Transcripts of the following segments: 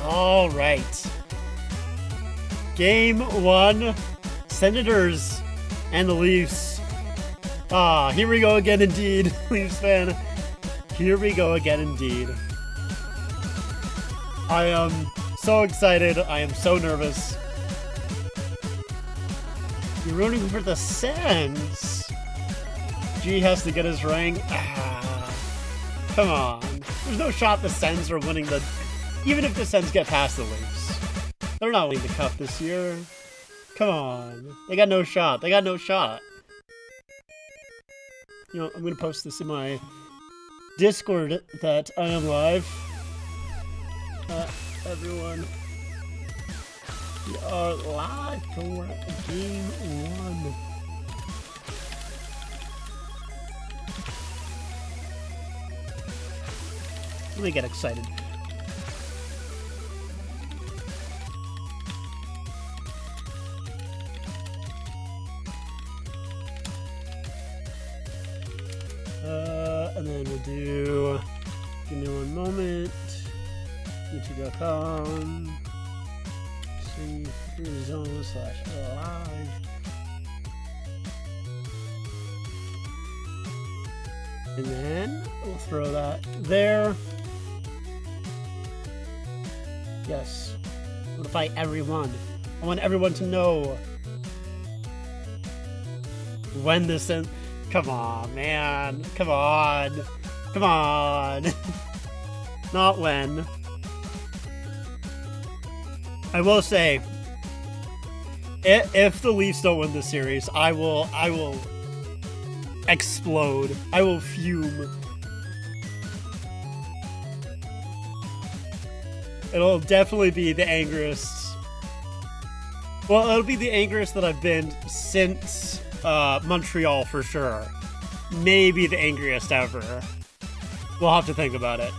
All right. Game 1, Senators and the Leafs. Here we go again indeed, Leafs fan. Here we go again indeed. I am so excited. I am so nervous. You're rooting for the Sens. G has to get his ring. Come on. There's no shot the Sens are winning the... Even if the Sens get past the Leafs. They're not winning the cup this year. Come on. They got no shot. They got no shot. You know, I'm going to post this in my Discord that I am live. Everyone. We are live for Game 1. Let me get excited. And then we'll do, give me one moment, youtube.com, zone/live. And then we'll throw that there. Yes. Notify everyone. I want everyone to know when this ends. Come on, man. Come on. Come on. Not when. I will say, if the Leafs don't win this series, I will explode. I will fume. It'll definitely be the angriest. Well, it'll be the angriest that I've been since Montreal for sure. Maybe the angriest ever. We'll have to think about it.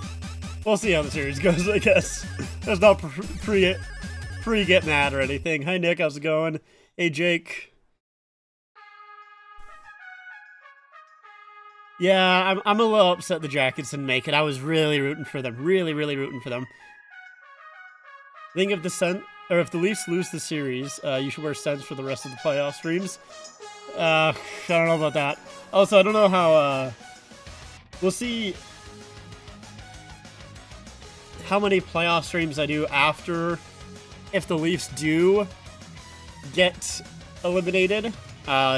We'll see how the series goes, I guess. There's not pre-get mad or anything. Hi, Nick. How's it going? Hey, Jake. Yeah, I'm a little upset the Jackets didn't make it. I was really rooting for them. Really rooting for them. I think if the Leafs lose the series, you should wear Sens for the rest of the playoff streams. I don't know about that. Also, I don't know how, we'll see how many playoff streams I do after, if the Leafs do get eliminated,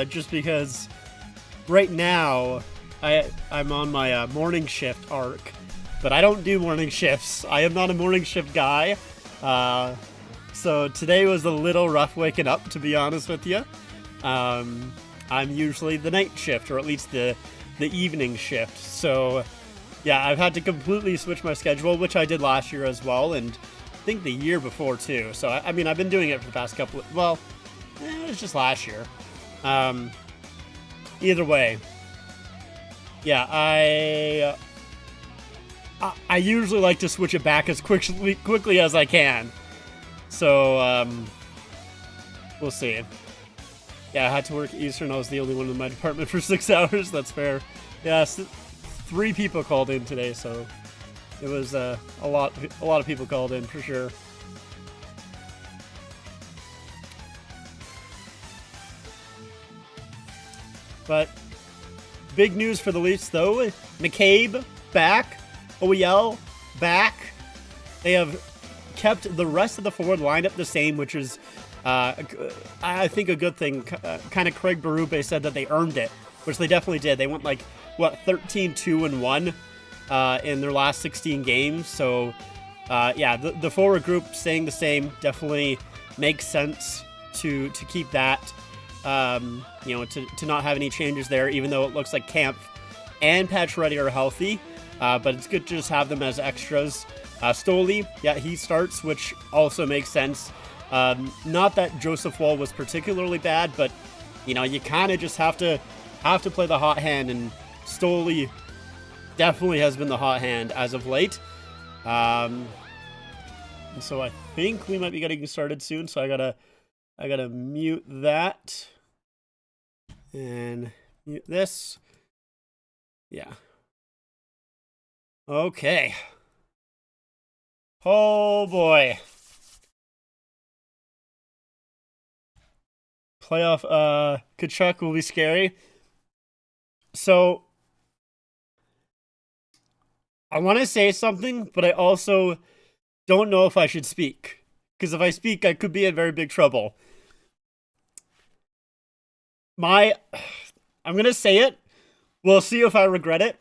just because right now I'm on my morning shift arc, but I don't do morning shifts. I am not a morning shift guy. So today was a little rough waking up, to be honest with you. I'm usually the night shift, or at least the evening shift. So yeah, I've had to completely switch my schedule, which I did last year as well, and I think the year before too. So I mean, I've been doing it for the past couple of, well, it was just last year. Either way, yeah, I usually like to switch it back as quickly as I can. So, we'll see. Yeah, I had to work Eastern. I was the only one in my department for 6 hours. That's fair. Yeah, 3 people called in today, so it was a lot of people called in for sure. But big news for the Leafs, though. McCabe back. OEL back. They have kept the rest of the forward lineup the same, which is, I think, a good thing. Kind of Craig Berube said that they earned it, which they definitely did. They went like, 13-2-1 in their last 16 games. So, yeah, the forward group staying the same definitely makes sense to keep that. To not have any changes there, even though it looks like Kampf and Pacioretty are healthy. but it's good to just have them as extras. Stoli, yeah, he starts, which also makes sense. Not that Joseph Wall was particularly bad, but you know, you kind of just have to play the hot hand, and Stoli definitely has been the hot hand as of late. And so I think we might be getting started soon. So I gotta mute that and mute this. Yeah. Okay. Oh boy. Playoff Tkachuk will be scary. So I want to say something, but I also don't know if I should speak. Because if I speak, I could be in very big trouble. I'm going to say it. We'll see if I regret it.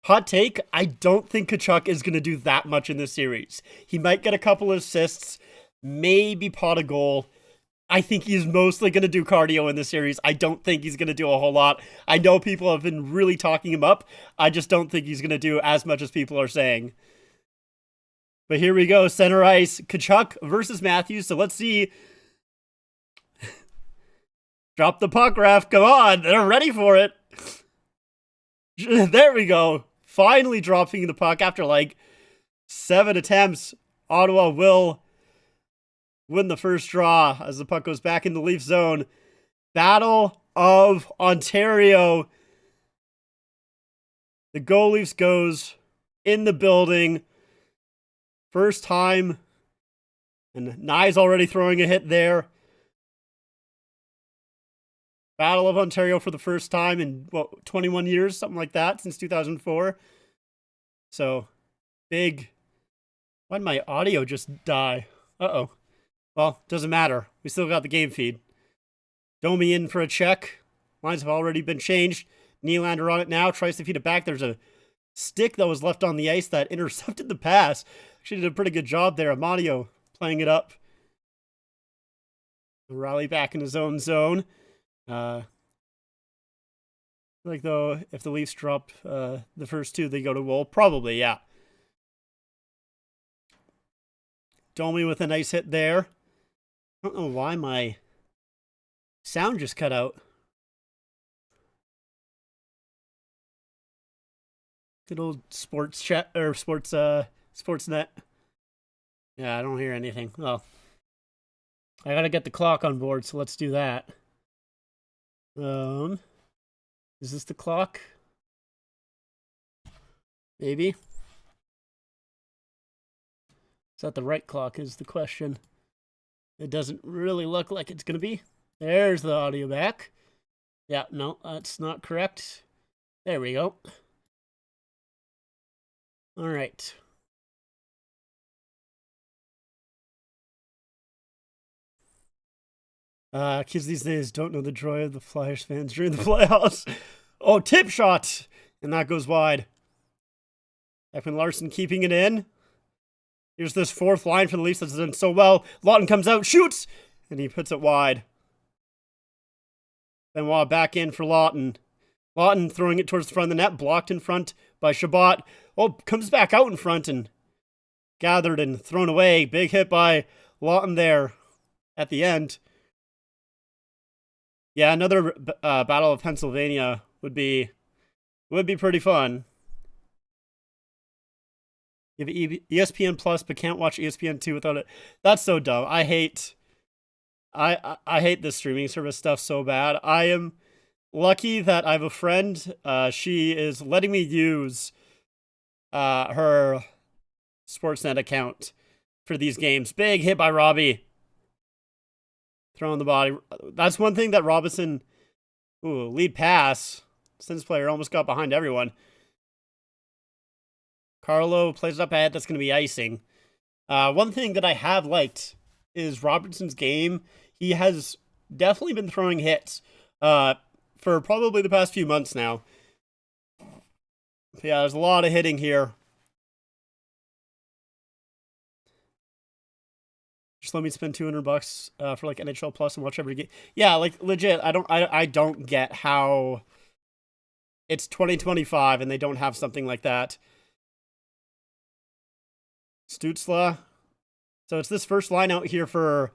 Hot take, I don't think Tkachuk is going to do that much in this series. He might get a couple of assists, maybe pot a goal. I think he's mostly going to do cardio in this series. I don't think he's going to do a whole lot. I know people have been really talking him up. I just don't think he's going to do as much as people are saying. But here we go, center ice, Tkachuk versus Matthews. So let's see. Drop the puck, ref. Come on, they're ready for it. There we go. Finally dropping the puck after like 7 attempts. Ottawa will win the first draw as the puck goes back in the Leaf zone. Battle of Ontario. The Go Leafs goes in the building. First time. And Nye's already throwing a hit there. Battle of Ontario for the first time in, 21 years? Something like that, since 2004. So, big. Why did my audio just die? Uh-oh. Well, doesn't matter. We still got the game feed. Domi in for a check. Lines have already been changed. Nylander on it now. Tries to feed it back. There's a stick that was left on the ice that intercepted the pass. Actually did a pretty good job there. Amadio playing it up. Rally back in his own zone. Like though, if the Leafs drop the first two, they go to Woll. Probably, yeah. Domi with a nice hit there. I don't know why my sound just cut out. Good old sports chat or Sportsnet. Yeah, I don't hear anything. Well, I gotta get the clock on board, so let's do that. Is this the clock? Maybe. Is that the right clock is the question. It doesn't really look like it's gonna be. There's the audio back. Yeah, no, that's not correct. There we go. All right. Kids these days don't know the joy of the Flyers fans during the playoffs. Oh, tip shot! And that goes wide. Ekman Larson keeping it in. Here's this fourth line for the Leafs that's done so well. Lawton comes out, shoots! And he puts it wide. Benoit back in for Lawton. Lawton throwing it towards the front of the net, blocked in front by Chabot. Oh, comes back out in front and gathered and thrown away. Big hit by Lawton there at the end. Yeah, another Battle of Pennsylvania would be pretty fun. You have ESPN Plus, but can't watch ESPN2 without it. That's so dumb. I hate this streaming service stuff so bad. I am lucky that I have a friend. She is letting me use her Sportsnet account for these games. Big hit by Robbie. Throwing the body. That's one thing that Robinson, lead pass. Sens player almost got behind everyone. Carlo plays it up ahead. That's going to be icing. One thing that I have liked is Robertson's game. He has definitely been throwing hits for probably the past few months now. Yeah, there's a lot of hitting here. Just let me spend $200 for like NHL Plus and watch every game. Yeah, like legit. I don't get how it's 2025 and they don't have something like that. Stützle. So it's this first line out here for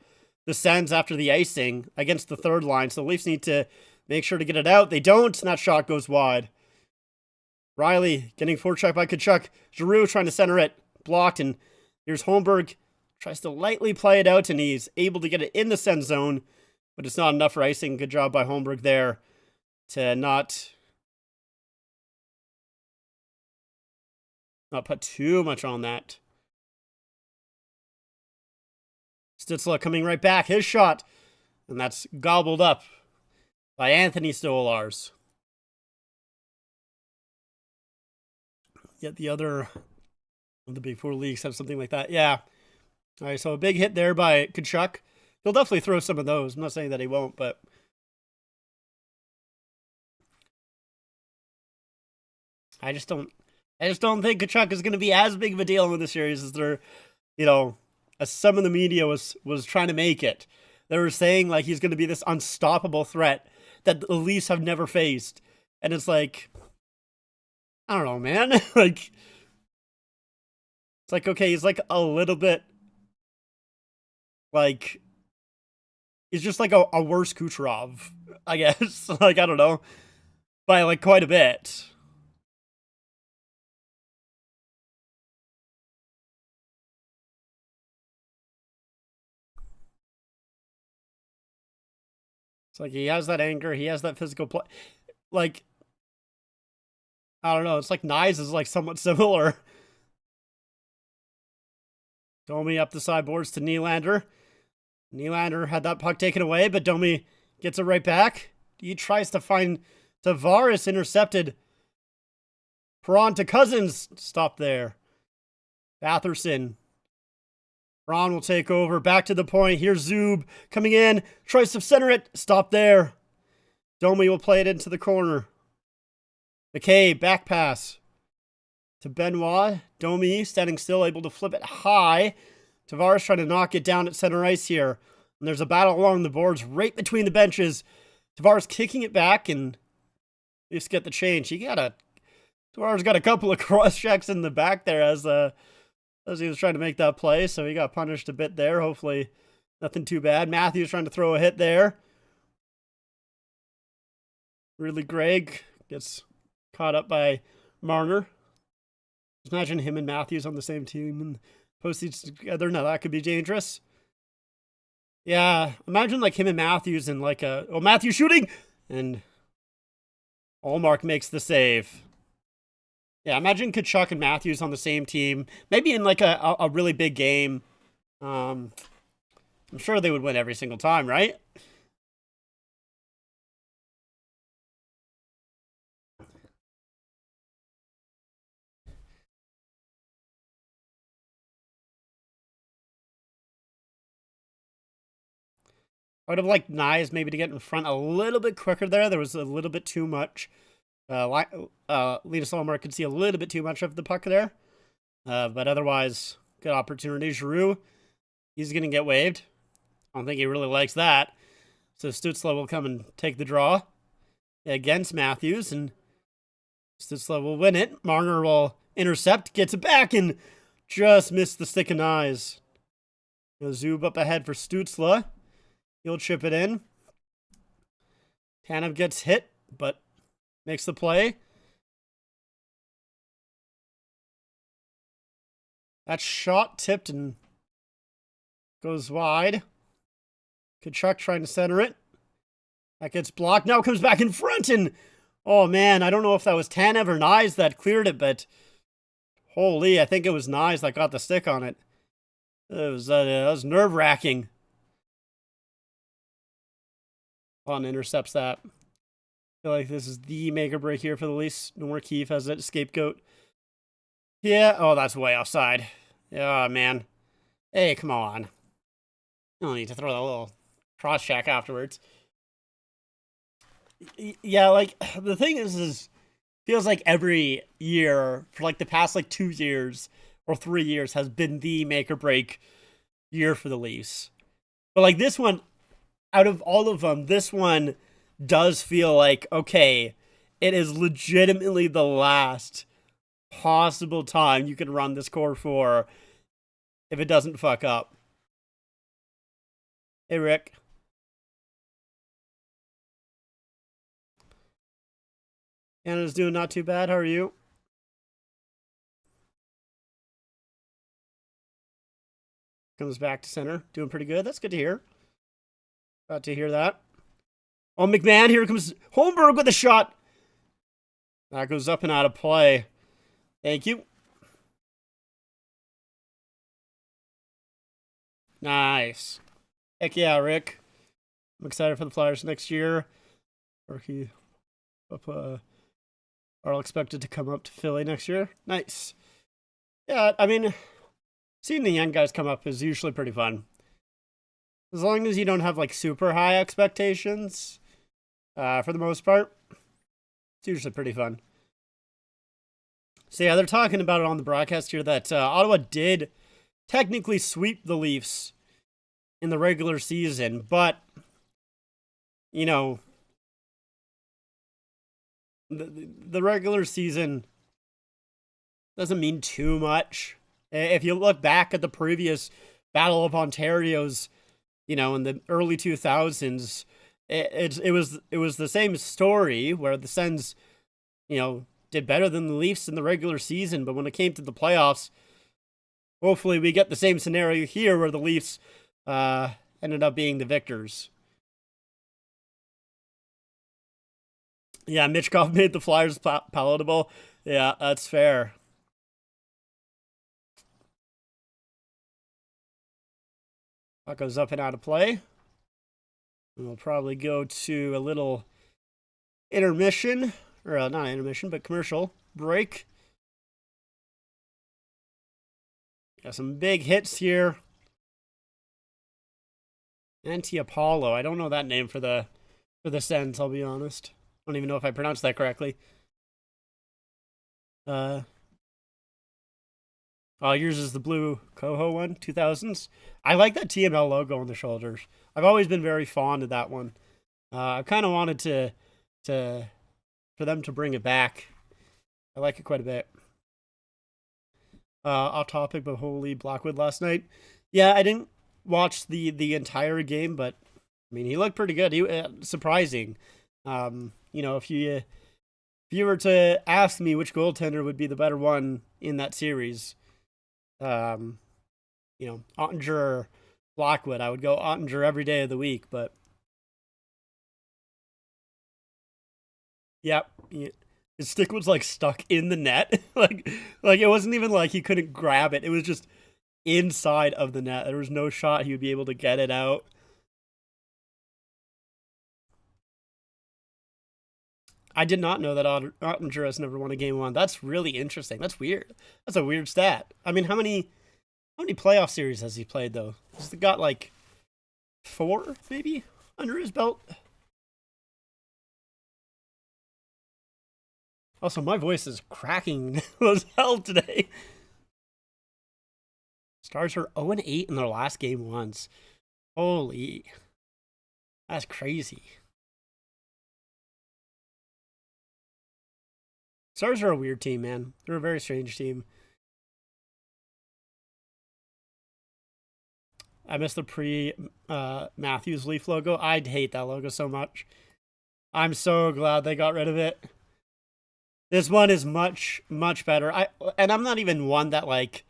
the Sens after the icing against the third line. So the Leafs need to make sure to get it out. They don't, and that shot goes wide. Riley getting forechecked by Tkachuk. Giroux trying to center it. Blocked, and here's Holmberg. Tries to lightly play it out, and he's able to get it in the Sens zone, but it's not enough for icing. Good job by Holmberg there to not put too much on that. Stützle coming right back. His shot. And that's gobbled up by Anthony Stolarz. Yet the other of the Big Four leagues have something like that. Yeah. All right, so a big hit there by Tkachuk. He'll definitely throw some of those. I'm not saying that he won't, but I just don't think Tkachuk is going to be as big of a deal in the series as they're, as some of the media was trying to make it. They were saying like he's going to be this unstoppable threat that the Leafs have never faced. And it's like, I don't know, man. It's like, okay, he's like a little bit like, he's just like a worse Kucherov, I guess. Like, I don't know, by like quite a bit. It's like he has that anger, he has that physical play. Like, I don't know, it's like Knies is like somewhat similar. Domi up the sideboards to Nylander. Nylander had that puck taken away, but Domi gets it right back. He tries to find Tavares, intercepted. Perron to Cousins, stop there. Batherson. Ron will take over, back to the point. Here's Zub coming in, tries to center it, stop there. Domi will play it into the corner. McKay, back pass to Benoit. Domi standing still, able to flip it high. Tavares trying to knock it down at center ice here. And there's a battle along the boards right between the benches. Tavares kicking it back, and Leafs get the change. Tavares got a couple of cross checks in the back there as he was trying to make that play, so he got punished a bit there. Hopefully nothing too bad. Matthews trying to throw a hit there. Really, Greg gets caught up by Marner. Just imagine him and Matthews on the same team and post each together. Now that could be dangerous. Yeah, imagine like him and Matthews and like Matthews shooting, and Ullmark makes the save. Yeah, imagine Tkachuk and Matthews on the same team. Maybe in like a really big game. I'm sure they would win every single time, right? I would have liked Knies maybe to get in front a little bit quicker there. There was a little bit too much. Linus Ullmark could see a little bit too much of the puck there. But otherwise, good opportunity. Giroux, he's going to get waived. I don't think he really likes that. So Stützle will come and take the draw against Matthews, and Stützle will win it. Marner will intercept, gets it back, and just missed the stick of Knies. Zub up ahead for Stützle. He'll chip it in. Tanev gets hit, but makes the play. That shot tipped and goes wide. Tkachuk trying to center it. That gets blocked. Now it comes back in front, and oh man, I don't know if that was Tanev or Knies that cleared it, but holy, I think it was Knies that got the stick on it. It was nerve-wracking. On intercepts that. I feel like this is the make or break here for the Leafs. No more Keefe as a scapegoat. Yeah, oh, that's way offside. Oh, man. Hey, come on. You don't need to throw that little cross check afterwards. Yeah, like, the thing is feels like every year for like the past like 2 years or 3 years has been the make or break year for the Leafs. But like this one, out of all of them, this one does feel like, okay, it is legitimately the last possible time you can run this Core 4 if it doesn't fuck up. Hey, Rick. Canada's doing not too bad. How are you? Comes back to center. Doing pretty good. That's good to hear. Glad to hear that. Oh, McMahon. Here comes Holmberg with a shot. That goes up and out of play. Thank you. Nice. Heck yeah, Rick. I'm excited for the Flyers next year. Rookie are expected to come up to Philly next year. Nice. Yeah, I mean, seeing the young guys come up is usually pretty fun. As long as you don't have, like, super high expectations, for the most part, it's usually pretty fun. So, yeah, they're talking about it on the broadcast here that Ottawa did technically sweep the Leafs in the regular season, but, you know, the regular season doesn't mean too much. If you look back at the previous Battle of Ontario's, you know, in the early 2000s, it was the same story where the Sens, you know, did better than the Leafs in the regular season, but when it came to the playoffs, hopefully we get the same scenario here where the Leafs ended up being the victors. Yeah, Mitchkov made the Flyers palatable. Yeah, that's fair. That goes up and out of play. We'll probably go to a little intermission, or not intermission, but commercial break. Got some big hits here. Anti-Apollo. I don't know that name for the Sens, I'll be honest. I don't even know if I pronounced that correctly. Oh, yours is the blue Coho one, 2000s. I like that TML logo on the shoulders. I've always been very fond of that one. I kind of wanted for them to bring it back. I like it quite a bit. Off topic, but holy Blackwood last night. Yeah, I didn't watch the entire game, but I mean, he looked pretty good. He surprising. You know, if you were to ask me which goaltender would be the better one in that series, you know, Ottinger or Blackwood, I would go Ottinger every day of the week, but yep, his stick was like stuck in the net. like it wasn't even like he couldn't grab it. It was just inside of the net. There was no shot he would be able to get it out. I did not know that Ottinger has never won a game one. That's really interesting. That's weird. That's a weird stat. I mean, how many playoff series has he played though? He's got like 4 maybe under his belt. Also, my voice is cracking as hell today. Stars are 0-8 in their last game once. Holy, that's crazy. Stars are a weird team, man. They're a very strange team. I miss the pre-Matthews Leaf logo. I'd hate that logo so much. I'm so glad they got rid of it. This one is much, much better. And I'm not even one that, like,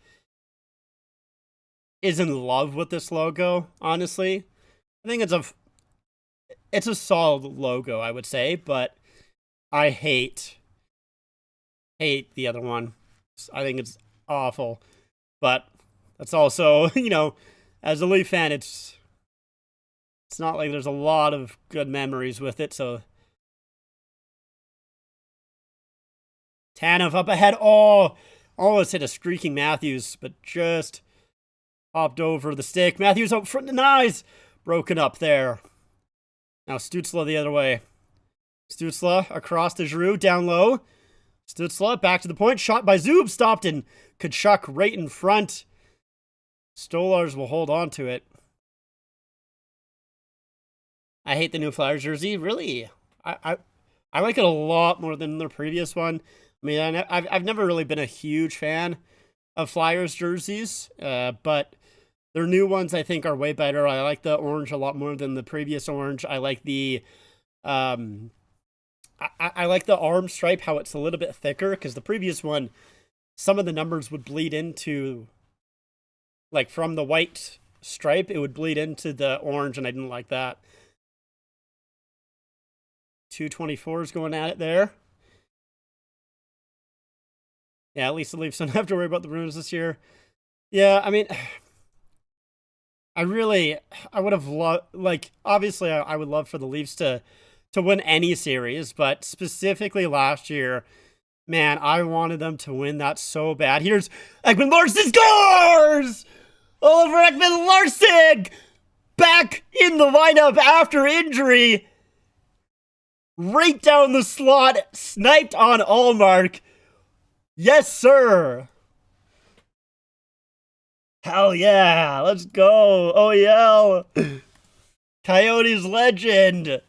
is in love with this logo, honestly. I think it's a solid logo, I would say, but I hate the other one. I think it's awful. But that's also, you know, as a Leaf fan, it's not like there's a lot of good memories with it, so Tanev up ahead. Oh, almost hit a streaking Matthews, but just hopped over the stick. Matthews out front, denies. Broken up there. Now Stützle the other way. Stützle across to Giroux, down low. Stützle back to the point. Shot by Zub, stopped in Tkachuk right in front. Stolars will hold on to it. I hate the new Flyers jersey. Really, I I like it a lot more than the previous one. I mean, I've never really been a huge fan of Flyers jerseys, but their new ones I think are way better. I like the orange a lot more than the previous orange. I like the I like the arm stripe, how it's a little bit thicker, because the previous one, some of the numbers would bleed into, like from the white stripe, it would bleed into the orange, and I didn't like that. 224 is going at it there. Yeah, at least the Leafs don't have to worry about the Bruins this year. Yeah, I mean, I would have loved, like, obviously, I would love for the Leafs to win any series, but specifically last year, man, I wanted them to win that so bad. Here's Ekman-Larsson scores! Oliver Ekman-Larsson back in the lineup after injury. Right down the slot, sniped on Ullmark. Yes, sir. Hell yeah, let's go. OEL. Coyotes legend.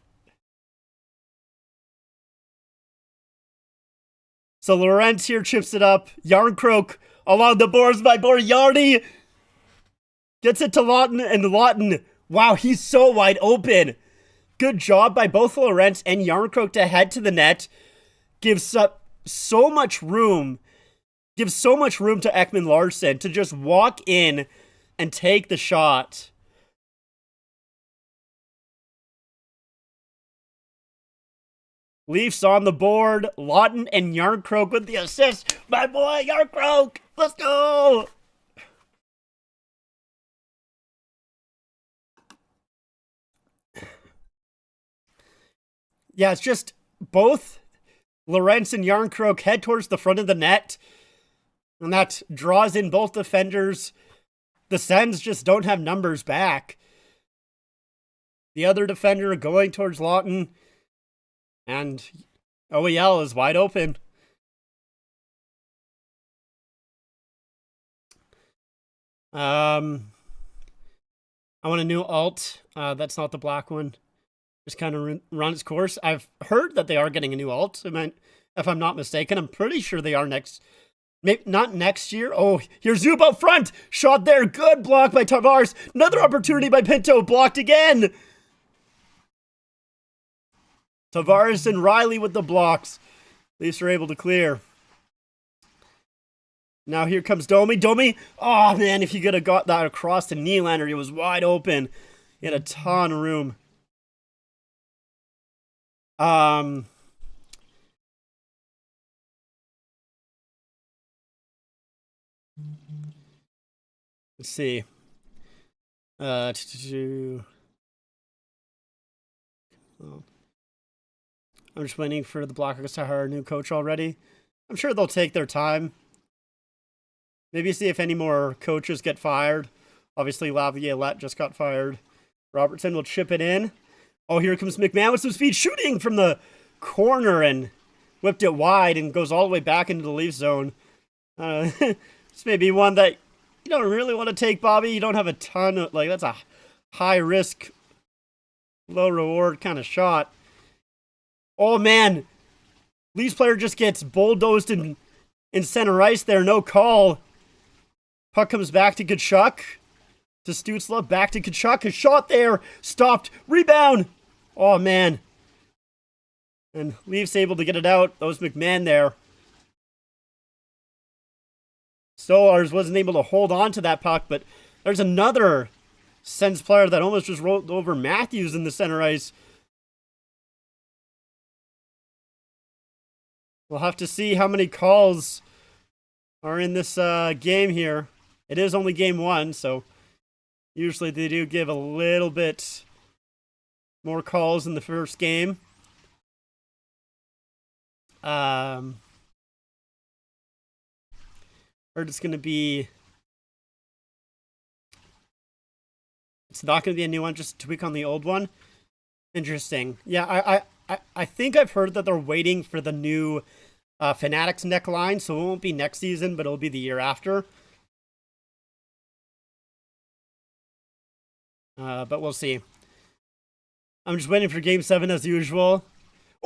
So Lorentz here chips it up. Jarnkrok along the boards by Moriarty. Gets it to Lawton, and Lawton, wow, he's so wide open. Good job by both Lorentz and Jarnkrok to head to the net. Gives up so much room. Gives so much room to Ekman-Larsson to just walk in and take the shot. Leafs on the board. Lawton and Jarnkrok with the assist. My boy, Jarnkrok. Let's go. Yeah, it's just both Lorentz and Jarnkrok head towards the front of the net. And that draws in both defenders. The Sens just don't have numbers back. The other defender going towards Lawton. And OEL is wide open. I want a new alt. That's not the black one. Just kind of run its course. I've heard that they are getting a new alt. If I'm not mistaken, I'm pretty sure they are next. Maybe not next year. Oh, here's Zub up front. Shot there. Good block by Tavares. Another opportunity by Pinto. Blocked again. Tavares and Riley with the blocks. Leafs are able to clear. Now here comes Domi. Domi. Oh, man, if he could have got that across to Nylander, he was wide open. He had a ton of room. Let's see. I'm just waiting for the Blackhawks to hire a new coach already. I'm sure they'll take their time. Maybe see if any more coaches get fired. Obviously, Laviolette just got fired. Robertson will chip it in. Oh, here comes McMahon with some speed, shooting from the corner and whipped it wide and goes all the way back into the Leaf zone. This may be one that you don't really want to take, Bobby. You don't have a ton of, that's a high risk, low reward kind of shot. Oh, man. Leafs player just gets bulldozed in center ice there. No call. Puck comes back to Tkachuk. To Stützle. Back to Tkachuk. A shot there. Stopped. Rebound. Oh, man. And Leafs able to get it out. That was McMahon there. Stolarz wasn't able to hold on to that puck, but there's another Sens player that almost just rolled over Matthews in the center ice. We'll have to see how many calls are in this game here. It is only game one, so usually they do give a little bit more calls in the first game. Heard it's going to be... It's not going to be a new one, just tweak on the old one. Interesting. Yeah, I think I've heard that they're waiting for the new Fanatics neckline, so it won't be next season, but it'll be the year after. But we'll see. I'm just waiting for Game 7 as usual.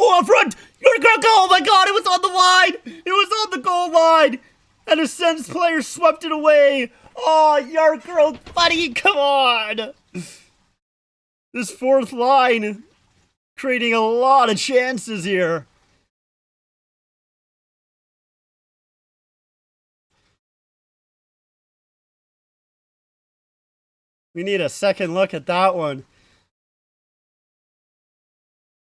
Oh, up front! Oh my god, it was on the line! It was on the goal line! And a Sens player swept it away! Oh, Jarkko, buddy, come on! This fourth line creating a lot of chances here. We need a second look at that one.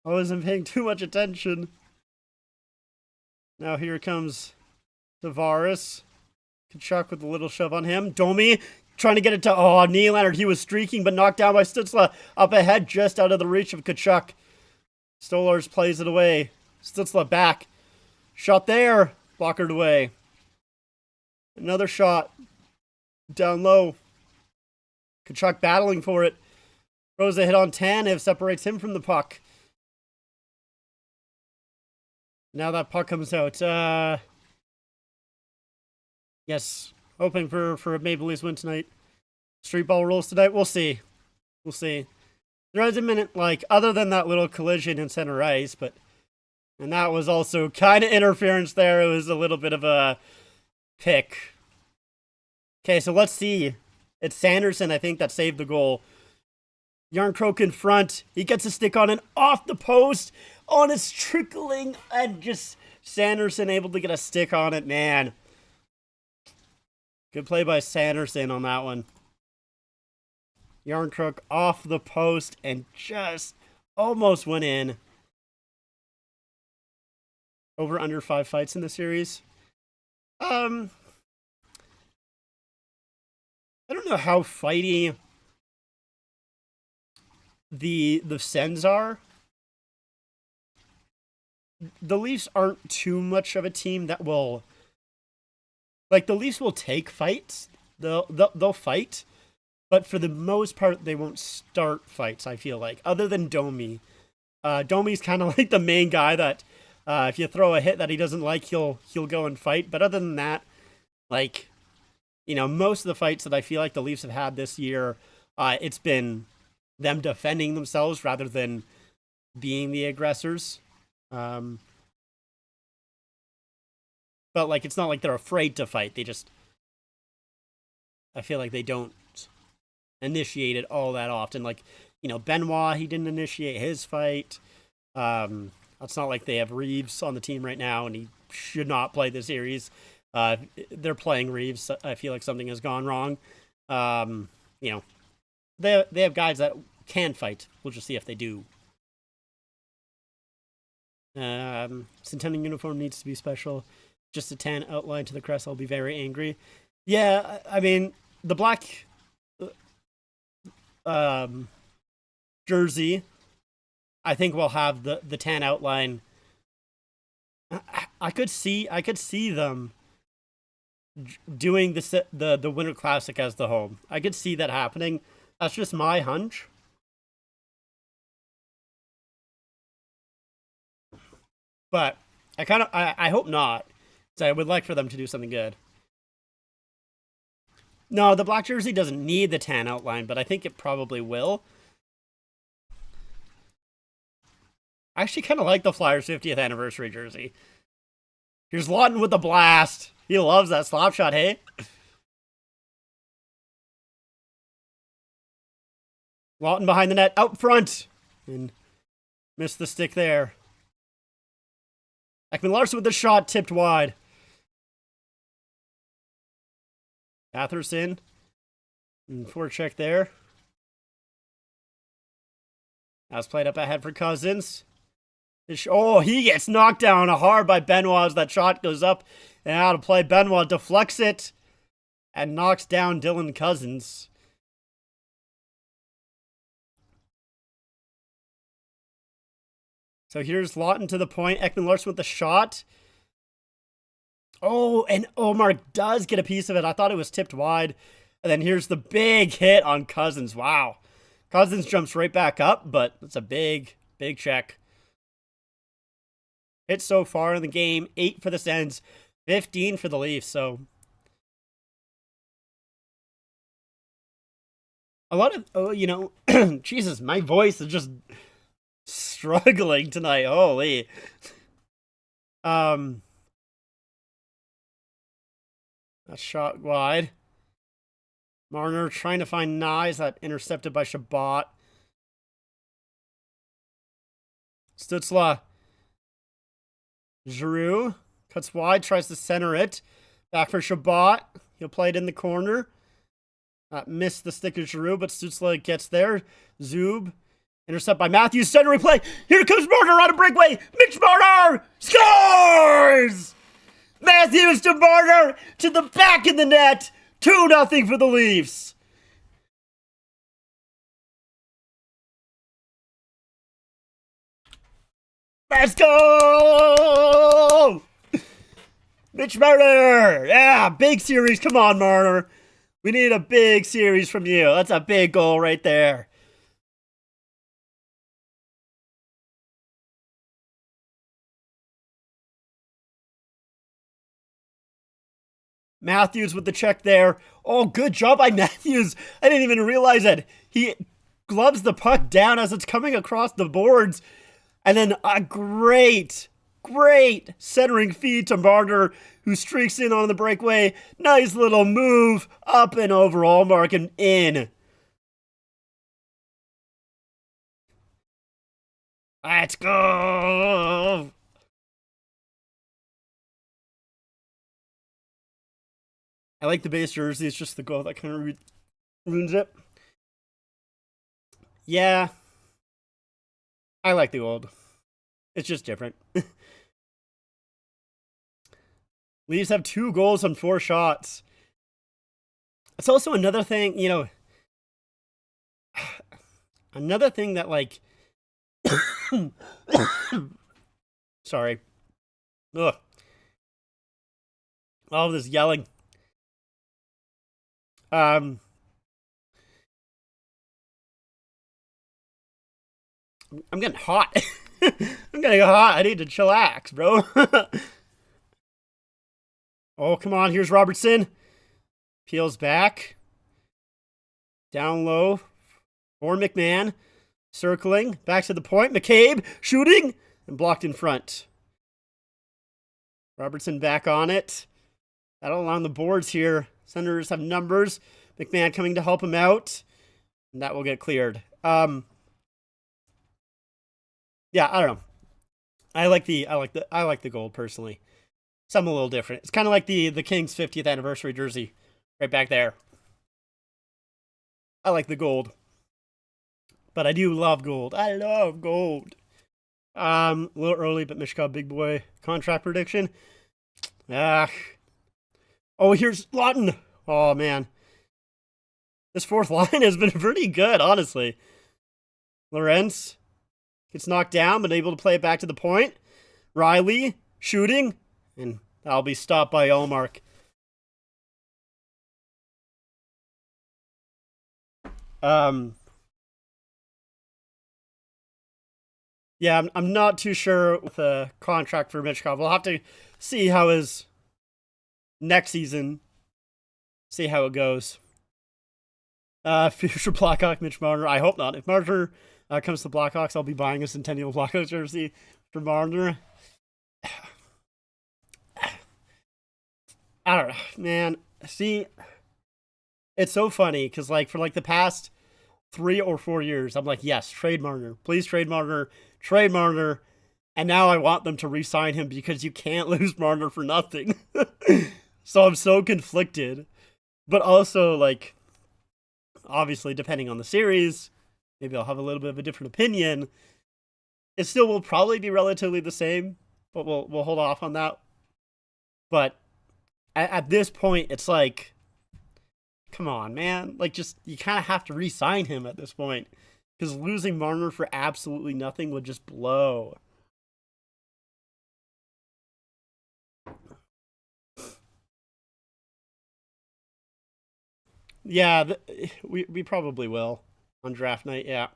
I wasn't paying too much attention. Now here comes Tavares. Tkachuk with a little shove on him. Domi trying to get it to... Oh, Nylander. He was streaking, but knocked down by Stützle. Up ahead, just out of the reach of Tkachuk. Stolarz plays it away. Stützle back. Shot there. Blockered away. Another shot. Down low. Tkachuk battling for it. Throws a hit on Tanev. Separates him from the puck. Now that puck comes out. Yes. Hoping for a Maple Leafs win tonight. Street ball rules tonight. We'll see. We'll see. There hasn't been, like, other than that little collision in center ice, but... And that was also kind of interference there. It was a little bit of a pick. Okay, so let's see. It's Sanderson, I think, that saved the goal. Jarnkrok in front. He gets a stick on and off the post. On it's trickling. And just Sanderson able to get a stick on it. Man. Good play by Sanderson on that one. Jarnkrok off the post and just almost went in. Over under 5 fights in the series. I don't know how fighty the Sens are. The Leafs aren't too much of a team that will... Like, the Leafs will take fights. They'll fight. But for the most part, they won't start fights, I feel like. Other than Domi. Domi's kind of like the main guy that... if you throw a hit that he doesn't like, he'll go and fight. But other than that, like... You know, most of the fights that I feel like the Leafs have had this year, it's been them defending themselves rather than being the aggressors. But, like, it's not like they're afraid to fight. They just... I feel like they don't initiate it all that often. Like, you know, Benoit, he didn't initiate his fight. It's not like they have Reeves on the team right now, and he should not play the series. They're playing Reeves. I feel like something has gone wrong. You know, they have guys that can fight. We'll just see if they do. Centennial uniform needs to be special. Just a tan outline to the crest. I'll be very angry. Yeah, I mean, the black jersey, I think will have the tan outline. I could see them doing the Winter Classic as the home. I could see that happening. That's just my hunch. But I hope not. So I would like for them to do something good. No, the black jersey doesn't need the tan outline, but I think it probably will. I actually kind of like the Flyers 50th anniversary jersey. Here's Lawton with the blast. He loves that slap shot, hey? Lawton behind the net, out front. And missed the stick there. Ekman-Larsson with the shot, tipped wide. Atherson. And forecheck there. That's played up ahead for Cousins. Oh, he gets knocked down hard by Benoit as that shot goes up and out of play. Benoit deflects it and knocks down Dylan Cousins. So here's Lawton to the point. Ekman-Larsson with the shot. Oh, and Omar does get a piece of it. I thought it was tipped wide. And then here's the big hit on Cousins. Wow. Cousins jumps right back up, but it's a big, big check. Hit so far in the game, 8 for the Sens, 15 for the Leafs, so... A lot of, you know, Jesus, my voice is just Struggling tonight. Holy. A shot wide. Marner trying to find Nyes. That intercepted by Chabot. Stützle. Giroux cuts wide, tries to center it. Back for Chabot. He'll play it in the corner. Missed the stick of Giroux, but Stützle gets there. Zub. Intercept by Matthews. Center replay. Here comes Marner on a breakaway. Mitch Marner scores! Matthews to Marner to the back of the net. 2-0 for the Leafs. Let's go! Mitch Marner! Yeah, big series. Come on, Marner. We need a big series from you. That's a big goal right there. Matthews with the check there. Oh, good job by Matthews. I didn't even realize it. He gloves the puck down as it's coming across the boards. And then a great centering feed to Marner, who streaks in on the breakaway. Nice little move up and over Ullmark and in. Let's go! I like the base jersey. It's just the goal that kind of ruins it. Yeah. I like the old. It's just different. Leafs have 2 goals on 4 shots. It's also another thing, you know, another thing that, like, sorry. Ugh. All of this yelling. I'm getting hot. I'm getting hot. I need to chillax, bro. Oh, come on. Here's Robertson. Peels back. Down low for McMahon. Circling. Back to the point. McCabe shooting. And blocked in front. Robertson back on it. Battle along the boards here. Senators have numbers. McMahon coming to help him out. And that will get cleared. Yeah, I don't know. I like the gold personally. Something a little different. It's kind of like the Kings 50th anniversary jersey right back there. I like the gold. But I do love gold. I love gold. A little early, but Mishkov big boy contract prediction. Oh, here's Lawton. Oh man. This fourth line has been pretty good, honestly. Lorentz gets knocked down, but able to play it back to the point. Riley shooting, and that'll be stopped by Ullmark. Yeah, I'm not too sure with the contract for Michkov. We'll have to see how his next season, see how it goes. Future Blackhawk Mitch Marner. I hope not. If Marner comes to Blackhawks, I'll be buying a Centennial Blackhawks jersey for Marner. I don't know, man. See, it's so funny because like for like the past 3 or 4 years, I'm like, yes, trade Marner. Please trade Marner. Trade Marner. And now I want them to re-sign him because you can't lose Marner for nothing. So I'm so conflicted. But also, like, obviously, depending on the series, maybe I'll have a little bit of a different opinion. It still will probably be relatively the same, but we'll hold off on that. But at this point, it's like, come on, man. Like, just, you kind of have to re-sign him at this point. Because losing Marner for absolutely nothing would just blow. Yeah, we probably will on draft night, yeah.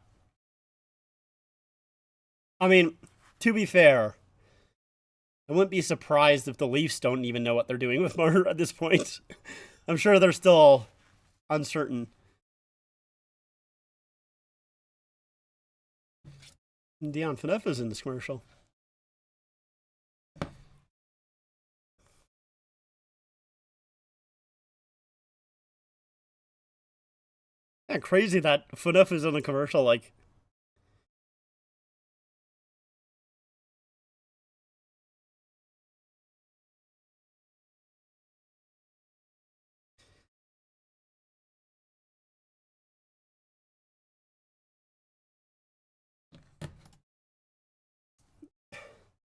I mean, to be fair, I wouldn't be surprised if the Leafs don't even know what they're doing with Marner at this point. I'm sure they're still uncertain. Dion Phaneuf is in this commercial. Yeah, crazy that Phaneuf is in the commercial. Like,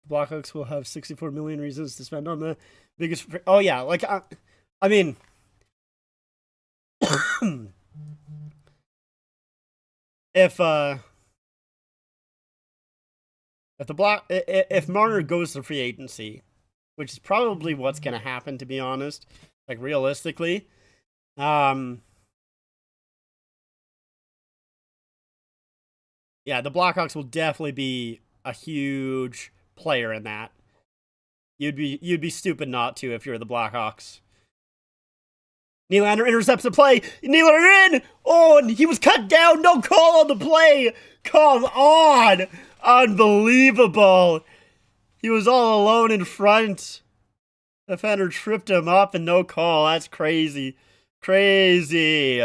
Blackhawks will have 64 million reasons to spend on the biggest. Oh yeah, like I mean, if if Marner goes to free agency, which is probably what's going to happen, to be honest, like realistically, yeah, the Blackhawks will definitely be a huge player in that. You'd be stupid not to if you're the Blackhawks. Nylander intercepts the play. Nylander in! Oh, and he was cut down. No call on the play. Come on. Unbelievable. He was all alone in front. Defender tripped him up and no call. That's crazy. Crazy.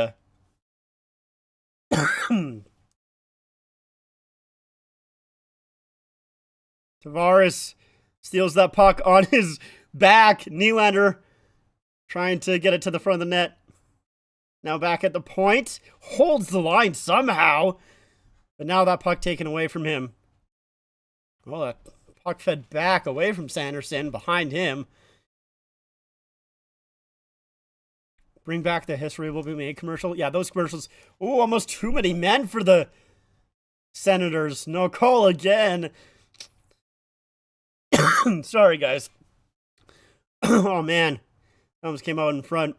Tavares steals that puck on his back. Nylander trying to get it to the front of the net. Now back at the point. Holds the line somehow. But now that puck taken away from him. Well, that puck fed back away from Sanderson. Behind him. Bring back the history will be made commercial. Yeah, those commercials. Oh, almost too many men for the Senators. No call again. Sorry, guys. Oh, man. Almost came out in front.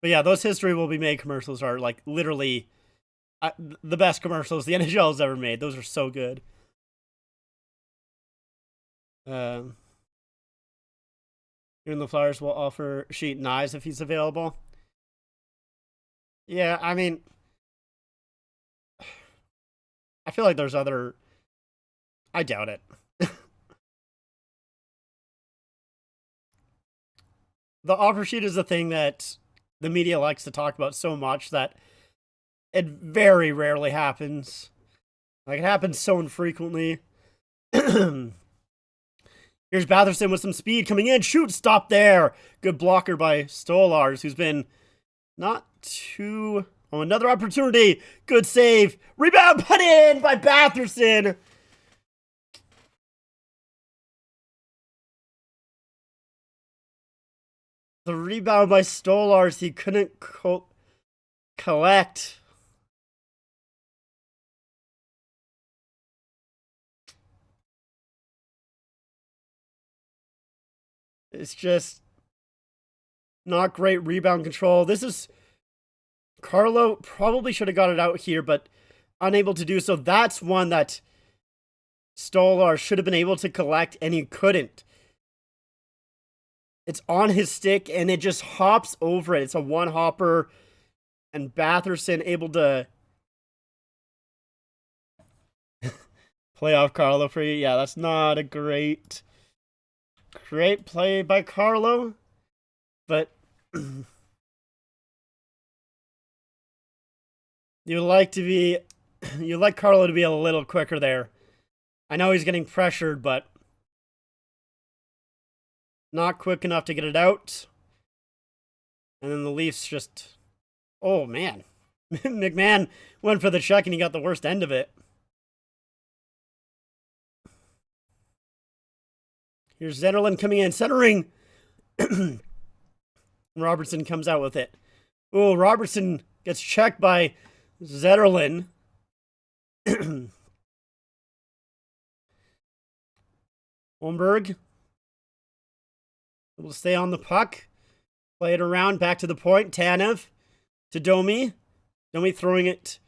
But yeah, those history will be made commercials are like literally the best commercials the NHL has ever made. Those are so good. Even the Flyers will offer Sheet Knives if he's available. Yeah, I mean, I feel like there's other. I doubt it. The offer sheet is a thing that the media likes to talk about so much that it very rarely happens. Like, it happens so infrequently. Here's Batherson with some speed coming in. Shoot, stop there. Good blocker by Stolarz, who's been not too... Oh, another opportunity. Good save. Rebound put in by Batherson. The rebound by Stolarz, he couldn't collect. It's just not great rebound control. This is... Carlo probably should have got it out here, but unable to do so. That's one that Stolarz should have been able to collect, and he couldn't. It's on his stick, and it just hops over it. It's a one-hopper, and Batherson able to play off Carlo for you. Yeah, that's not a great play by Carlo, but you'd like Carlo to be a little quicker there. I know he's getting pressured, but not quick enough to get it out. And then the Leafs just... Oh, man. McMahon went for the check and he got the worst end of it. Here's Zetterlund coming in, centering. Robertson comes out with it. Oh, Robertson gets checked by Zetterlund. Holmberg able to stay on the puck. Play it around, back to the point. Tanev to Domi. Domi throwing it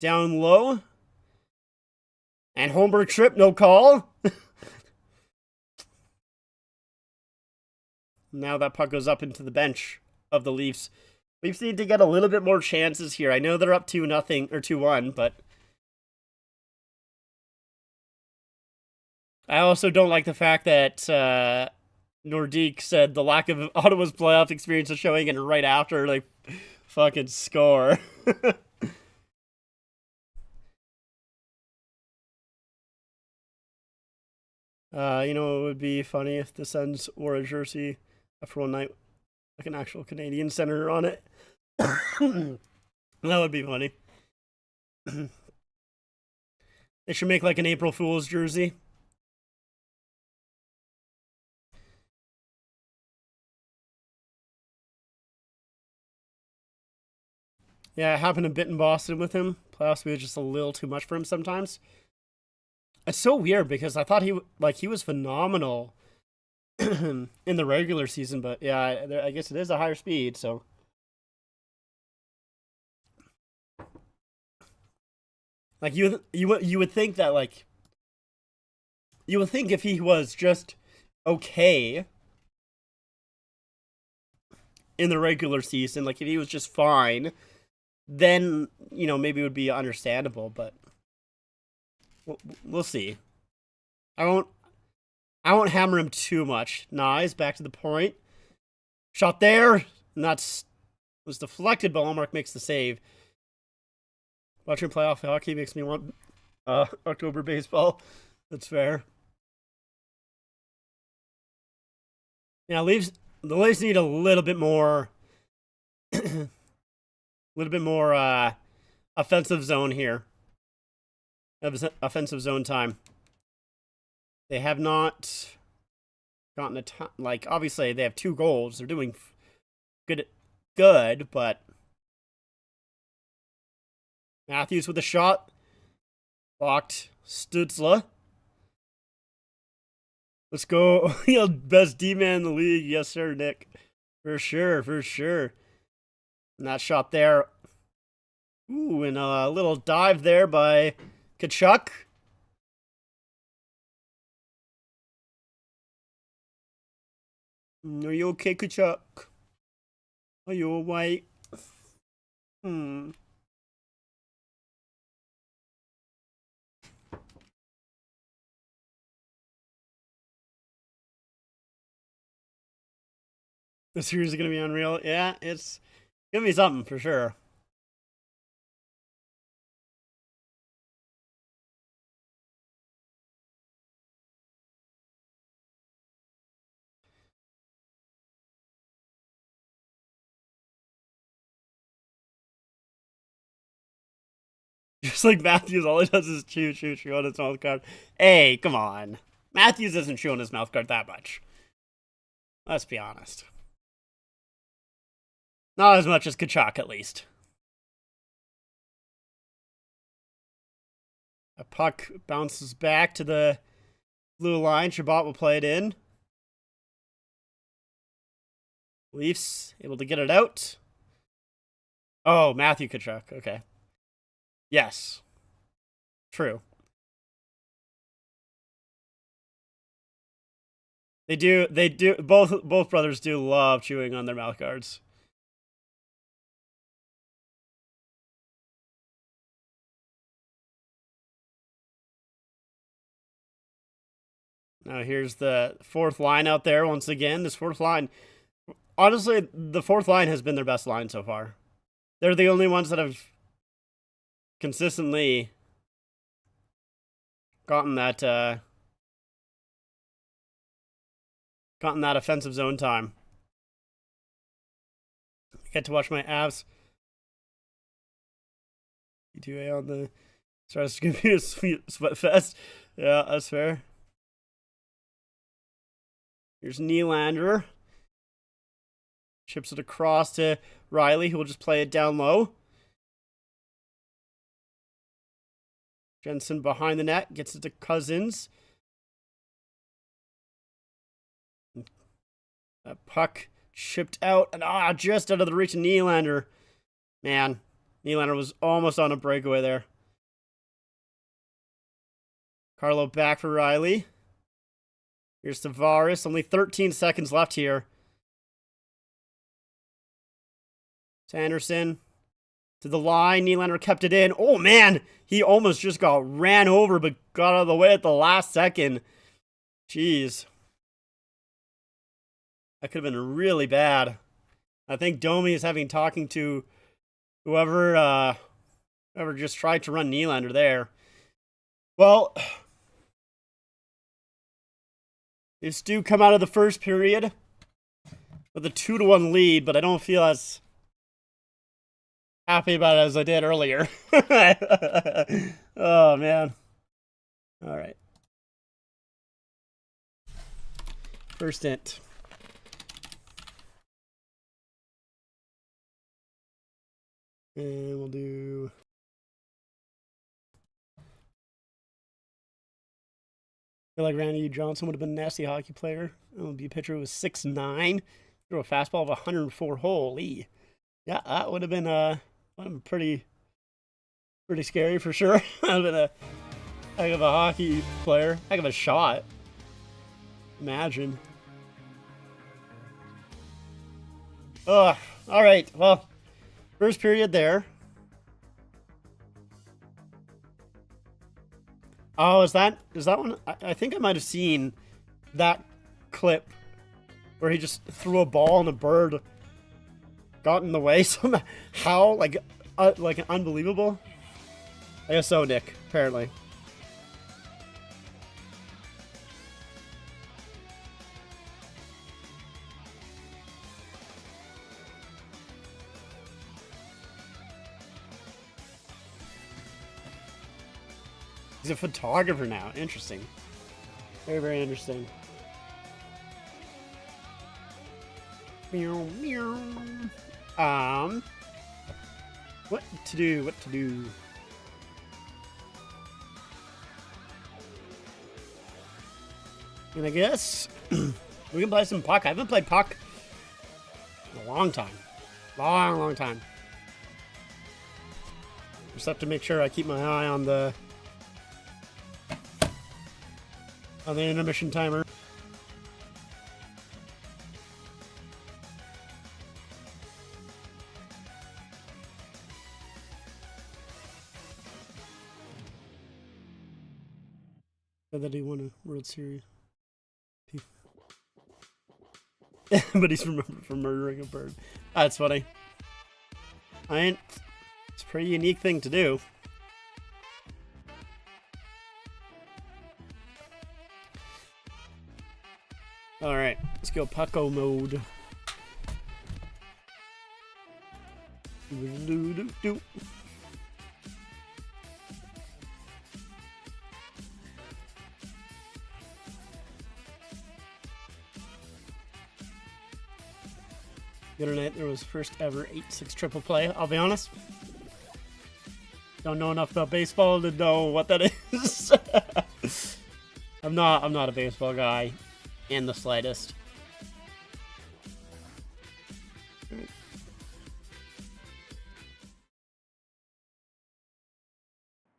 down low. And Holmberg trip, no call. Now that puck goes up into the bench of the Leafs. Leafs need to get a little bit more chances here. I know they're up 2-0 or 2-1, but I also don't like the fact that Nordique said the lack of Ottawa's playoff experience is showing, and right after, like, fucking score. You know, it would be funny if the Sens wore a jersey after one night, like an actual Canadian center on it. That would be funny. They should make like an April Fool's jersey. Yeah, it happened a bit in Boston with him. Playoffs was just a little too much for him sometimes. It's so weird because I thought he was phenomenal in the regular season, but yeah, I guess it is a higher speed. So like you would think that like you would think if he was just okay in the regular season, like if he was just fine, then you know maybe it would be understandable. But we'll see. I won't hammer him too much. Nice, back to the point. Shot there, and that's was deflected, but Allmark makes the save. Watching playoff hockey makes me want October baseball. That's fair. Yeah, the Leafs need a little bit more, a little bit more offensive zone here. Offensive zone time. They have not gotten a ton. Like obviously they have 2 goals. They're doing good, but Matthews with a shot. Blocked. Stützle. Let's go. Best D-man in the league. Yes, sir, Nick. For sure, for sure. And that shot there. Ooh, and a little dive there by Tkachuk. Are you okay, Tkachuk? Are you alright? The series is gonna be unreal. Yeah, it's gonna be something for sure. Just like Matthews, all he does is chew on his mouth guard. Hey, come on. Matthews isn't chewing his mouth guard that much. Let's be honest. Not as much as Tkachuk, at least. A puck bounces back to the blue line. Chabot will play it in. Leafs able to get it out. Oh, Matthew Tkachuk. Okay. Yes. True. They do both brothers do love chewing on their mouth guards. Now here's the 4th line out there once again. This 4th line, honestly, the 4th line has been their best line so far. They're the only ones that have consistently gotten that offensive zone time. I get to watch my abs. E2A on the starts to give me a sweat fest. Yeah, that's fair. Here's Nylander. Chips it across to Riley, who will just play it down low. Jensen behind the net, gets it to Cousins. A puck chipped out, and just out of the reach of Nylander. Man, Nylander was almost on a breakaway there. Carlo back for Riley. Here's Tavares. Only 13 seconds left here. Sanderson to the line. Nylander kept it in. Oh, man. He almost just got ran over, but got out of the way at the last second. Jeez. That could have been really bad. I think Domi is having talking to whoever whoever just tried to run Nylander there. Well, this do come out of the first period with a 2-1 lead, but I don't feel as happy about it as I did earlier. Oh, man. All right. First int. And we'll do... I feel like Randy Johnson would have been a nasty hockey player. It would be a pitcher who was 6'9", threw a fastball of 104. Holy. Yeah, that would have been pretty scary for sure. That would have been a heck of a hockey player. Heck of a shot. Imagine. Ugh. All right. Well, first period there. Oh, is that one? I think I might have seen that clip where he just threw a ball and a bird got in the way somehow. Like unbelievable. I guess so, Nick. Apparently. He's a photographer now. Interesting. Very, very interesting. Meow, meow. What to do? What to do? And I guess we can play some puck. I haven't played puck in a long time. Long time. Just have to make sure I keep my eye on the intermission timer. That he won a World Series. But he's remembered for murdering a bird. That's funny. It's a pretty unique thing to do. Alright, let's go Pucko mode. Do. The other night there was first ever 8-6 triple play. I'll be honest. Don't know enough about baseball to know what that is. I'm not a baseball guy in the slightest.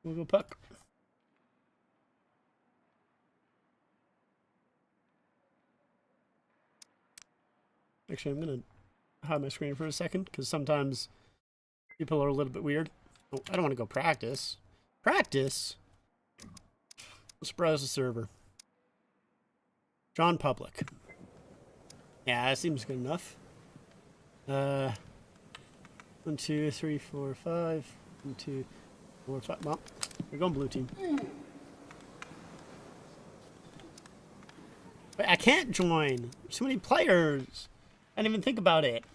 We'll go puck. Actually, I'm gonna hide my screen for a second because sometimes people are a little bit weird. Oh, I don't want to go practice. Practice? Let's browse the server. John Public. Yeah, that seems good enough. 1, 2, 3, 4, 5. 1, 2, 4, 5. Well, we're going blue team. Wait, I can't join. There's too many players. I didn't even think about it.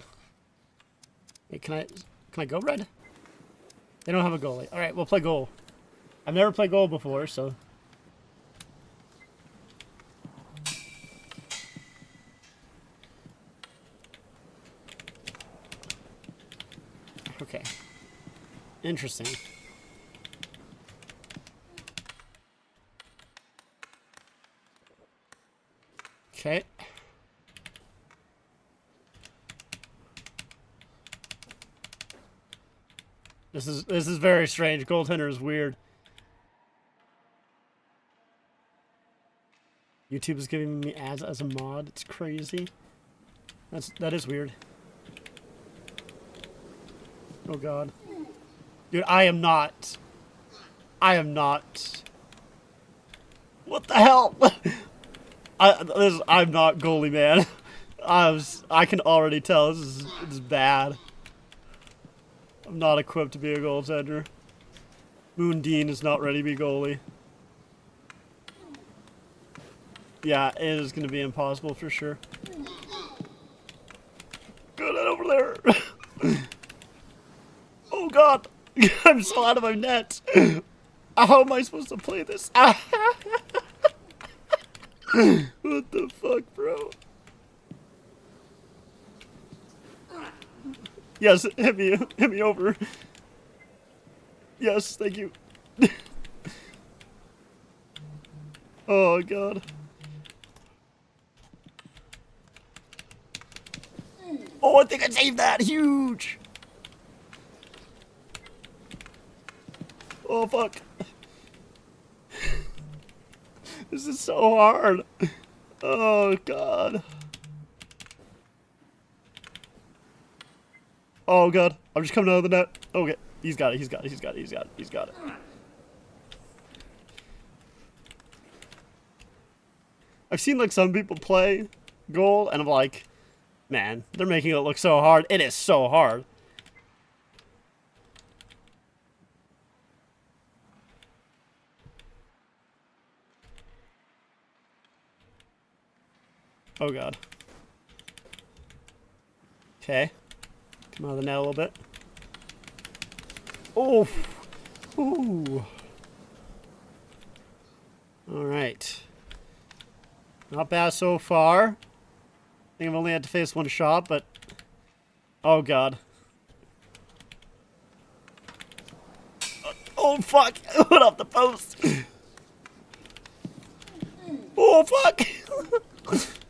Wait, can I go red? They don't have a goalie. All right, we'll play goal. I've never played goal before, so. Okay. Interesting. Okay. This is very strange. Goaltender is weird. YouTube is giving me ads as a mod. It's crazy. That is weird. Oh god. Dude, I am not. What the hell? I'm not goalie, man. I can already tell this is bad. I'm not equipped to be a goaltender. Moondean is not ready to be goalie. Yeah, it is going to be impossible for sure. Get it over there. Oh god. I'm so out of my net. How am I supposed to play this? What the fuck, bro? Yes, hit me over. Yes, thank you. Oh god. Oh, I think I saved that. Huge. Oh fuck. This is so hard. Oh god. Oh god. I'm just coming out of the net. Okay. He's got it. He's got it. He's got it. He's got it. He's got it. I've seen like some people play goal and I'm like, man, they're making it look so hard. It is so hard. Oh god. Okay. Come out of the net a little bit. Oh. Ooh. Alright. Not bad so far. I think I've only had to face one shot, but... Oh god. Oh fuck! Went off the post! Oh fuck!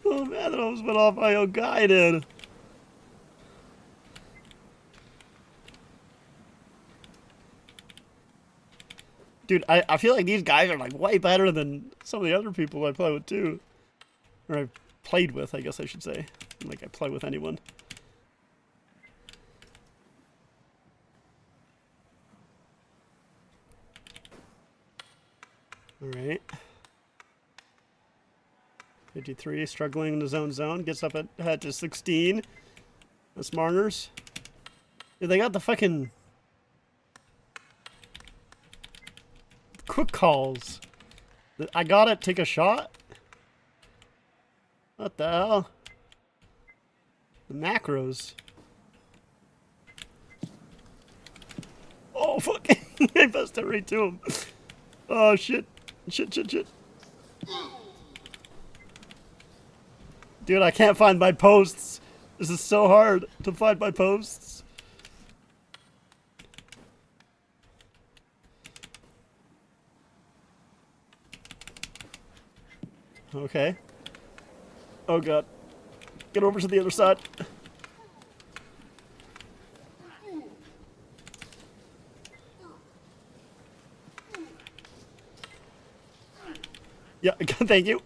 Oh man, that almost went off my own guy, dude. Dude, I feel like these guys are like way better than some of the other people I play with too. Or I've played with, I guess I should say. Like I play with anyone. Alright. 53, struggling in the zone. Gets up at to 16. That's Marners. Yeah, they got the fucking... quick calls. I got it, take a shot? What the hell? The macros. Oh, fuck. I passed it right to him. Oh, shit. Shit. Dude, I can't find my posts. This is so hard to find my posts. Okay. Oh god. Get over to the other side. Yeah, thank you.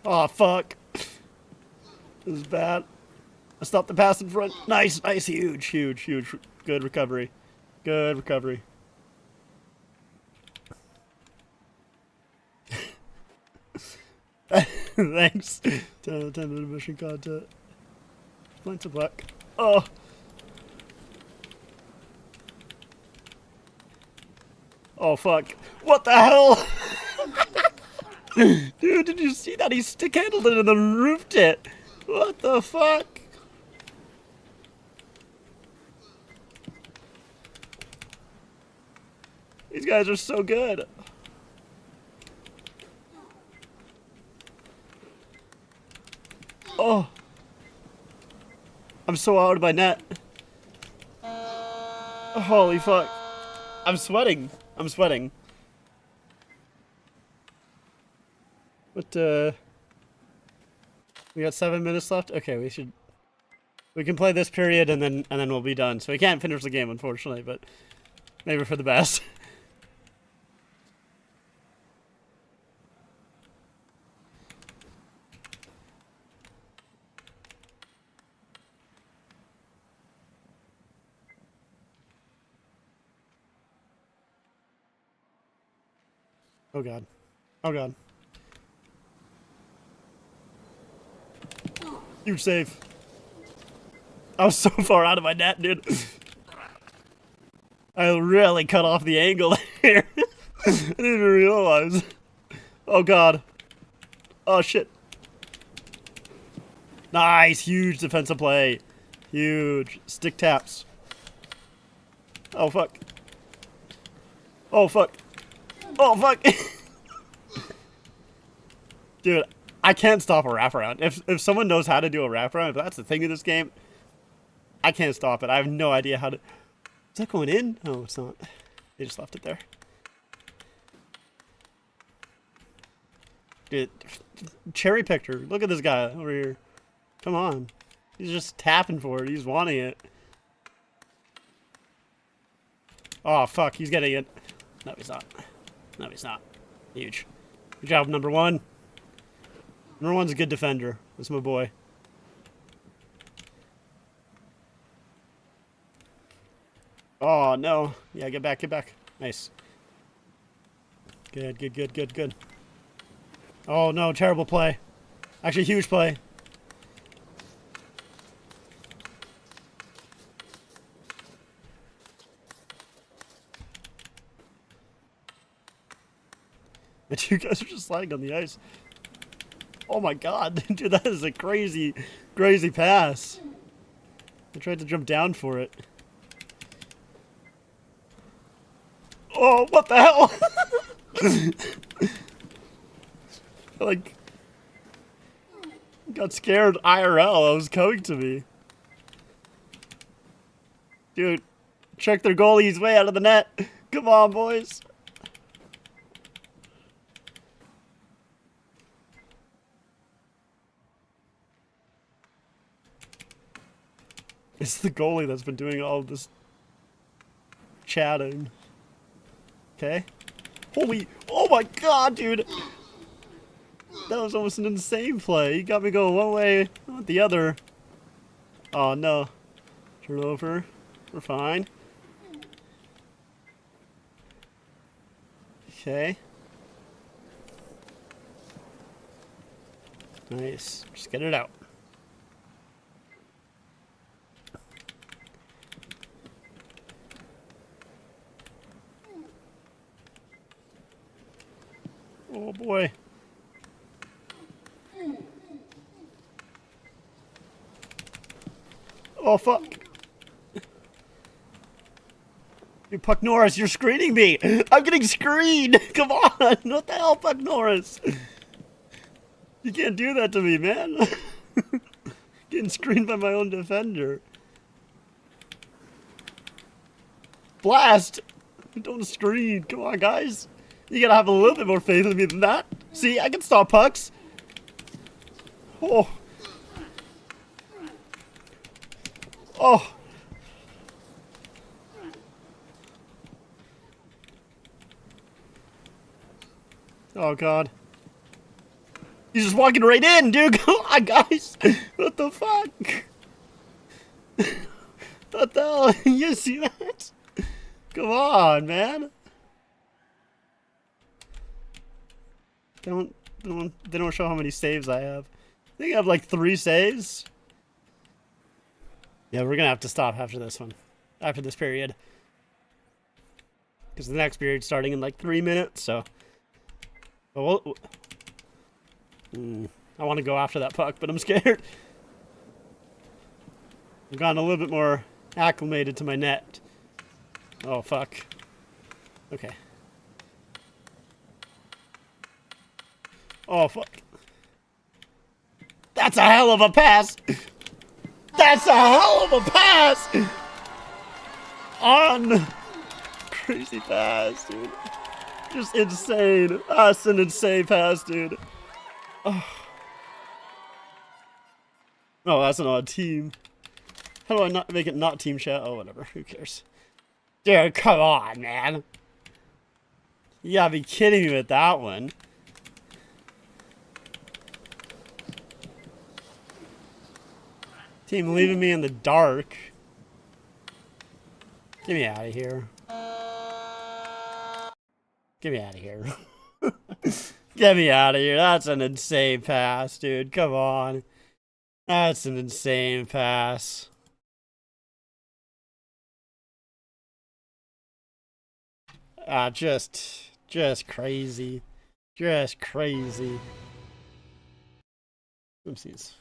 Oh fuck. This is bad. I stopped the pass in front. Nice, huge. Good recovery. Thanks. 10 out of 10 mission content. Points of luck. Oh. Oh fuck. What the hell? Dude, did you see that? He stick handled it and then roofed it. What the fuck? These guys are so good. Oh. I'm so out of my net. Holy fuck. I'm sweating. But, we got 7 minutes left? Okay, we can play this period and then we'll be done. So we can't finish the game, unfortunately, but maybe for the best. Oh god. Oh god. Huge save. I was so far out of my net, dude. I really cut off the angle there. I didn't even realize. Oh god. Oh shit. Nice, huge defensive play. Huge. Stick taps. Oh fuck. Oh fuck. Oh fuck. Dude, I can't stop a wraparound. If someone knows how to do a wraparound, if that's the thing in this game, I can't stop it. I have no idea how to... Is that going in? No, it's not. They just left it there. Dude, cherry picker. Look at this guy over here. Come on. He's just tapping for it. He's wanting it. Oh, fuck. He's getting it. No, he's not. No, he's not. Huge. Good job, number one. Number one's a good defender. That's my boy. Oh, no. Yeah, get back, get back. Nice. Good, good, good, good, good. Oh, no. Terrible play. Actually, huge play. And you guys are just sliding on the ice. Oh my god, dude, that is a crazy, crazy pass. I tried to jump down for it. Oh, what the hell? Like, got scared IRL. I was coming to me. Dude, check their goalie. He's way out of the net. Come on, boys. It's the goalie that's been doing all of this chatting. Okay. Holy, oh my god, dude. That was almost an insane play. He got me going one way, not the other. Oh no. Turnover. We're fine. Okay. Nice. Just get it out. Oh boy. Oh fuck. You Puck Norris, you're screening me. I'm getting screened. Come on. What the hell, Puck Norris? You can't do that to me, man. Getting screened by my own defender. Blast. Don't screen. Come on, guys. You gotta have a little bit more faith in me than that. See, I can stop pucks. Oh. Oh. Oh, God. He's just walking right in, dude. Come on, guys. What the fuck? What the hell? You see that? Come on, man. They don't show how many saves I have. I think I have like 3 saves. Yeah, we're gonna have to stop after this one. After this period. Because the next period's starting in like 3 minutes, so. But I want to go after that puck, but I'm scared. I've gotten a little bit more acclimated to my net. Oh, fuck. Okay. Oh, fuck. That's a hell of a pass! That's a hell of a pass! On! Crazy pass, dude. Just insane. That's an insane pass, dude. Oh, that's not a team. How do I not make it not team chat? Oh, whatever. Who cares? Dude, come on, man. You gotta be kidding me with that one. Team leaving me in the dark. Get me out of here. Get me out of here. Get me out of here. That's an insane pass, dude. Come on. That's an insane pass. Just crazy. Just crazy. Oopsies.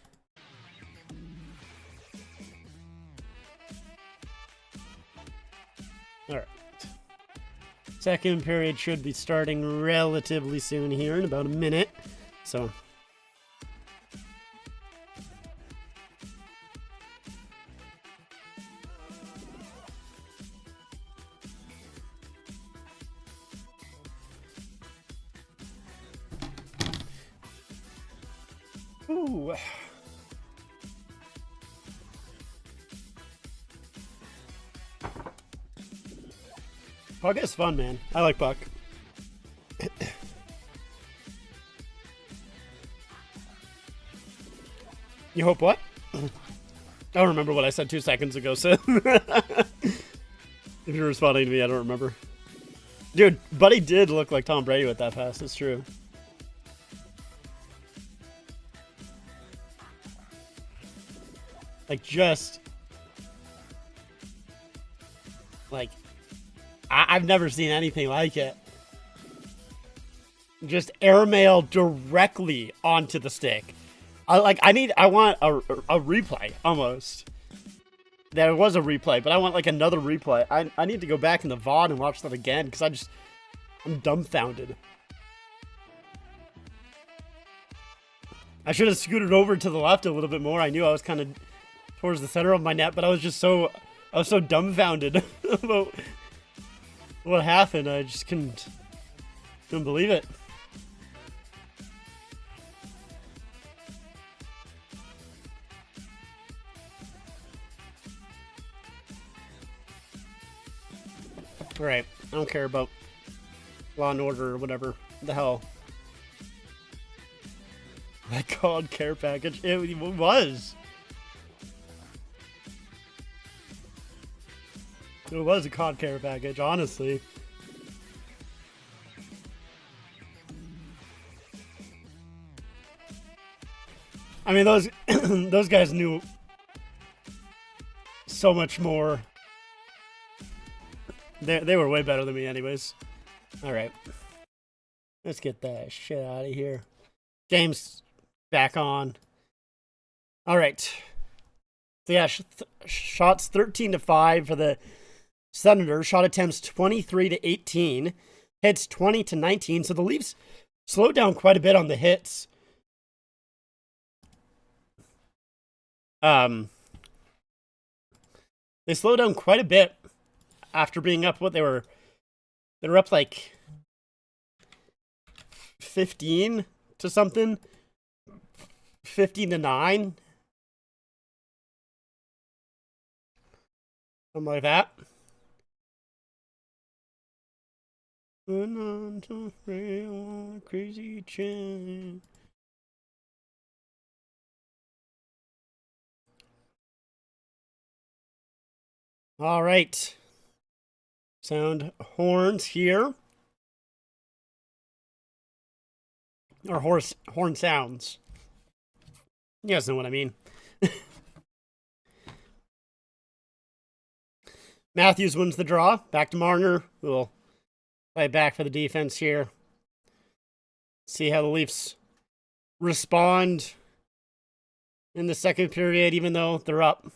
Alright. Second period should be starting relatively soon here in about a minute. So. Ooh. Puck is fun, man. I like Puck. You hope what? I don't remember what I said 2 seconds ago, so if you're responding to me, I don't remember. Dude, Buddy did look like Tom Brady with that pass. It's true. Like, just... Like... I've never seen anything like it. Just airmail directly onto the stick. I want a replay, almost. There was a replay, but I want, like, another replay. I need to go back in the VOD and watch that again, because I'm dumbfounded. I should have scooted over to the left a little bit more. I knew I was kind of towards the center of my net, but I was so dumbfounded about what happened. I just couldn't believe it. Alright, I don't care about Law and Order or whatever the hell that called care package. It was. It was a COD care package, honestly. I mean, those those guys knew so much more. They were way better than me anyways. Alright. Let's get that shit out of here. Game's back on. Alright. So yeah, shots 13-5 for the Senators. Shot attempts 23-18. Hits 20-19. So the Leafs slowed down quite a bit on the hits. They slowed down quite a bit after being up what they were up like 15 to something. 15-9. Something like that. Crazy chain. All right. Sound horns here. Or horn sounds. You guys know what I mean. Matthews wins the draw. Back to Marner, who will play back for the defense here. See how the Leafs respond in the second period, even though they're up.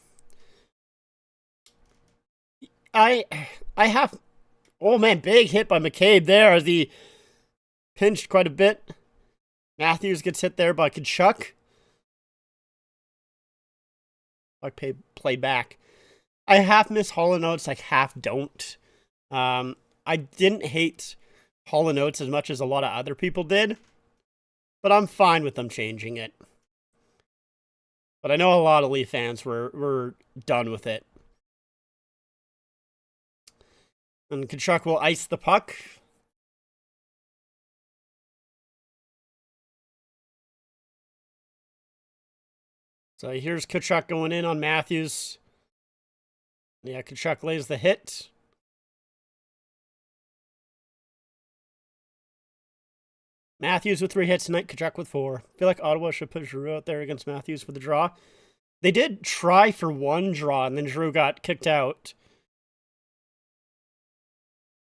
I have... Oh, man, big hit by McCabe there as he pinched quite a bit. Matthews gets hit there by Tkachuk. Play back. I half miss Hall & Oates, like half don't. I didn't hate Hall & Oates as much as a lot of other people did, but I'm fine with them changing it. But I know a lot of Leaf fans were done with it. And Tkachuk will ice the puck. So here's Tkachuk going in on Matthews. Yeah, Tkachuk lays the hit. Matthews with 3 hits tonight, Tkachuk with 4. I feel like Ottawa should put Giroux out there against Matthews for the draw. They did try for 1 draw, and then Giroux got kicked out.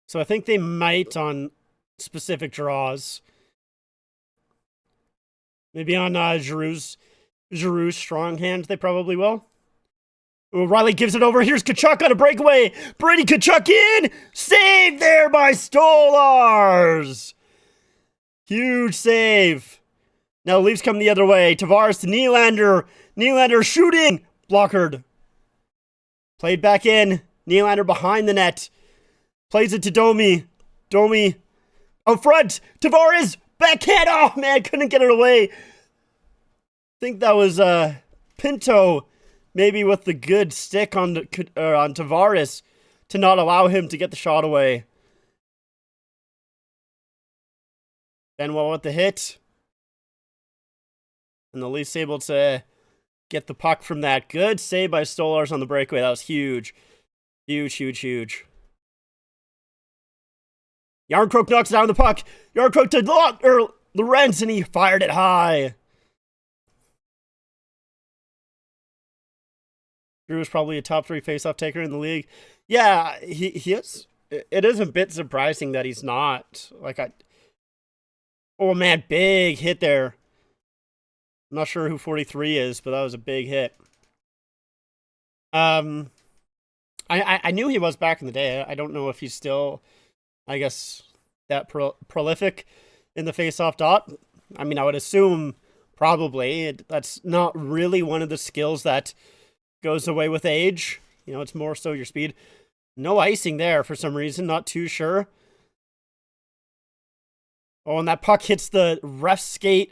So I think they might on specific draws. Maybe on Giroux's strong hand, they probably will. Ooh, Riley gives it over. Here's Tkachuk on a breakaway. Brady Tkachuk in. Save there by Stolarz. Huge save. Now the Leafs come the other way. Tavares to Nylander. Nylander shooting. Blockered. Played back in. Nylander behind the net. Plays it to Domi. Domi out front. Tavares. Backhand. Oh, man. Couldn't get it away. I think that was Pinto. Maybe with the good stick on Tavares to not allow him to get the shot away. Benwell with the hit. And the Leafs able to get the puck from that. Good save by Stolarz on the breakaway. That was huge. Huge, huge, huge. Yarncroke knocks down the puck. Yarncroke to Lorenz, and he fired it high. Drew is probably a top 3 faceoff taker in the league. Yeah, he is. It is a bit surprising that he's not. Oh man, big hit there. I'm not sure who 43 is, but that was a big hit. I knew he was back in the day. I don't know if he's still, I guess, that prolific in the faceoff dot. I mean, I would assume probably. That's not really one of the skills that goes away with age. You know, it's more so your speed. No icing there for some reason. Not too sure. Oh, and that puck hits the ref's skate.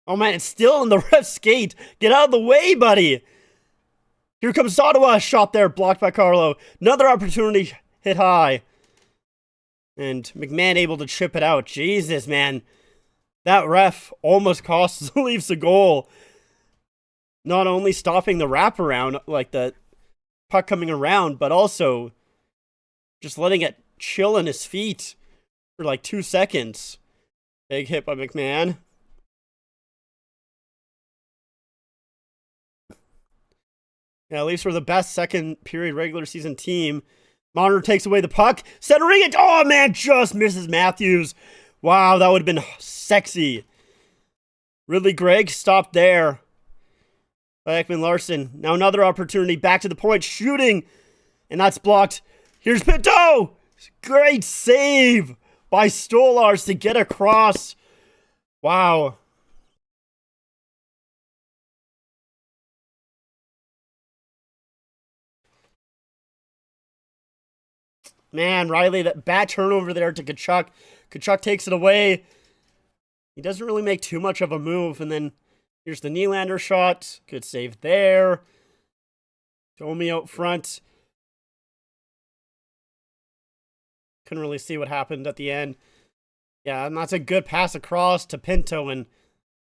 Oh, man, it's still in the ref's skate. Get out of the way, buddy. Here comes Ottawa. Shot there, blocked by Carlo. Another opportunity hit high. And McMahon able to chip it out. Jesus, man. That ref almost cost the Leafs a goal. Not only stopping the wraparound, like the puck coming around, but also just letting it chill in his feet for like 2 seconds. Big hit by McMahon. Yeah, Leafs were the best second period regular season team. Marner takes away the puck. Centering it. Oh, man, just misses Matthews. Wow, that would have been sexy. Ridley Gregg stopped there. By Ekman-Larsson. Now another opportunity. Back to the point. Shooting. And that's blocked. Here's Pinto. Great save by Stolarz to get across. Wow. Man, Riley, that bad turnover there to Tkachuk. Tkachuk takes it away. He doesn't really make too much of a move. And then here's the Nylander shot. Good save there. Domi out front. Couldn't really see what happened at the end. Yeah, and that's a good pass across to Pinto, and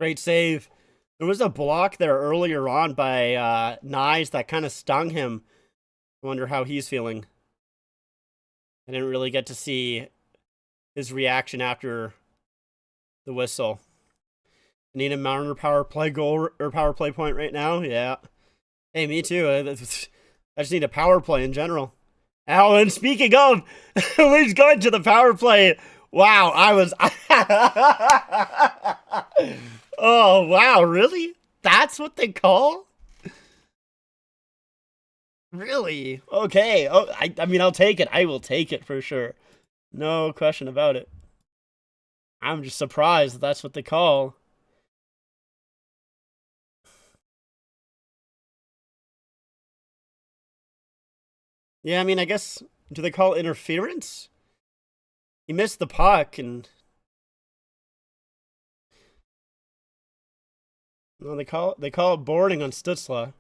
great save. There was a block there earlier on by Nyes that kind of stung him. I wonder how he's feeling. I didn't really get to see his reaction after the whistle. I need a Marner power play goal or power play point right now. Yeah. Hey, me too. I just need a power play in general. Oh, and speaking of, Leafs going to the power play. Wow, I was. Oh, wow, really? That's what they call? Really? Okay. Oh, I mean, I'll take it. I will take it for sure. No question about it. I'm just surprised that that's what they call. Yeah, I mean, I guess, do they call it interference? He missed the puck, and no, they call it boarding on Stützle.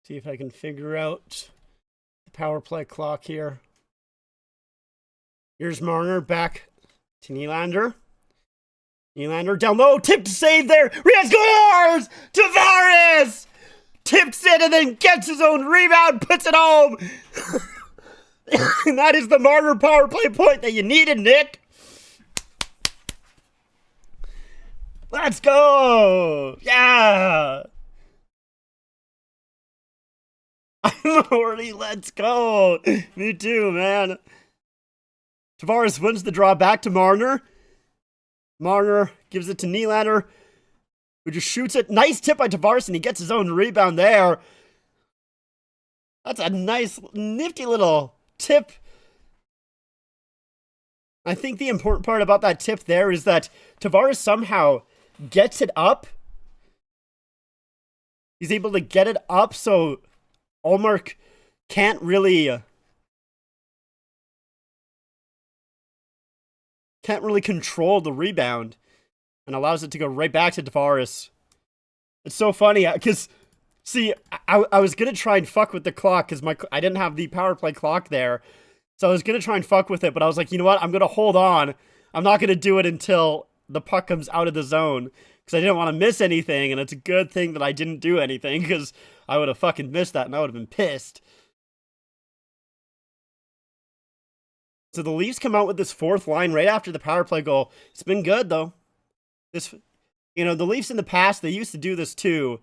See if I can figure out the power play clock here. Here's Marner back to Nylander. Nylander down low, tip to save there. Riaz scores! Tavares tips it and then gets his own rebound, puts it home. And that is the Marner power play point that you needed, Nick. Let's go! Yeah! I'm already, let's go! Me too, man. Tavares wins the draw back to Marner. Marner gives it to Nylander, who just shoots it. Nice tip by Tavares, and he gets his own rebound there. That's a nice, nifty little tip. I think the important part about that tip there is that Tavares somehow gets it up. He's able to get it up, so Ullmark can't really control the rebound and allows it to go right back to Tavares. It's so funny because, see, I was going to try and fuck with the clock because I didn't have the power play clock there. So I was going to try and fuck with it, but I was like, you know what? I'm going to hold on. I'm not going to do it until the puck comes out of the zone because I didn't want to miss anything, and it's a good thing that I didn't do anything because I would have fucking missed that and I would have been pissed. So the Leafs come out with this fourth line right after the power play goal. It's been good, though. The Leafs in the past, they used to do this too,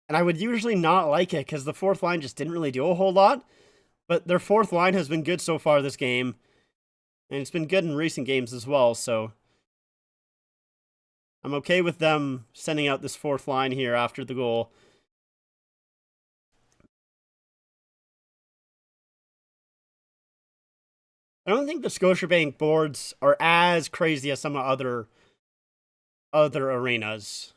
and I would usually not like it because the fourth line just didn't really do a whole lot. But their fourth line has been good so far this game. And it's been good in recent games as well, so I'm okay with them sending out this fourth line here after the goal. I don't think the Scotiabank boards are as crazy as some other arenas.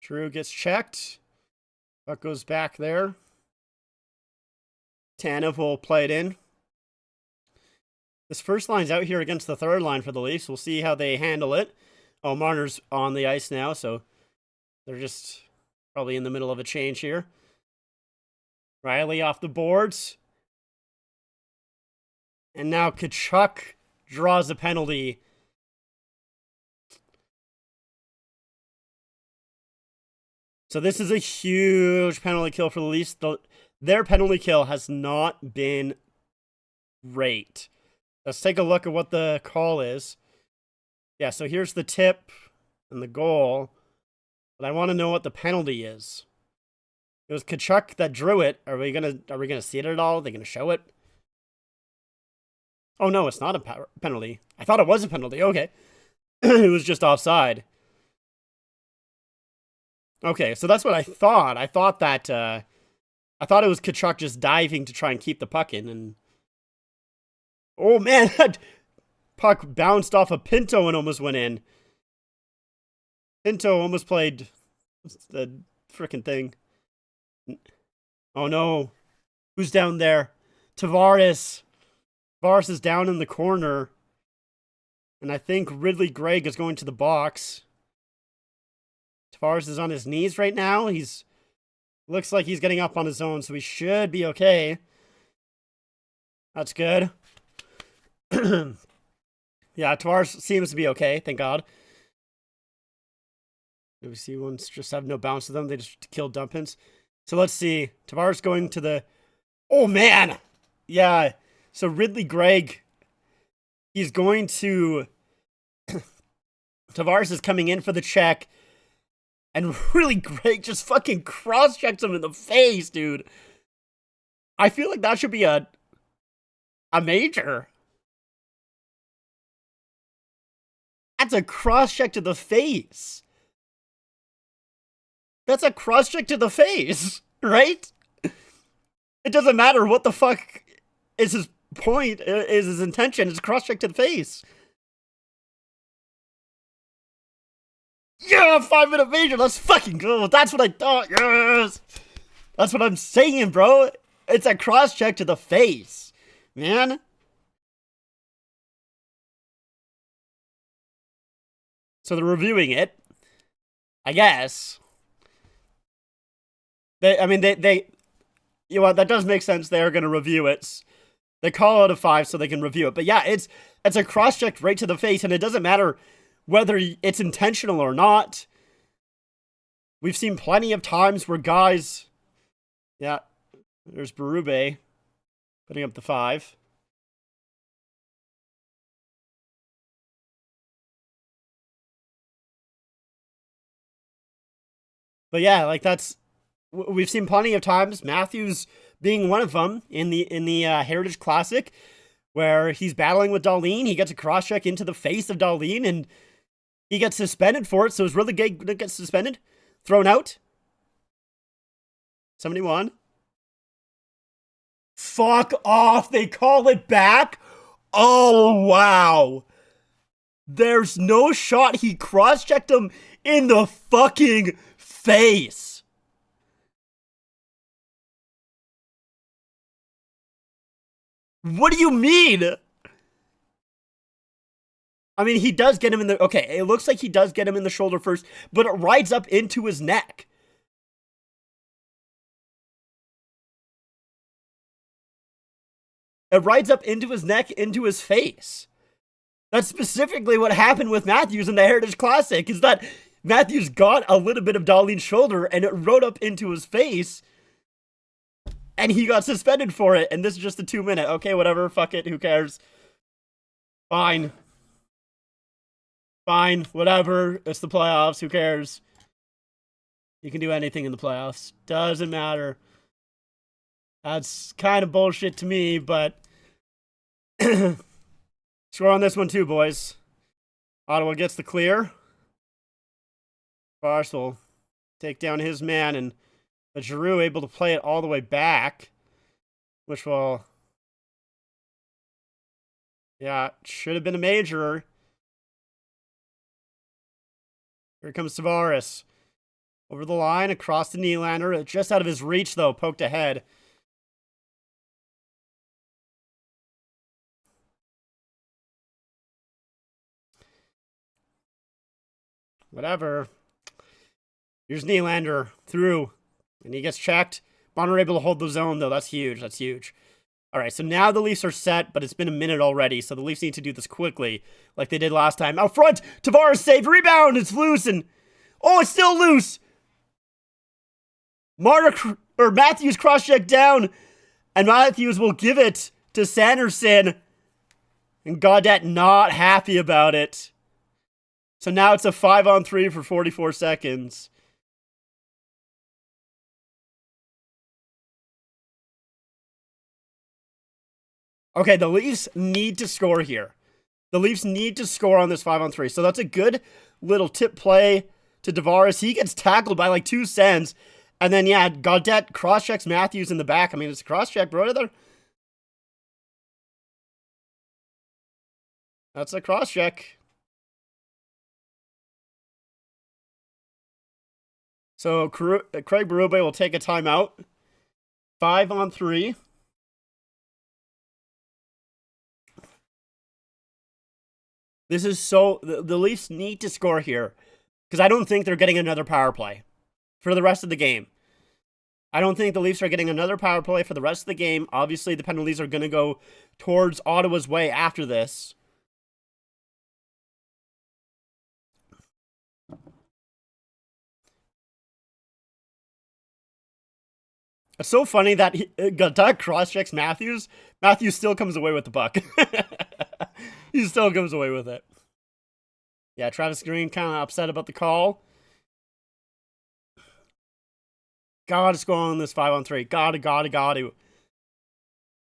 Drew gets checked. Puck goes back there. Tanev will play it in. This first line's out here against the third line for the Leafs. We'll see how they handle it. Oh, Marner's on the ice now, so they're just probably in the middle of a change here. Riley off the boards. And now Tkachuk draws a penalty. So this is a huge penalty kill for the Leafs. Their penalty kill has not been great. Let's take a look at what the call is. Yeah, so here's the tip and the goal. But I want to know what the penalty is. It was Tkachuk that drew it. Are we gonna see it at all? Are they gonna show it? Oh no, it's not a penalty. I thought it was a penalty. Okay. It was just offside. Okay, so that's what I thought. I thought it was Tkachuk just diving to try and keep the puck in, and oh man, that puck bounced off of Pinto and almost went in. Pinto almost played the frickin' thing. Oh no. Who's down there? Tavares. Tavares is down in the corner. And I think Ridley Gregg is going to the box. Tavares is on his knees right now. Looks like he's getting up on his own, so he should be okay. That's good. Yeah, Tavares seems to be okay, thank God. We see ones just have no bounce to them. They just kill dump-ins. So let's see. Tavares going to the... Oh, man! Yeah, so Ridley Gregg, he's going to... Tavares is coming in for the check. And really Gregg just fucking cross-checks him in the face, dude. I feel like that should be a major. That's a cross-check to the face. That's a cross-check to the face, right? It doesn't matter what the fuck is his point, is his intention. It's a cross-check to the face. Yeah, 5-minute major. Let's fucking go. That's what I thought. Yes. That's what I'm saying, bro. It's a cross-check to the face, man. So they're reviewing it, I guess. I mean, you know what? That does make sense. They are going to review it. They call it a 5 so they can review it. But yeah, it's a cross-check right to the face, and it doesn't matter whether it's intentional or not. We've seen plenty of times where guys... Yeah, there's Berube putting up the 5. But yeah, like that's... We've seen plenty of times, Matthews being one of them in the Heritage Classic, where he's battling with Dahlin. He gets a cross-check into the face of Dahlin, and he gets suspended for it. So is really going to get suspended? Thrown out? 71. Fuck off. They call it back? Oh, wow. There's no shot. He cross-checked him in the fucking face. What do you mean? I mean, he does get him in the... Okay, it looks like he does get him in the shoulder first, but it rides up into his neck. It rides up into his neck, into his face. That's specifically what happened with Matthews in the Heritage Classic, is that Matthews got a little bit of Dahlin's shoulder, and it rode up into his face, and he got suspended for it, and this is just a 2-minute. Okay, whatever, fuck it, who cares? Fine. Fine, whatever, it's the playoffs, who cares? You can do anything in the playoffs. Doesn't matter. That's kind of bullshit to me, but... Score on this one too, boys. Ottawa gets the clear. Tavares will take down his man, and Giroux able to play it all the way back, which will... Yeah, should have been a major. Here comes Tavares. Over the line, across the Nylander. Just out of his reach, though. Poked ahead. Whatever. Here's Nylander. Through. And he gets checked. Bonner able to hold the zone, though. That's huge. That's huge. All right, so now the Leafs are set, but it's been a minute already, so the Leafs need to do this quickly, like they did last time. Out front, Tavares saved, rebound, it's loose, and... Oh, it's still loose! Matthews cross-check down, and Matthews will give it to Sanderson, and Gaudette not happy about it. So now it's a 5-on-3 for 44 seconds. Okay, the Leafs need to score here. The Leafs need to score on this 5-on-3. So that's a good little tip play to Tavares. He gets tackled by like 2 Sens. And then, yeah, Gaudette cross-checks Matthews in the back. I mean, it's a cross-check, bro. That's a cross-check. So Craig Berube will take a timeout. 5-on-3. This is so... The Leafs need to score here. Because I don't think they're getting another power play for the rest of the game. I don't think the Leafs are getting another power play for the rest of the game. Obviously, the penalties are going to go towards Ottawa's way after this. It's so funny that Gaudette cross-checks Matthews. Matthews still comes away with the puck. He still comes away with it. Yeah, Travis Green kind of upset about the call. Gotta score on this 5-on-3. Gotta.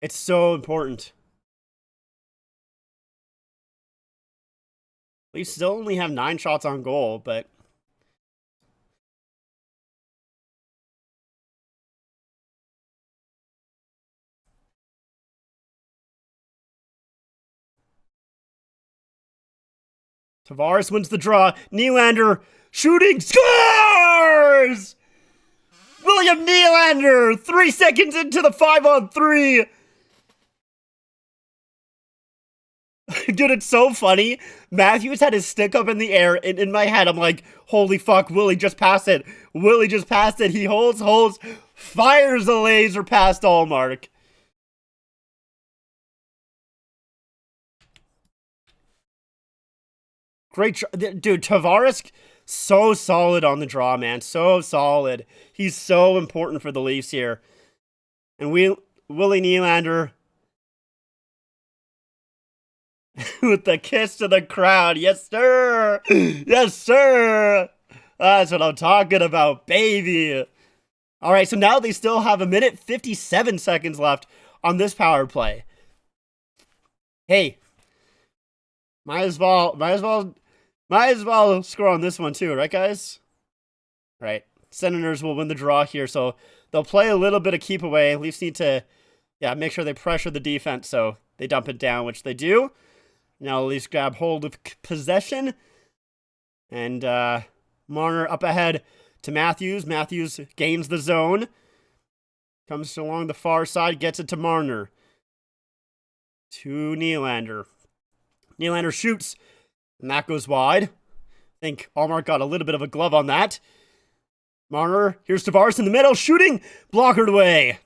It's so important. We still only have 9 shots on goal, but... Tavares wins the draw. Nylander shooting, scores! William Nylander, 3 seconds into the 5-on-3. Dude, it's so funny. Matthews had his stick up in the air, and in my head, I'm like, holy fuck, Willie just passed it. Willie just passed it. He holds, fires a laser past Allmark. Great, dude, Tavares, so solid on the draw, man. So solid. He's so important for the Leafs here. And Willie Nylander with the kiss to the crowd. Yes, sir. Yes, sir. That's what I'm talking about, baby. All right, so now they still have 1:57 left on this power play. Hey, might as well score on this one too, right, guys? All right, Senators will win the draw here, so they'll play a little bit of keep away. Leafs need to, make sure they pressure the defense, so they dump it down, which they do. Now Leafs grab hold of possession, and Marner up ahead to Matthews. Matthews gains the zone, comes along the far side, gets it to Marner. To Nylander. Nylander shoots, and that goes wide. I think Allmark got a little bit of a glove on that. Marner, here's Tavares in the middle, shooting, blockered away.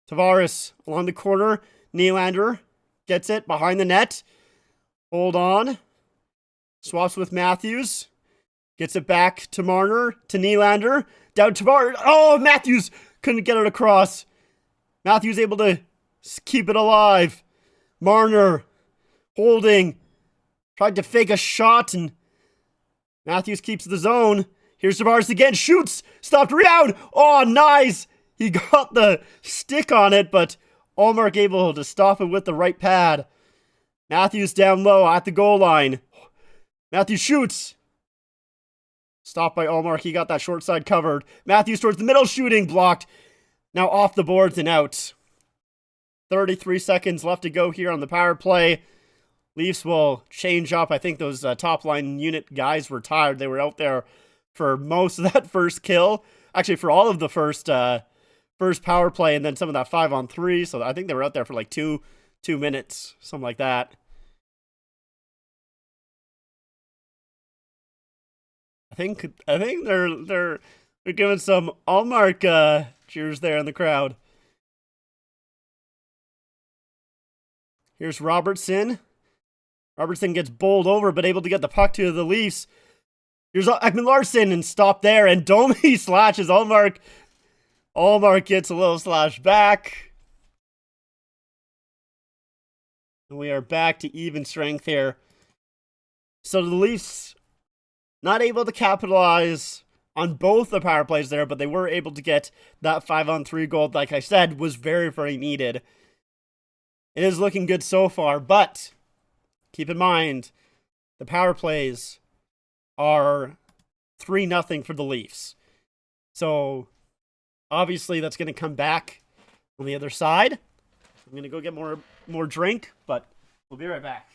Tavares along the corner, Nylander gets it behind the net. Hold on. Swaps with Matthews. Gets it back to Marner, to Nylander. Down to Tavares. Oh, Matthews couldn't get it across. Matthews able to keep it alive. Marner holding. Tried to fake a shot, and Matthews keeps the zone. Here's Tavares again. Shoots. Stopped rebound. Oh, nice. He got the stick on it, but Allmark able to stop it with the right pad. Matthews down low at the goal line. Matthews shoots. Stopped by Allmark. He got that short side covered. Matthews towards the middle, shooting, blocked. Now off the boards and out. 33 seconds left to go here on the power play. Leafs will change up. I think those top line unit guys were tired. They were out there for most of that first kill. Actually, for all of the first power play, and then some of that 5-on-3. So I think they were out there for like two minutes, something like that. I think they're giving some Allmark cheers there in the crowd. Here's Robertson. Robertson gets bowled over, but able to get the puck to the Leafs. Here's Ekman-Larsson, and stop there, and Domi slashes Allmark. Allmark gets a little slash back. And we are back to even strength here. So the Leafs not able to capitalize on both the power plays there, but they were able to get that 5-on-3 goal, like I said, was very, very needed. It is looking good so far, but keep in mind, the power plays are 3-0 for the Leafs. So obviously that's going to come back on the other side. I'm going to go get more drink, but we'll be right back.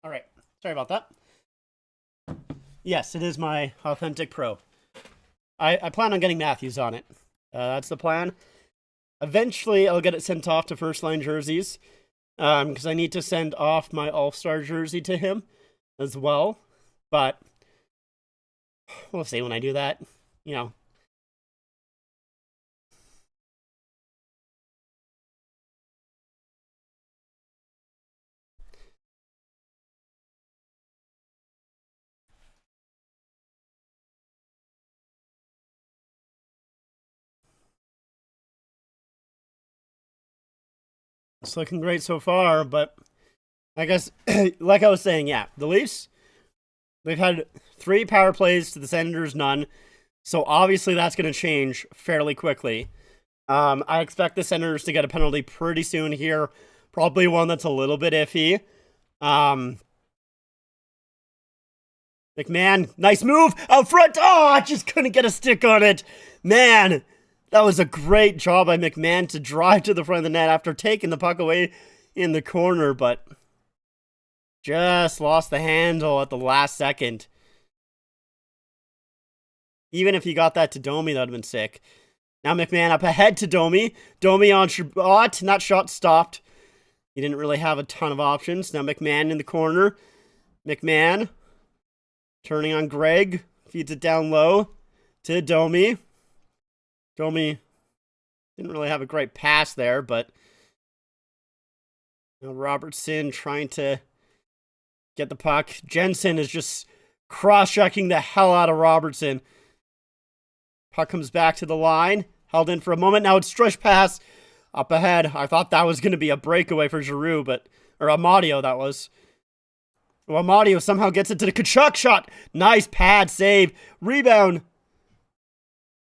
All right. Sorry about that. Yes, it is my Authentic Pro. I plan on getting Matthews on it. That's the plan. Eventually, I'll get it sent off to First Line Jerseys because I need to send off my All-Star jersey to him as well. But we'll see when I do that. You know, It's looking great so far, but I guess, like I was saying, yeah, the Leafs, they've had 3 power plays to the Senators, none. So obviously that's going to change fairly quickly. I expect the Senators to get a penalty pretty soon here. Probably one that's a little bit iffy. McMahon, nice move out front. Oh, I just couldn't get a stick on it. Man, that was a great job by McMahon to drive to the front of the net after taking the puck away in the corner, but just lost the handle at the last second. Even if he got that to Domi, that would have been sick. Now McMahon up ahead to Domi. Domi on Chabot, and that shot stopped. He didn't really have a ton of options. Now McMahon in the corner. McMahon turning on Greg. Feeds it down low to Domi. Domi didn't really have a great pass there, but now Robertson trying to get the puck. Jensen is just cross-checking the hell out of Robertson. Puck comes back to the line. Held in for a moment. Now it's stretch pass up ahead. I thought that was going to be a breakaway for Giroux, or Amadio, that was. Well, Amadio somehow gets it to the Tkachuk shot. Nice pad save. Rebound.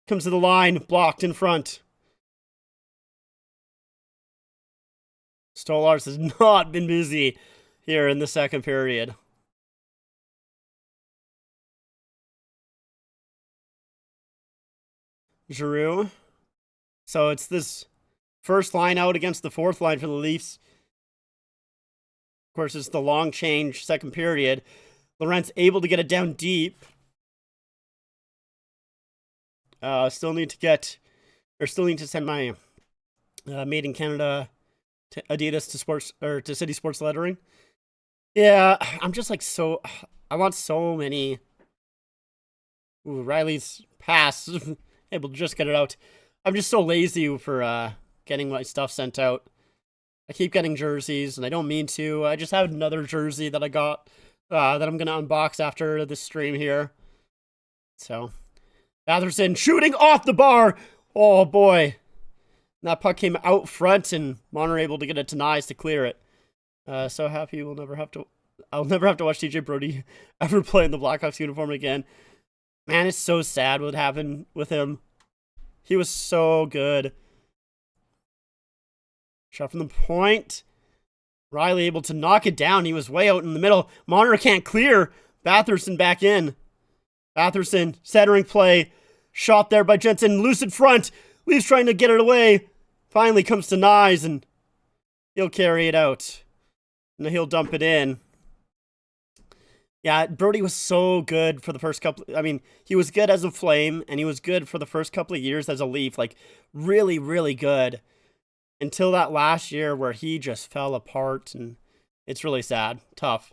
Comes to the line. Blocked in front. Stolarz has not been busy here in the second period. Giroux. So it's this first line out against the fourth line for the Leafs. Of course, it's the long change, second period. Laurent's able to get it down deep. Still need to send my Made in Canada to Adidas to sports or to City Sports lettering. Yeah, I'm just like so. I want so many. Ooh, Riley's pass, able to just get it out. I'm just so lazy for getting my stuff sent out. I keep getting jerseys, and I don't mean to. I just have another jersey that I got that I'm gonna unbox after this stream here. So, Batherson shooting off the bar. Oh boy, that puck came out front, and Monter able to get it to Nyes to clear it. So happy I'll never have to watch TJ Brodie ever play in the Blackhawks uniform again. Man, it's so sad what happened with him. He was so good. Shot from the point. Riley able to knock it down. He was way out in the middle. Monter can't clear. Batherson back in. Batherson centering play. Shot there by Jensen. Loose in front. Leafs trying to get it away. Finally comes to Nyes, and he'll carry it out. And he'll dump it in. Yeah, Brodie was so good for the first couple. I mean, he was good as a Flame, and he was good for the first couple of years as a Leaf. Like, really, really good. Until that last year where he just fell apart, and it's really sad. Tough.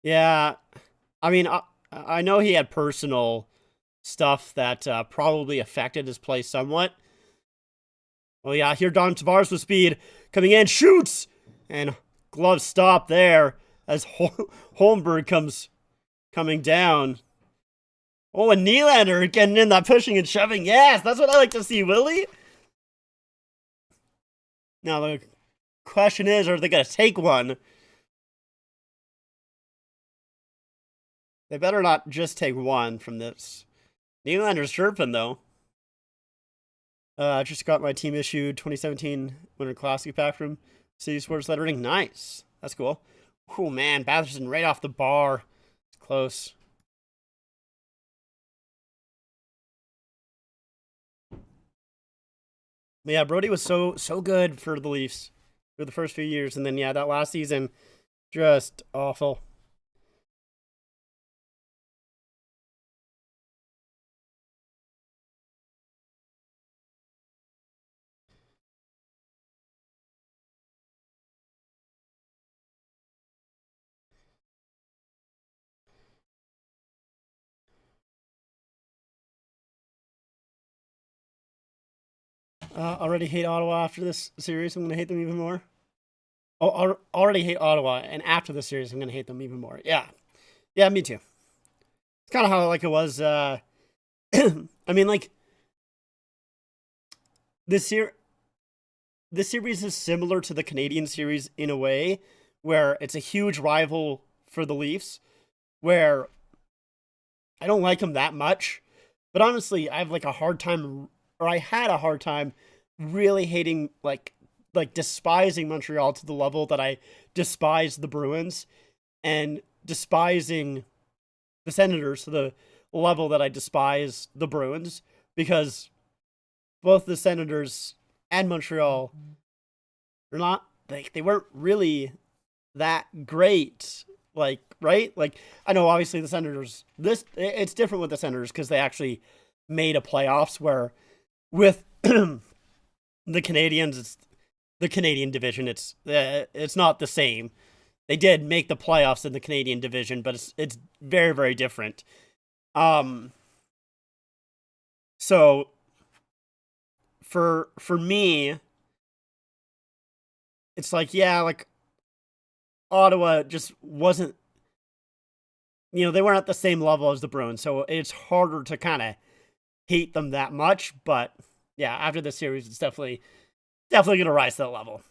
Yeah, I mean, I know he had personal stuff that probably affected his play somewhat. Oh yeah, here Don Tavares with speed. Coming in, shoots! And glove stop there as Holmberg comes coming down. Oh, and Nylander getting in that pushing and shoving. Yes, that's what I like to see, Willie. Now the question is, are they going to take one? They better not just take one from this. Nylander's chirping, though. Just got my team issued 2017 Winter Classic pack from City Sports Lettering. Nice. That's cool. Oh, man. Batherson right off the bar. Close. But yeah, Brodie was so good for the Leafs for the first few years. And then, yeah, that last season, just awful. Already hate Ottawa after this series. I'm going to hate them even more. Oh, already hate Ottawa, and after the series, I'm going to hate them even more. Yeah. Yeah, me too. It's kind of how like it was. I mean, like, this year, this series is similar to the Canadian series in a way, where it's a huge rival for the Leafs, where I don't like them that much, but honestly, I have like a hard time, or I had a hard time really hating, like despising Montreal to the level that I despise the Bruins, and despising the Senators to the level that I despise the Bruins, because both the Senators and Montreal are not, like, they weren't really that great. Like, right? Like, I know obviously the Senators, this, it's different with the Senators because they actually made a playoffs, where with the Canadians, it's the Canadian division. It's not the same. They did make the playoffs in the Canadian division, but it's very, very different. Um, so for me, it's like, yeah, like Ottawa just wasn't, they weren't at the same level as the Bruins, so it's harder to kind of hate them that much. But yeah, after this series, it's definitely gonna rise to that level,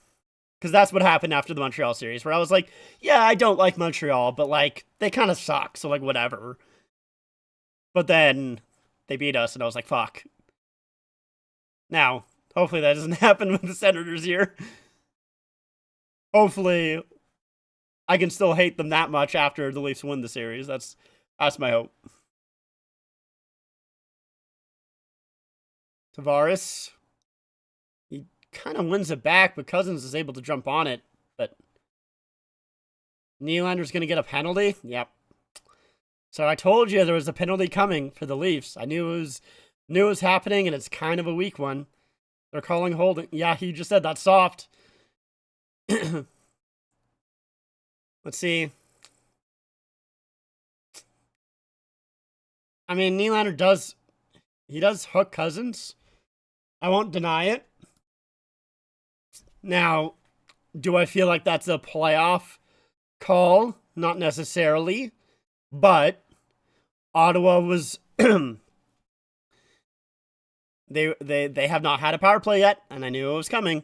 because that's what happened after the Montreal series, where I was like, yeah, I don't like Montreal, but like they kind of suck, so like whatever. But then they beat us, and I was like, fuck. Now, hopefully that doesn't happen with the Senators here. Hopefully, I can still hate them that much after the Leafs win the series. That's my hope. Tavares, he kind of wins it back, but Cousins is able to jump on it. But Nylander's going to get a penalty. Yep. So I told you there was a penalty coming for the Leafs. I knew it was happening, and it's kind of a weak one. They're calling holding. Yeah, he just said that's soft. Let's see. I mean, Nylander does hook Cousins. I won't deny it. Now, do I feel like that's a playoff call? Not necessarily, but Ottawa was they have not had a power play yet, and I knew it was coming.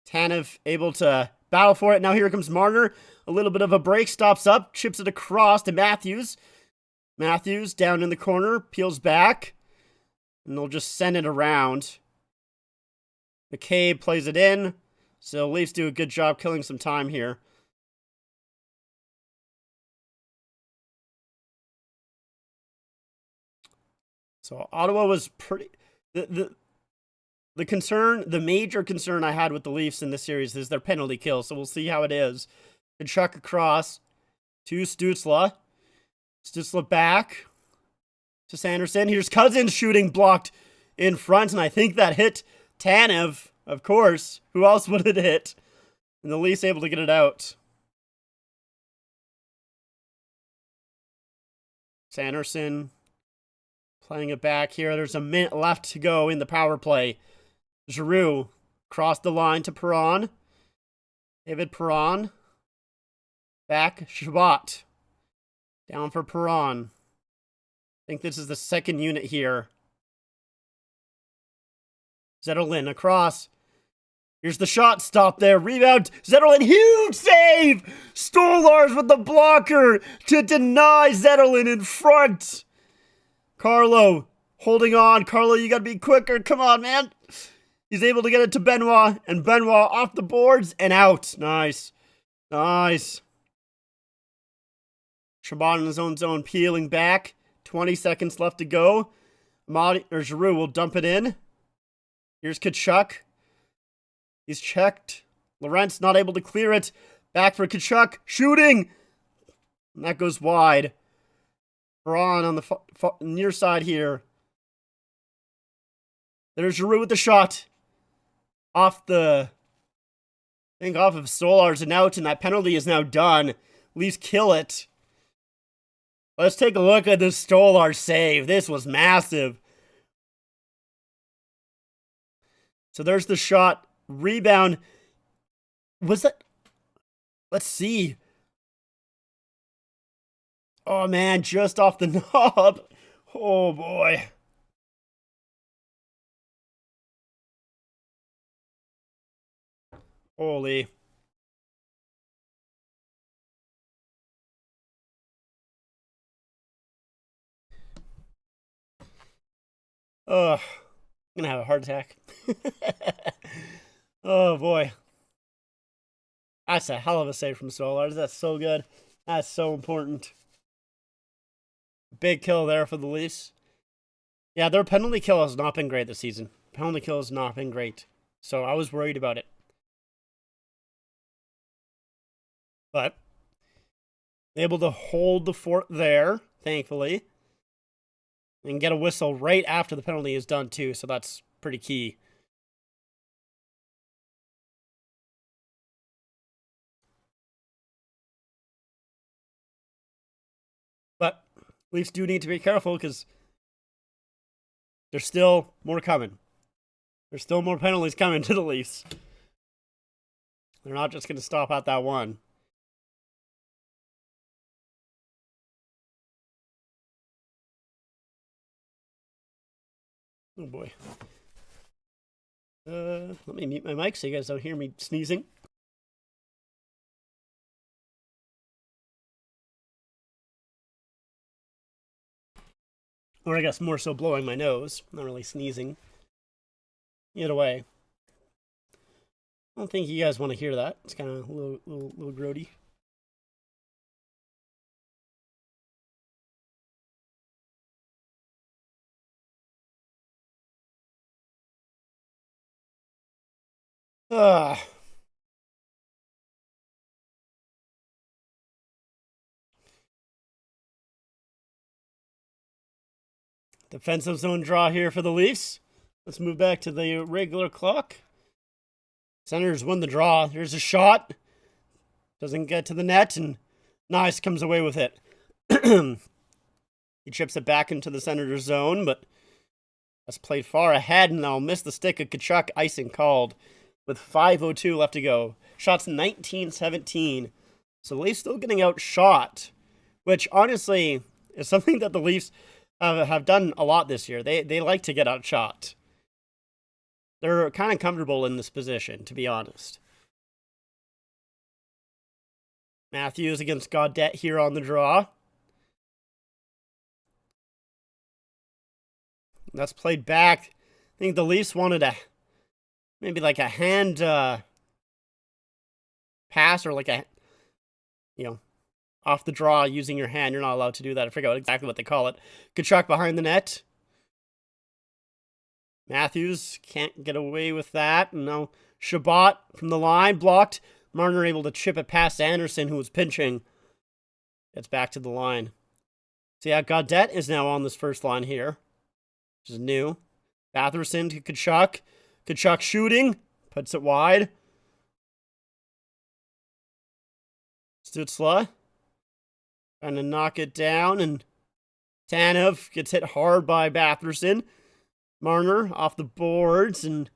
Tanev able to battle for it. Now here comes Marner. A little bit of a break, stops up, chips it across to Matthews. Matthews down in the corner, peels back, and they'll just send it around. McCabe plays it in, so Leafs do a good job killing some time here. So Ottawa was pretty... The concern, the major concern I had with the Leafs in this series is their penalty kill, so we'll see how it is. Tkachuk across to Stützle. Stützle back to Sanderson. Here's Cousins shooting, blocked in front, and I think that hit Tanev, of course. Who else would it hit? And the Leafs able to get it out. Sanderson playing it back here. There's a minute left to go in the power play. Giroux crossed the line to Perron. David Perron. Back. Chabot. Down for Perron. I think this is the second unit here. Zetterlund across. Here's the shot. Stop there. Rebound. Zetterlund. Huge save. Stolarz with the blocker to deny Zetterlund in front. Carlo holding on. Carlo, you got to be quicker. Come on, man. He's able to get it to Benoit. And Benoit off the boards and out. Nice. Nice. Chabot in his own zone, peeling back. 20 seconds left to go. Giroux will dump it in. Here's Tkachuk. He's checked. Lorentz not able to clear it. Back for Tkachuk. Shooting! And that goes wide. Perron on the near side here. There's Giroux with the shot. Off of Stolarz and out, and that penalty is now done. Leafs kill it. Let's take a look at this Stolarz save. This was massive. So there's the shot. Rebound. Was that? Let's see. Oh, man, just off the knob. Oh, boy. Holy. Ugh. I'm gonna have a heart attack. Oh boy. That's a hell of a save from Solar. That's so good. That's so important. Big kill there for the Leafs. Yeah, their penalty kill has not been great this season. Penalty kill has not been great. So I was worried about it. But able to hold the fort there, thankfully. And get a whistle right after the penalty is done, too. So that's pretty key. But Leafs do need to be careful because there's still more coming. There's still more penalties coming to the Leafs. They're not just going to stop at that one. Oh boy. Let me mute my mic so you guys don't hear me sneezing. Or I guess more so blowing my nose, not really sneezing. Either way. I don't think you guys want to hear that. It's kind of a little grody. Defensive zone draw here for the Leafs. Let's move back to the regular clock. Senators win the draw. There's a shot. Doesn't get to the net, and Nice comes away with it. He chips it back into the Senators zone, but that's played far ahead, and they'll miss the stick of Tkachuk. Icing called with 5:02 left to go. Shots 19-17. So the Leafs still getting outshot, which honestly is something that the Leafs have done a lot this year. They like to get outshot. They're kind of comfortable in this position, to be honest. Matthews against Gaudette here on the draw. That's played back. I think the Leafs wanted maybe like a hand pass or like a, off the draw using your hand. You're not allowed to do that. I forget exactly what they call it. Tkachuk behind the net. Matthews can't get away with that. And now Chabot from the line, blocked. Marner able to chip it past Anderson, who was pinching. Gets back to the line. So yeah, Gaudette is now on this first line here, which is new. Batherson to Tkachuk. Tkachuk shooting. Puts it wide. Stützle trying to knock it down, and Tanev gets hit hard by Batherson. Marner off the boards and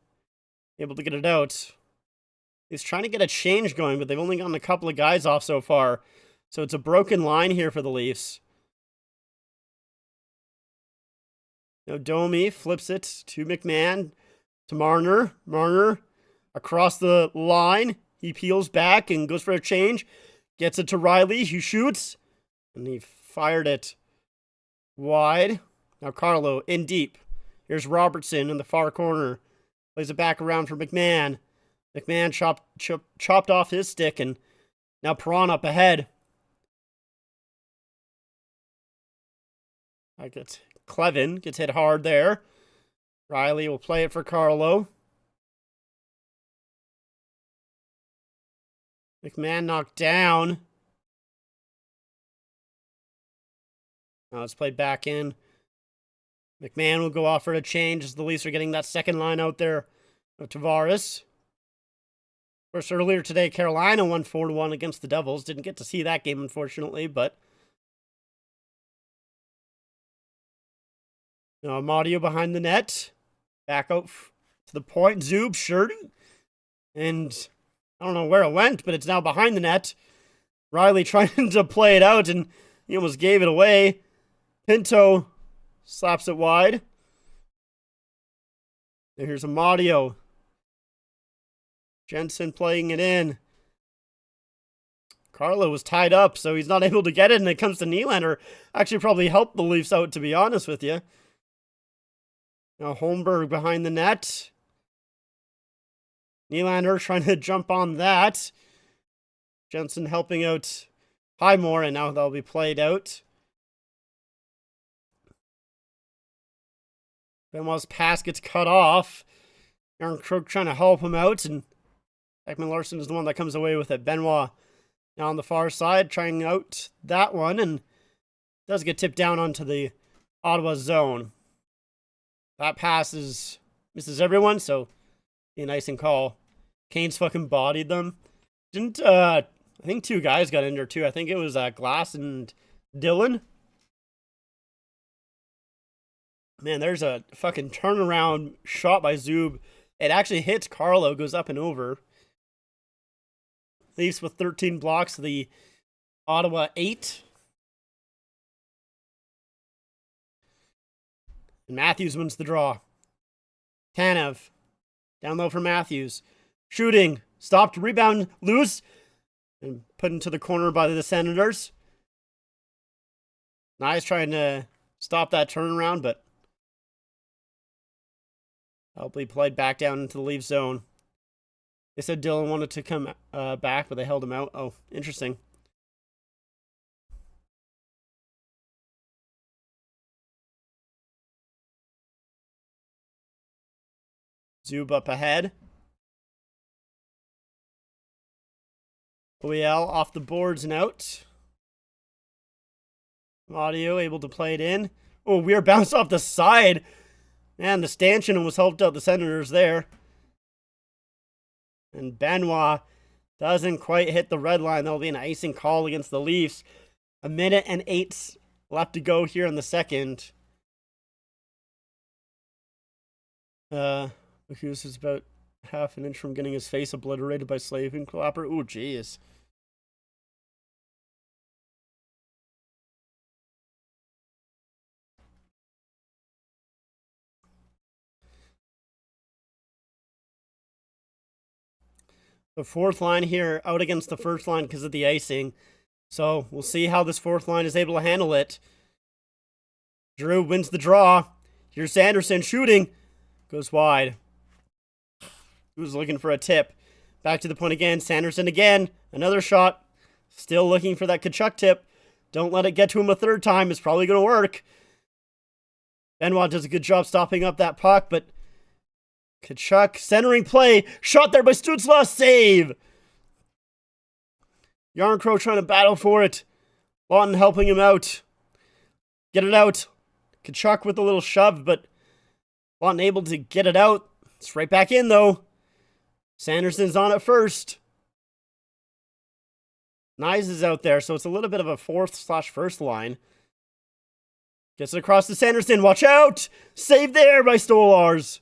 able to get it out. He's trying to get a change going, but they've only gotten a couple of guys off so far. So it's a broken line here for the Leafs. Now Domi flips it to McMahon, to Marner. Marner across the line. He peels back and goes for a change. Gets it to Riley, who shoots. And he fired it wide. Now Carlo in deep. Here's Robertson in the far corner. Plays it back around for McMahon. McMahon chopped off his stick, and now Perron up ahead. Clevin gets hit hard there. Riley will play it for Carlo. McMahon knocked down. Now it's played back in. McMahon will go off for a change as the Leafs are getting that second line out there of Tavares. Of course, earlier today, Carolina won 4-1 against the Devils. Didn't get to see that game, unfortunately, but now Amadio behind the net. Back out to the point. Zub shooting. And I don't know where it went, but it's now behind the net. Riley trying to play it out, and he almost gave it away. Pinto slaps it wide. And here's Amadio. Jensen playing it in. Carlo was tied up, so he's not able to get it, and it comes to Nylander. Actually, probably helped the Leafs out, to be honest with you. Now Holmberg behind the net. Nylander trying to jump on that. Jensen helping out Highmore, and now that'll be played out. Benoit's pass gets cut off. Aaron Crook trying to help him out, and Ekman Larsson is the one that comes away with it. Benoit now on the far side, trying out that one, and does get tipped down onto the Ottawa zone. That pass misses everyone, so be a nice and call. Kane's fucking bodied them. Didn't, I think 2 guys got injured too. I think it was Glass and Dylan. Man, there's a fucking turnaround shot by Zub. It actually hits Carlo, goes up and over. Leafs with 13 blocks, the Ottawa 8. And Matthews wins the draw. Tanev, down low for Matthews. Shooting, stopped, rebound, loose, and put into the corner by the Senators. Nice trying to stop that turnaround, but hopefully played back down into the Leaf zone. They said Dylan wanted to come back, but they held him out. Oh, interesting. Zub up ahead. OEL off the boards and out. Audio able to play it in. Oh, weird bounce off the side. Man, the stanchion was helped out the Senators there. And Benoit doesn't quite hit the red line. That'll be an icing call against the Leafs. 1:08 minute left to go here in the second. Hughes is about half an inch from getting his face obliterated by Slavin Clapper. Ooh, jeez. The fourth line here out against the first line because of the icing. So we'll see how this fourth line is able to handle it. Drew wins the draw. Here's Sanderson shooting. Goes wide. Who's looking for a tip? Back to the point again. Sanderson again. Another shot. Still looking for that Tkachuk tip. Don't let it get to him a third time. It's probably going to work. Benoit does a good job stopping up that puck, but Tkachuk centering play. Shot there by Stützle. Save. Yarncrow trying to battle for it. Lawton helping him out. Get it out. Tkachuk with a little shove, but Lawton able to get it out. It's right back in, though. Sanderson's on it first. Nyes is out there, so it's a little bit of a fourth/first line. Gets it across to Sanderson. Watch out! Save there by Stolars.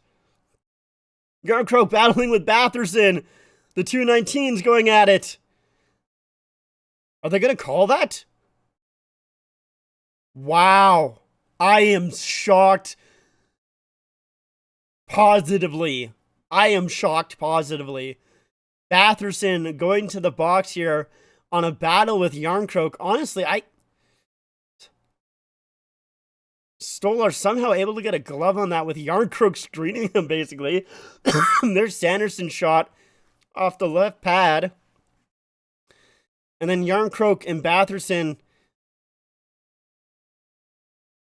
Yarncrow battling with Batherson. The 219's going at it. Are they going to call that? Wow. I am shocked. Positively. I am shocked positively. Batherson going to the box here on a battle with Yarncroc. Honestly, Stolar somehow able to get a glove on that with Yarncroc screening him, basically. There's Sanderson shot off the left pad. And then Yarncroc and Batherson.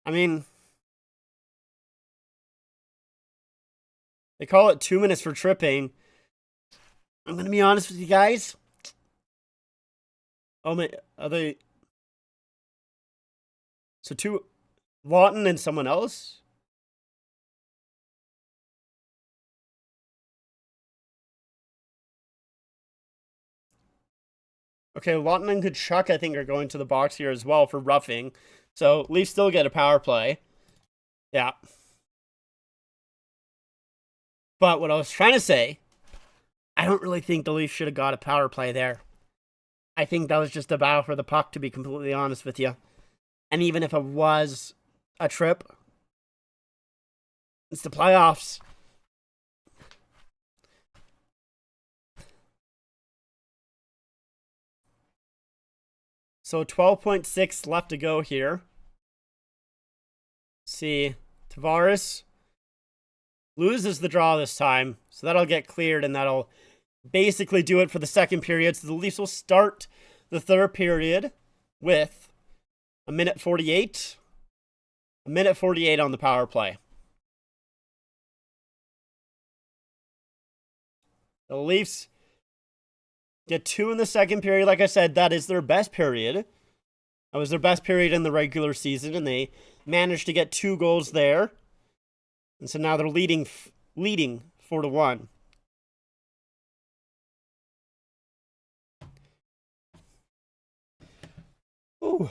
I mean, they call it 2 minutes for tripping. I'm going to be honest with you guys. Oh, my, are they? So Lawton and someone else? Okay, Lawton and Tkachuk, I think, are going to the box here as well for roughing. So, Leafs still get a power play. Yeah. But what I was trying to say, I don't really think the Leafs should have got a power play there. I think that was just a battle for the puck, to be completely honest with you. And even if it was a trip, it's the playoffs. So 12.6 left to go here. See, Tavares loses the draw this time, so that'll get cleared, and that'll basically do it for the second period. So the Leafs will start the third period with a minute 48. A minute 48 on the power play. The Leafs get 2 in the second period. Like I said, that is their best period. That was their best period in the regular season, and they managed to get 2 goals there. And so now they're leading 4-1. Ooh.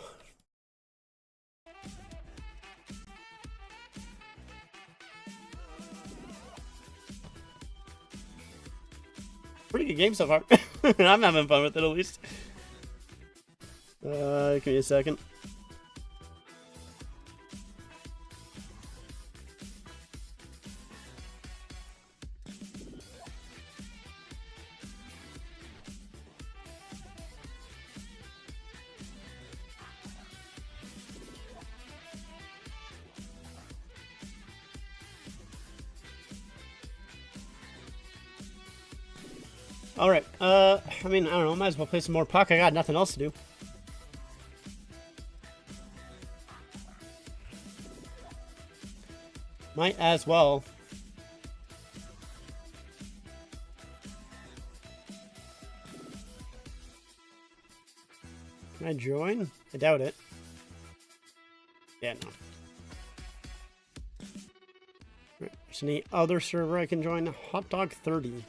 Pretty good game so far. I'm having fun with it, at least. Give me a second. All right. I mean, I don't know. Might as well play some more puck. I got nothing else to do. Might as well. Can I join? I doubt it. Yeah, no. Right. There's any other server I can join? Hot Dog 30.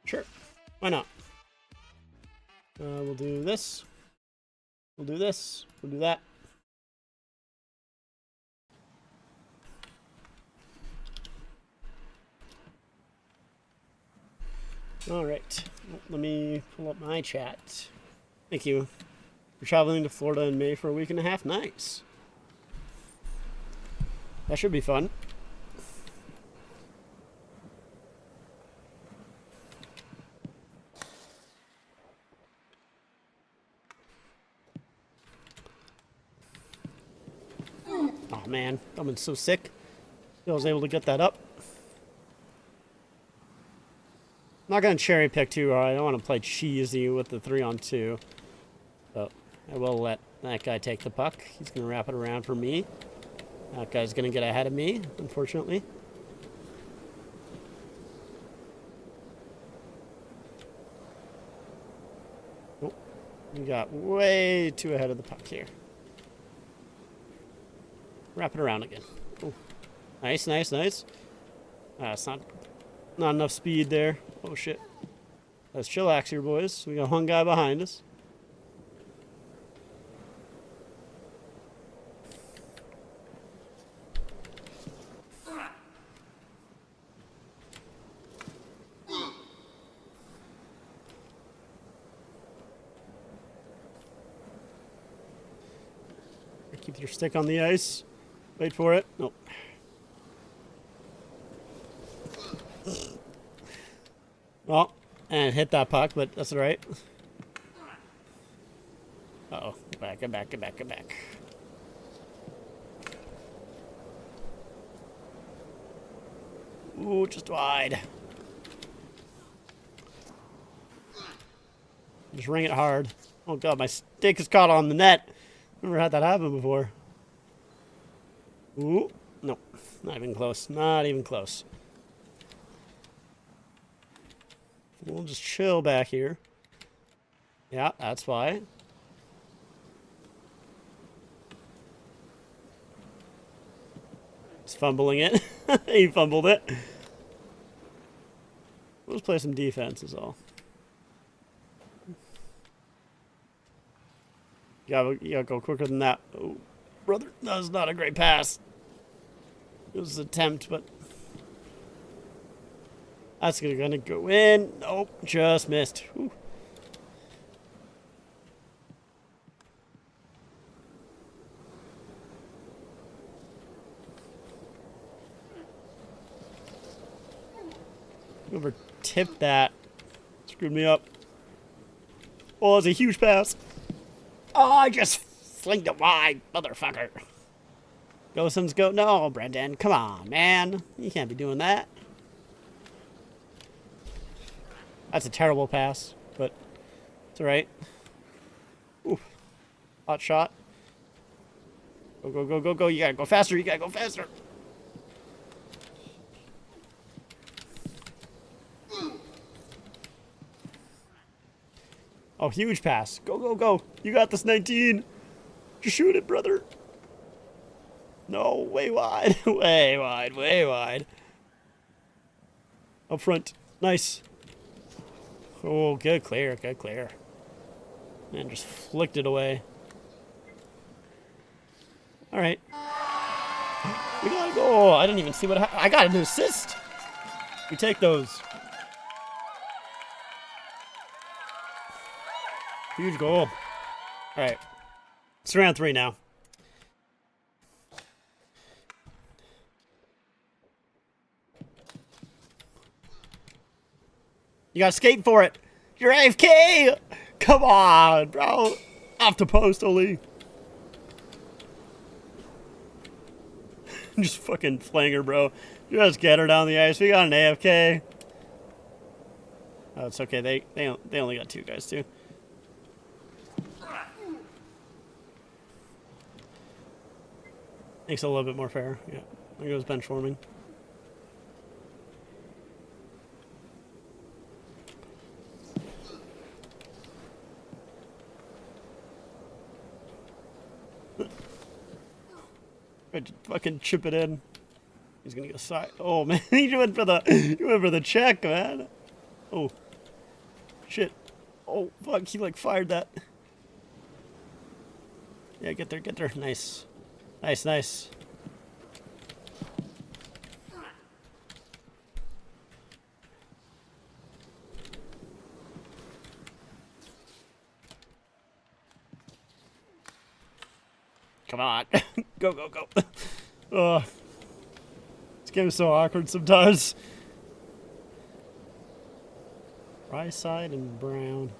Sure. Why not? We'll do this. We'll do this. We'll do that. All right. Let me pull up my chat. Thank you. We're traveling to Florida in May for a week and a half. Nice. That should be fun. Oh man, I'm so sick. I was able to get that up. I'm not going to cherry pick too hard. I don't want to play cheesy with the 3-on-2. But I will let that guy take the puck. He's going to wrap it around for me. That guy's going to get ahead of me, unfortunately. Oh, we got way too ahead of the puck here. Wrap it around again. Oh, nice, nice, nice. It's not enough speed there. Oh shit. Let's chillax here, boys. We got one guy behind us. Keep your stick on the ice. Wait for it. Nope. Well, and hit that puck, but that's all right. Uh-oh. Get back, get back, get back, get back. Ooh, just wide. Just ring it hard. Oh god, my stick is caught on the net. Never had that happen before. Ooh, nope. Not even close. Not even close. We'll just chill back here. Yeah, that's why. He's fumbling it. He fumbled it. We'll just play some defense is all. You gotta go quicker than that. Oh, brother, that was not a great pass. It was an attempt, but that's gonna go in. Nope, just missed. Whew. Whoever tipped that Screwed me up. Oh, it's a huge pass. Oh, I just flinged it wide, motherfucker. Go, Suns, go. No, Brendan, come on, man. You can't be doing that. That's a terrible pass, but it's alright. Ooh. Hot shot. Go, go, go, go, go. You gotta go faster. You gotta go faster. Oh, huge pass. Go, go, go. You got this, 19. Just shoot it, brother. No, way wide. Way wide, way wide. Up front. Nice. Oh, good clear, good clear. Man, just flicked it away. All right. We gotta go. I didn't even see what happened. I got an assist. We take those. Huge goal. All right. It's round 3 now. You gotta skate for it. You're AFK. Come on, bro. Off the post, Oli. Just fucking flanger, bro. Just get her down the ice. We got an AFK. Oh, it's okay. They only got 2 guys too. Makes it a little bit more fair. Yeah. There goes bench forming. Fucking chip it in. He's gonna go side. Oh man, he went for the check, man. Oh shit. Oh fuck, he like fired that. Yeah, get there, get there. Nice, nice, nice. Come on. Go, go, go. This game is so awkward sometimes. Right side and Brown.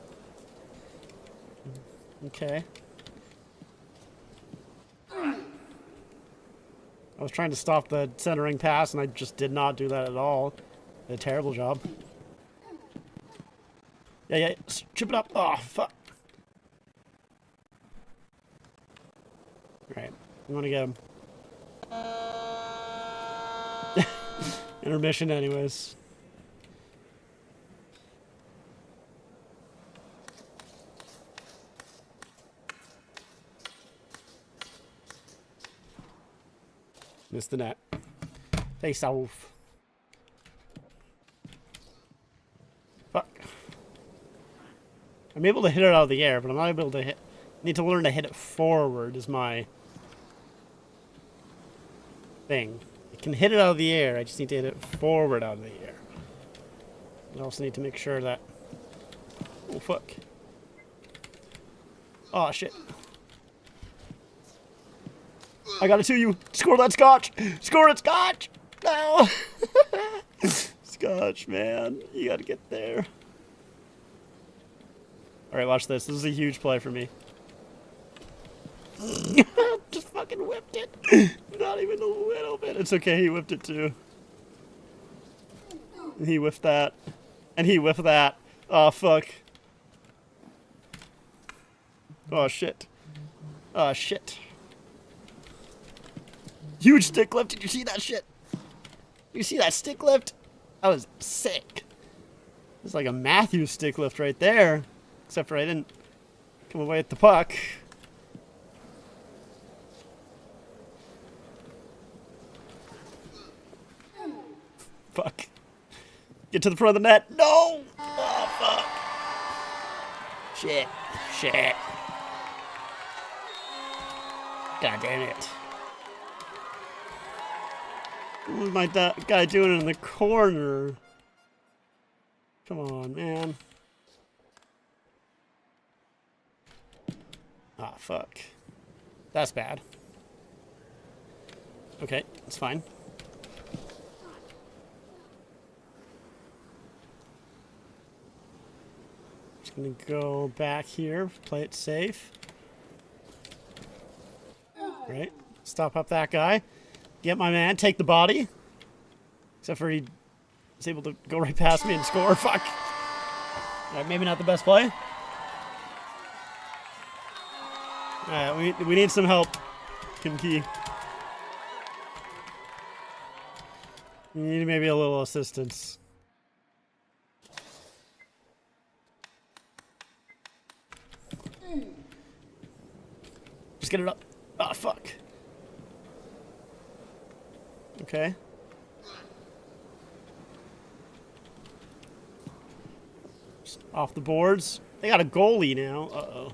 Okay. I was trying to stop the centering pass and I just did not do that at all. Did a terrible job. Yeah, yeah. Chip it up. Oh, fuck. Alright, we want to get him. Intermission anyways. Missed the net. Face off. Fuck. I'm able to hit it out of the air, but I'm not able to hit... Need to learn to hit it forward is my thing. I can hit it out of the air, I just need to hit it forward out of the air. I also need to make sure that... Oh, fuck. Oh, shit. I got it to you. Score that scotch! Score it, scotch! No! Scotch, man. You gotta get there. Alright, watch this. This is a huge play for me. Just fucking whipped it. Not even a little bit. It's okay, he whipped it too. He whiffed that. And he whiffed that. Oh, fuck. Oh, shit. Oh, shit. Huge stick lift. Did you see that shit? Did you see that stick lift? That was sick. It's like a Matthews stick lift right there. Except for I didn't come away with the puck. Fuck. Get to the front of the net. No! Oh, fuck. Shit. Shit. God damn it. What was my guy doing in the corner? Come on, man. Ah, fuck. That's bad. Okay, it's fine. Just gonna go back here, play it safe. Right, stop up that guy. Get my man, take the body. Except for he was able to go right past me and score. Fuck. Alright, maybe not the best play. Alright, we need some help. Kim Ki. We need maybe a little assistance. Just get it up. Ah, fuck. Okay. Just off the boards. They got a goalie now. Uh-oh.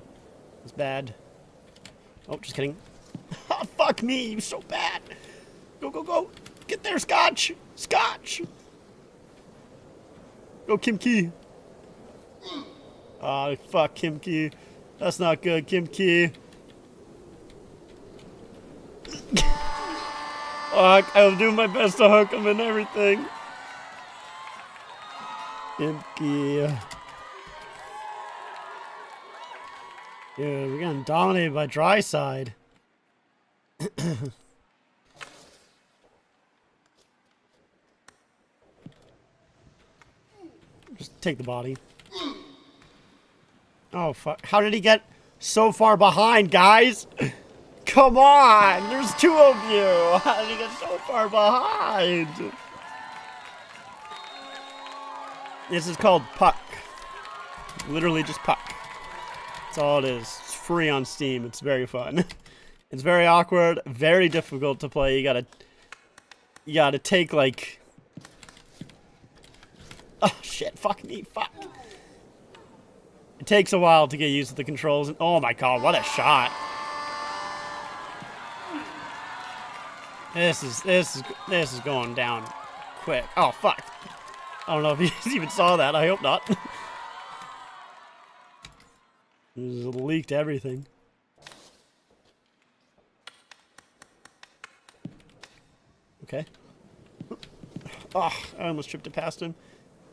That's bad. Oh, just kidding. Oh, fuck me. You're so bad. Go, go, go. Get there, Scotch. Scotch. Go, Kim Ki. Oh, fuck, Kim Ki. That's not good, Kim Ki. Oh, I'll do my best to hook him and everything. Kim Ki. Yeah, we're getting dominated by Dry Side. Just take the body. Oh, fuck. How did he get so far behind, guys? Come on! There's two of you! How did he get so far behind? This is called Puck. Literally just Puck. That's all it is. It's free on Steam. It's very fun. It's very awkward, very difficult to play. You gotta take, like... Oh, shit. Fuck me. Fuck. It takes a while to get used to the controls. And oh my god, what a shot. This is going down quick. Oh, fuck. I don't know if you even saw that. I hope not. It leaked everything. Okay. Oh, I almost tripped it past him.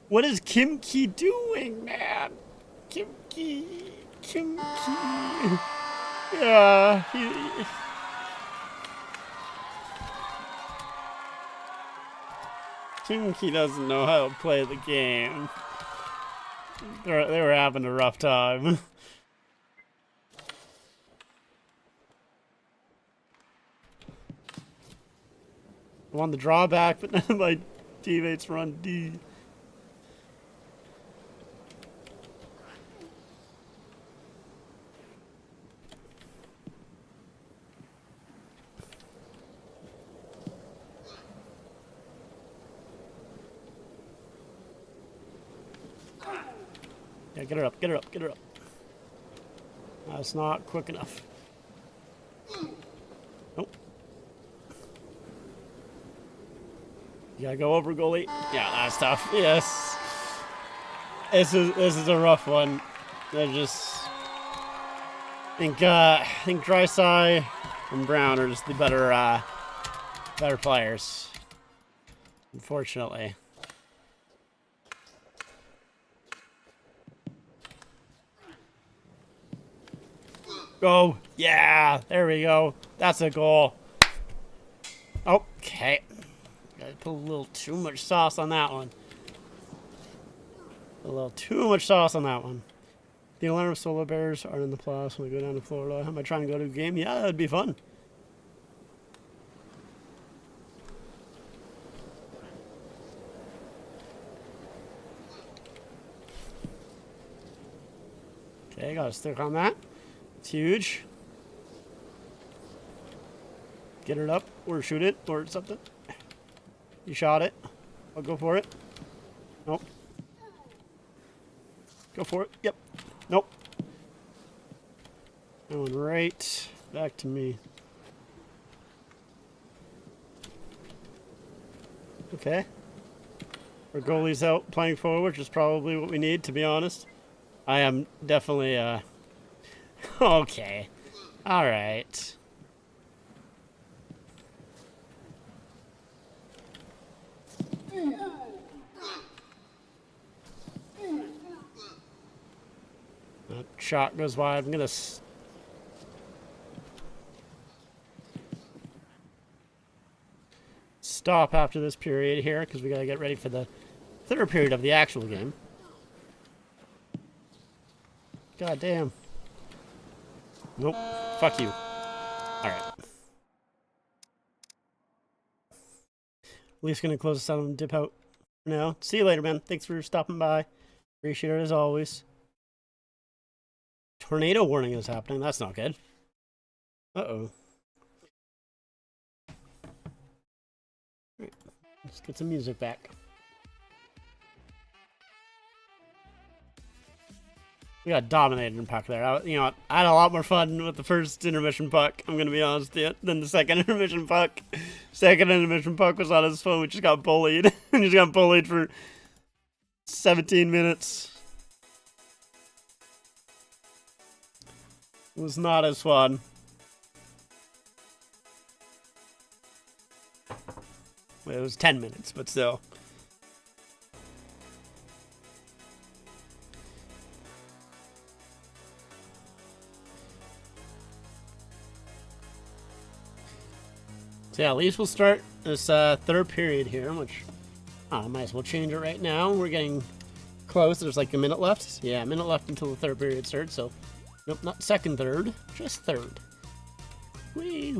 What is Kim Ki doing, man? Kim Ki. Kim Ki. Yeah. Kim Ki doesn't know how to play the game. They were having a rough time. I won the drawback, but none of my teammates run D. Yeah, get her up, get her up, get her up. That's not quick enough. Nope. You gotta go over, goalie. Yeah, that's tough. Yes. This is a rough one. They're just... I think Dryside and Brown are just the better players. Unfortunately. Go. Yeah, there we go. That's a goal. Okay. Gotta put a little too much sauce on that one. A little too much sauce on that one. The Atlanta Solar Bears are in the playoffs when we go down to Florida. Am I trying to go to a game? Yeah, that'd be fun. Okay, gotta stick on that. It's huge. Get it up, or shoot it, or something. You shot it. I'll go for it. Nope. Go for it. Yep. Nope. Going right back to me. Okay. Our goalie's out playing forward, which is probably what we need, to be honest. I am definitely, okay. Alright. shot goes wide. I'm gonna stop after this period here because we gotta get ready for the third period of the actual game. God damn. Nope. Fuck you. Alright. Leaf's gonna close us out and dip out for now. See you later, man. Thanks for stopping by. Appreciate it as always. Tornado warning is happening. That's not good. Uh-oh. Alright. Let's get some music back. We got dominated in puck there. I had a lot more fun with the first intermission puck, I'm going to be honest with you, than the second intermission puck. Second intermission puck was on his phone. We just got bullied. We just got bullied for 17 minutes. It was not as fun. Well, it was 10 minutes, but still. So yeah, at least we'll start this third period here, which I might as well change it right now. We're getting close. There's like a minute left. Yeah, a minute left until the third period starts. So, nope, not second, third, just third. We'll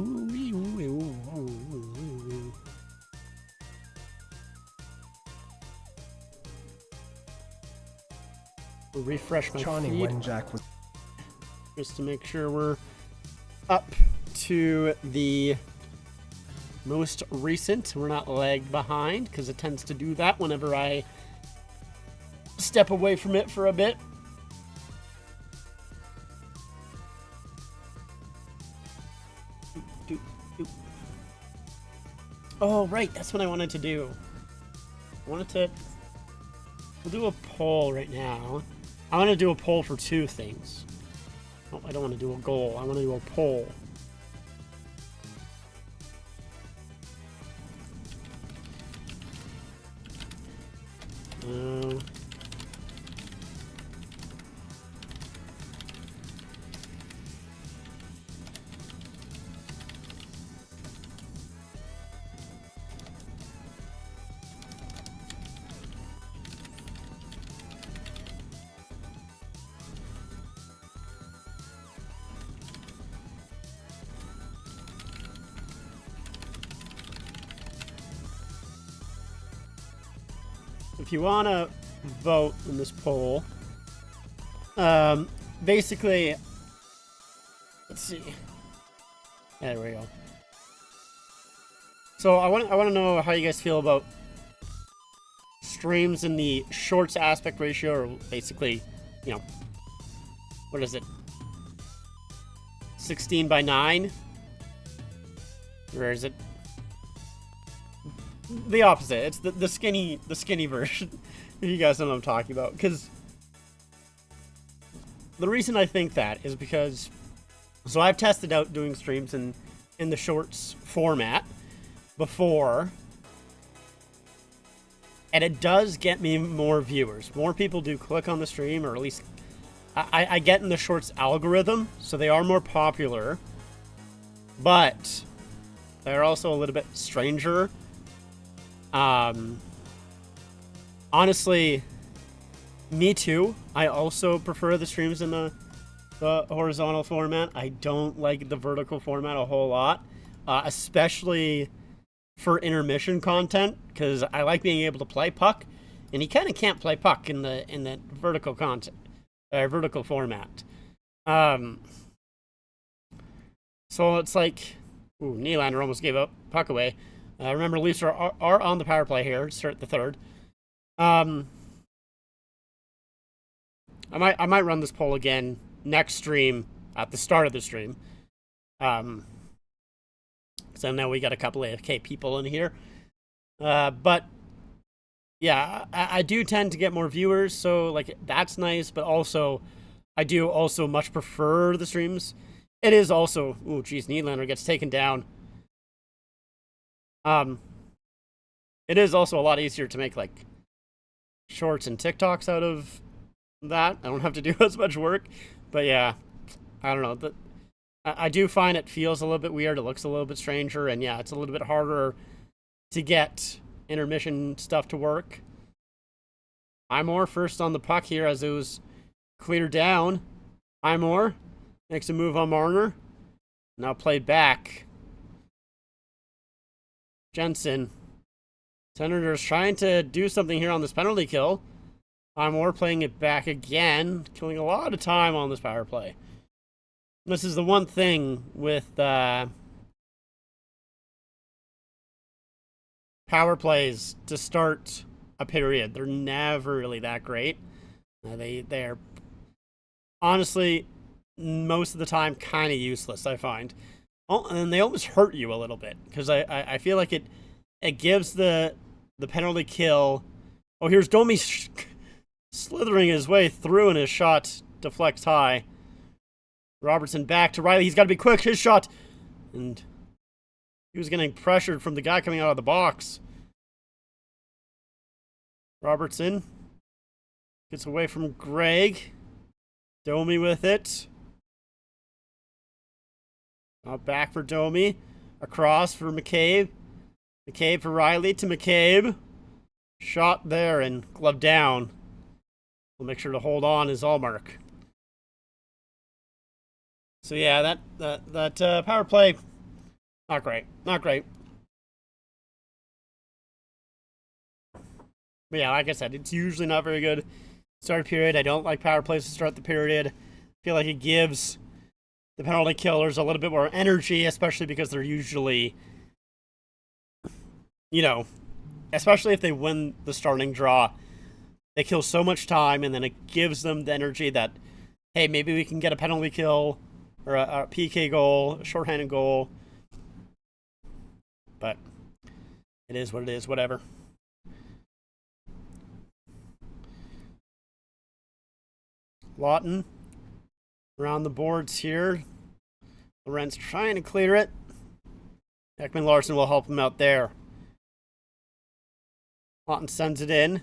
refresh my feed when Jack was just to make sure we're up to the most recent. We're not lagged behind because it tends to do that whenever I step away from it for a bit. Oh, right. That's what I wanted to do. We'll do a poll right now. I want to do a poll for two things. Oh, I don't want to do a goal. I want to do a poll. If you want to vote in this poll, basically, let's see. There we go. So I want to know how you guys feel about streams in the shorts aspect ratio, or basically, what is it? 16:9, or is it the opposite? It's the skinny version. If you guys know what I'm talking about. Because the reason I think that is because, so I've tested out doing streams in the shorts format before, and it does get me more viewers. More people do click on the stream, or at least I get in the shorts algorithm, so they are more popular, but they're also a little bit stranger. Honestly, me too. I also prefer the streams in the horizontal format. I don't like the vertical format a whole lot, especially for intermission content, because I like being able to play puck, and you kind of can't play puck in the vertical content, vertical format. So it's like, ooh, Nylander almost gave up puck away. Remember, Leafs are on the power play here to start the third. I might run this poll again next stream at the start of the stream. So now we got a couple of AFK people in here. But yeah, I do tend to get more viewers, so like that's nice. But also, I do also much prefer the streams. It is also, ooh, geez, Nylander gets taken down. It is also a lot easier to make like shorts and TikToks out of that. I don't have to do as much work, But yeah, I don't know. I do find it feels a little bit weird. It looks a little bit stranger, and yeah, it's a little bit harder to get intermission stuff to work. Highmore first on the puck here as it was cleared down. Highmore makes a move on Marner. Now played back. Jensen. Senators trying to do something here on this penalty kill. Highmore playing it back again, killing a lot of time on this power play. This is the one thing with power plays to start a period. They're never really that great. They're honestly most of the time kind of useless, I find. Oh, and they almost hurt you a little bit because I feel like it gives the penalty kill. Oh, here's Domi slithering his way through, and his shot deflects high. Robertson back to Riley. He's got to be quick. His shot, and he was getting pressured from the guy coming out of the box. Robertson gets away from Greg. Domi with it. Back for Domi. Across for McCabe. McCabe for Riley to McCabe. Shot there and glove down. We'll make sure to hold on is Allmark. So yeah, that power play, not great. Not great. But yeah, like I said, it's usually not very good. Start period. I don't like power plays to start the period. I feel like it gives the penalty killers a little bit more energy, especially because they're usually, especially if they win the starting draw, they kill so much time, and then it gives them the energy that, hey, maybe we can get a penalty kill or a PK goal, a shorthanded goal. But it is what it is, whatever. Lawton around the boards here. Lorenz trying to clear it. Ekman Larson will help him out there. Lawton sends it in.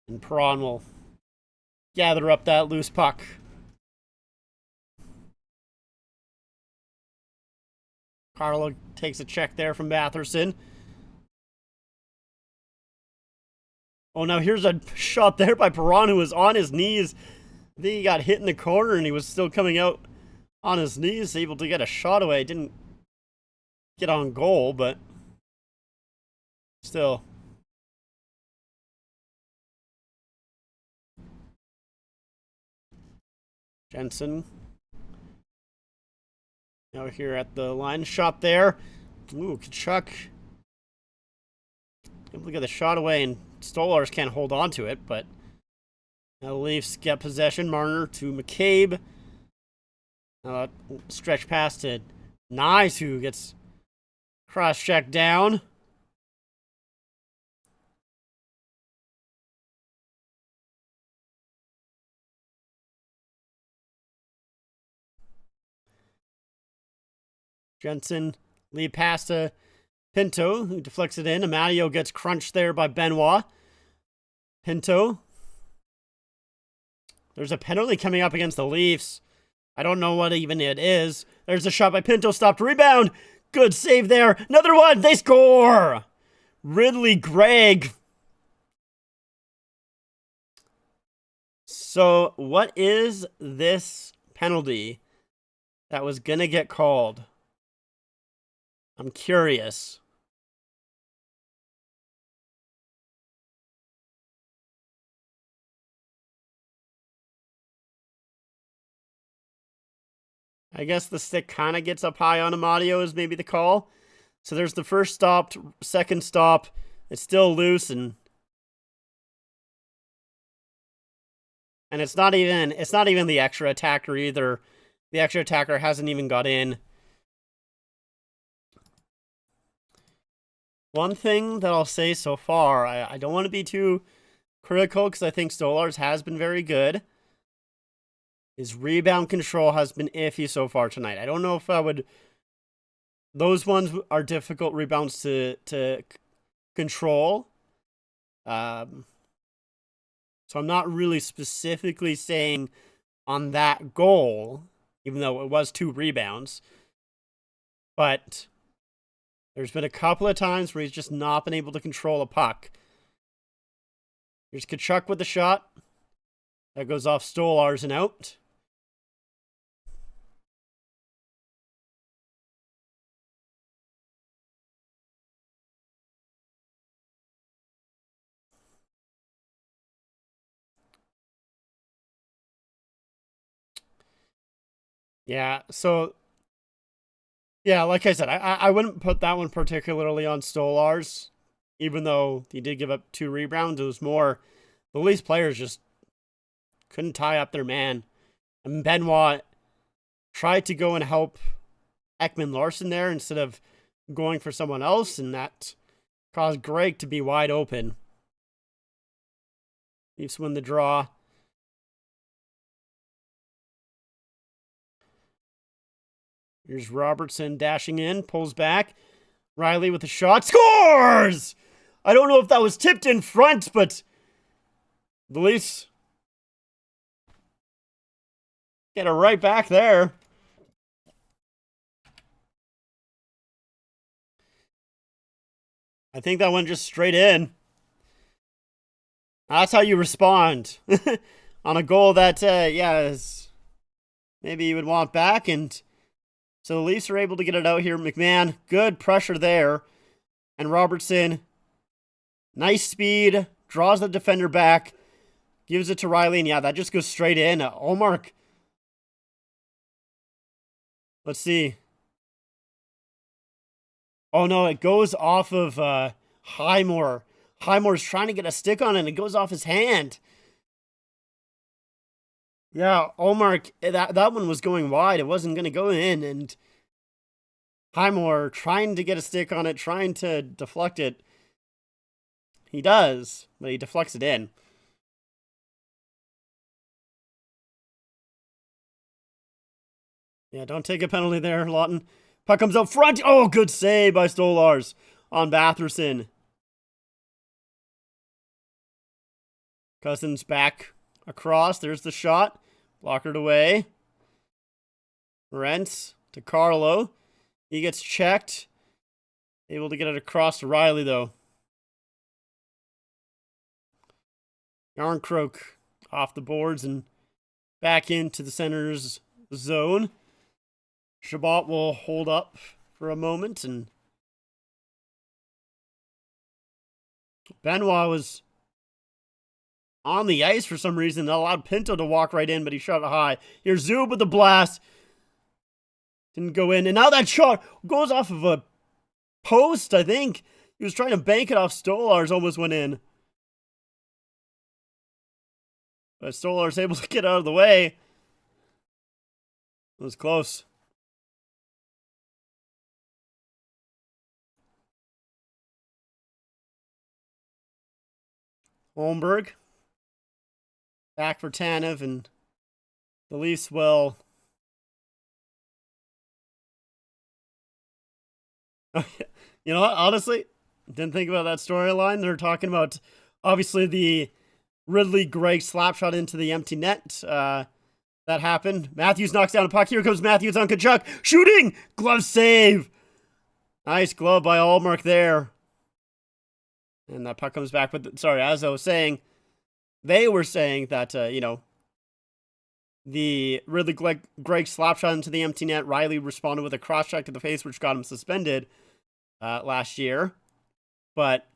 And Perron will gather up that loose puck. Carlo takes a check there from Batherson. Oh, now here's a shot there by Perron, who was on his knees. I think he got hit in the corner, and he was still coming out on his knees, able to get a shot away. Didn't get on goal, but still. Jensen. Now here at the line shot there. Ooh, Tkachuk able to get the shot away, and Stolarz can't hold on to it, but now the Leafs get possession. Marner to McCabe. Now stretch pass to Nyes, who gets cross-checked down. Jensen lead pass to Pinto, who deflects it in. Amadio gets crunched there by Benoit. Pinto. There's a penalty coming up against the Leafs. I don't know what even it is. There's a shot by Pinto. Stopped. Rebound. Good save there. Another one. They score. Ridley Gregg. So what is this penalty that was going to get called? I'm curious. I guess the stick kind of gets up high on Amadio is maybe the call. So there's the first stop, second stop. It's still loose, and it's not even the extra attacker either. The extra attacker hasn't even got in. One thing that I'll say so far, I don't want to be too critical because I think Stolarz has been very good. His rebound control has been iffy so far tonight. I don't know if I would... Those ones are difficult rebounds to control. So I'm not really specifically saying on that goal, even though it was 2 rebounds. But there's been a couple of times where he's just not been able to control a puck. Here's Tkachuk with the shot. That goes off Stolarz and out. Yeah, so yeah, like I said, I wouldn't put that one particularly on Stolarz, even though he did give up 2 rebounds. It was more the Leafs players just couldn't tie up their man. And Benoit tried to go and help Ekman-Larsson there instead of going for someone else, and that caused Greg to be wide open. Leafs win the draw. Here's Robertson dashing in, pulls back. Riley with a shot, scores! I don't know if that was tipped in front, but the Leafs get it right back there. I think that went just straight in. That's how you respond on a goal that, maybe you would want back. And so the Leafs are able to get it out here. McMahon, good pressure there. And Robertson, nice speed, draws the defender back, gives it to Riley. And yeah, that just goes straight in. Ullmark. Let's see. Oh no, it goes off of Highmore. Highmore's trying to get a stick on it, and it goes off his hand. Yeah, Ullmark, that one was going wide. It wasn't going to go in, and Highmore trying to get a stick on it, trying to deflect it. He does, but he deflects it in. Yeah, don't take a penalty there, Lawton. Puck comes up front. Oh, good save by Stolarz on Batherson. Cousins back across. There's the shot. Blockered away. Rents to Carlo. He gets checked. Able to get it across to Riley, though. Yarncroke off the boards and back into the center's zone. Chabot will hold up for a moment, and Benoit was on the ice for some reason. That allowed Pinto to walk right in, but he shot it high. Here's Zub with the blast. Didn't go in. And now that shot goes off of a post, I think. He was trying to bank it off Stolarz, almost went in. But Stolarz able to get out of the way. It was close. Holmberg. Back for Tanev, and the Leafs will... You know what? Honestly, didn't think about that storyline. They're talking about, obviously, the Ridley Gregg slap shot into the empty net. That happened. Matthews knocks down a puck. Here comes Matthews on Tkachuk. Shooting! Glove save! Nice glove by Ullmark there. And that puck comes back. But, sorry, as I was saying, they were saying that, the Ridley Gregg slap shot into the empty net. Riley responded with a cross check to the face, which got him suspended last year. But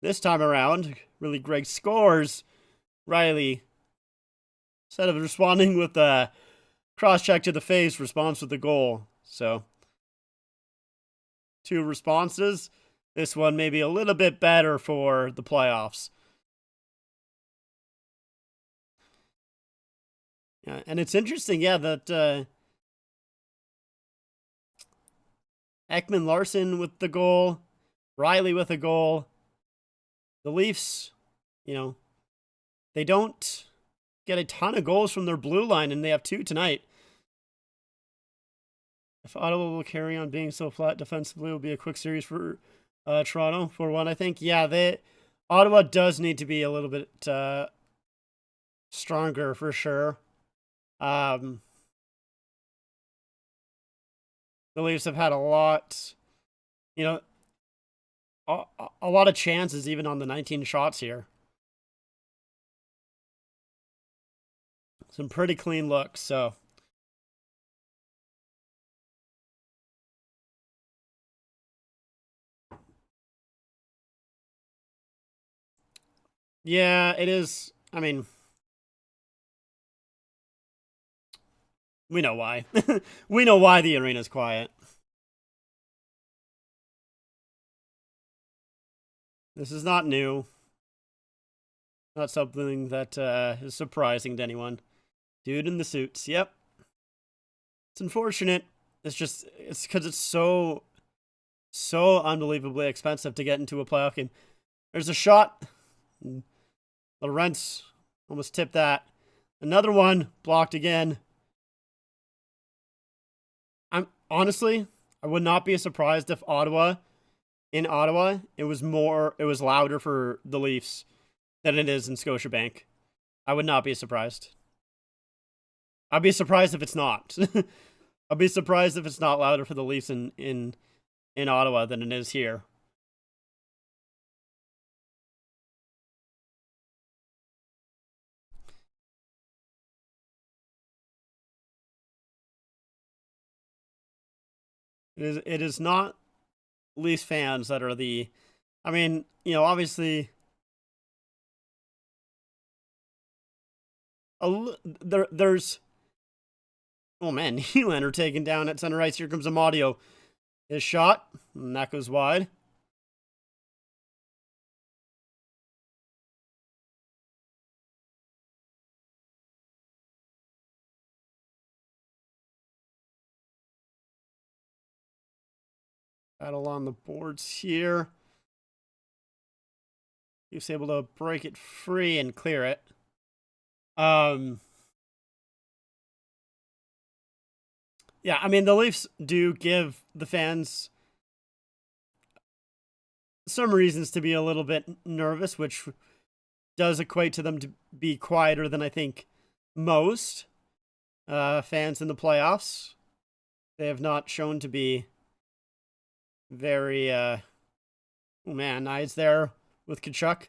this time around, Ridley Gregg scores. Riley, instead of responding with a cross check to the face, responds with the goal. So, 2 responses. This one maybe a little bit better for the playoffs. Yeah, and it's interesting, that Ekman-Larsson with the goal, Riley with a goal. The Leafs, they don't get a ton of goals from their blue line, and they have 2 tonight. If Ottawa will carry on being so flat defensively, it will be a quick series for Toronto, for one, I think. Yeah, Ottawa does need to be a little bit stronger, for sure. Um, the Leafs have had a lot, you know, a lot of chances even on the 19 shots here. Some pretty clean looks, so. Yeah, it is. I mean, we know why. We know why the arena's quiet. This is not new. Not something that is surprising to anyone. Dude in the suits. Yep. It's unfortunate. It's because it's so unbelievably expensive to get into a playoff game. There's a shot. Lorentz almost tipped that. Another one blocked again. Honestly, I would not be surprised if in Ottawa, it was louder for the Leafs than it is in Scotiabank. I would not be surprised. I'd be surprised if it's not. I'd be surprised if it's not louder for the Leafs in Ottawa than it is here. It is not Leafs fans that are the. I mean, obviously. There's. Oh man, Nylander taken down at center ice. Here comes Amadio. His shot, and that goes wide. Battle on the boards here. He was able to break it free and clear it. Yeah, I mean, the Leafs do give the fans some reasons to be a little bit nervous, which does equate to them to be quieter than I think most fans in the playoffs. They have not shown to be very, oh man, Knies there with Tkachuk.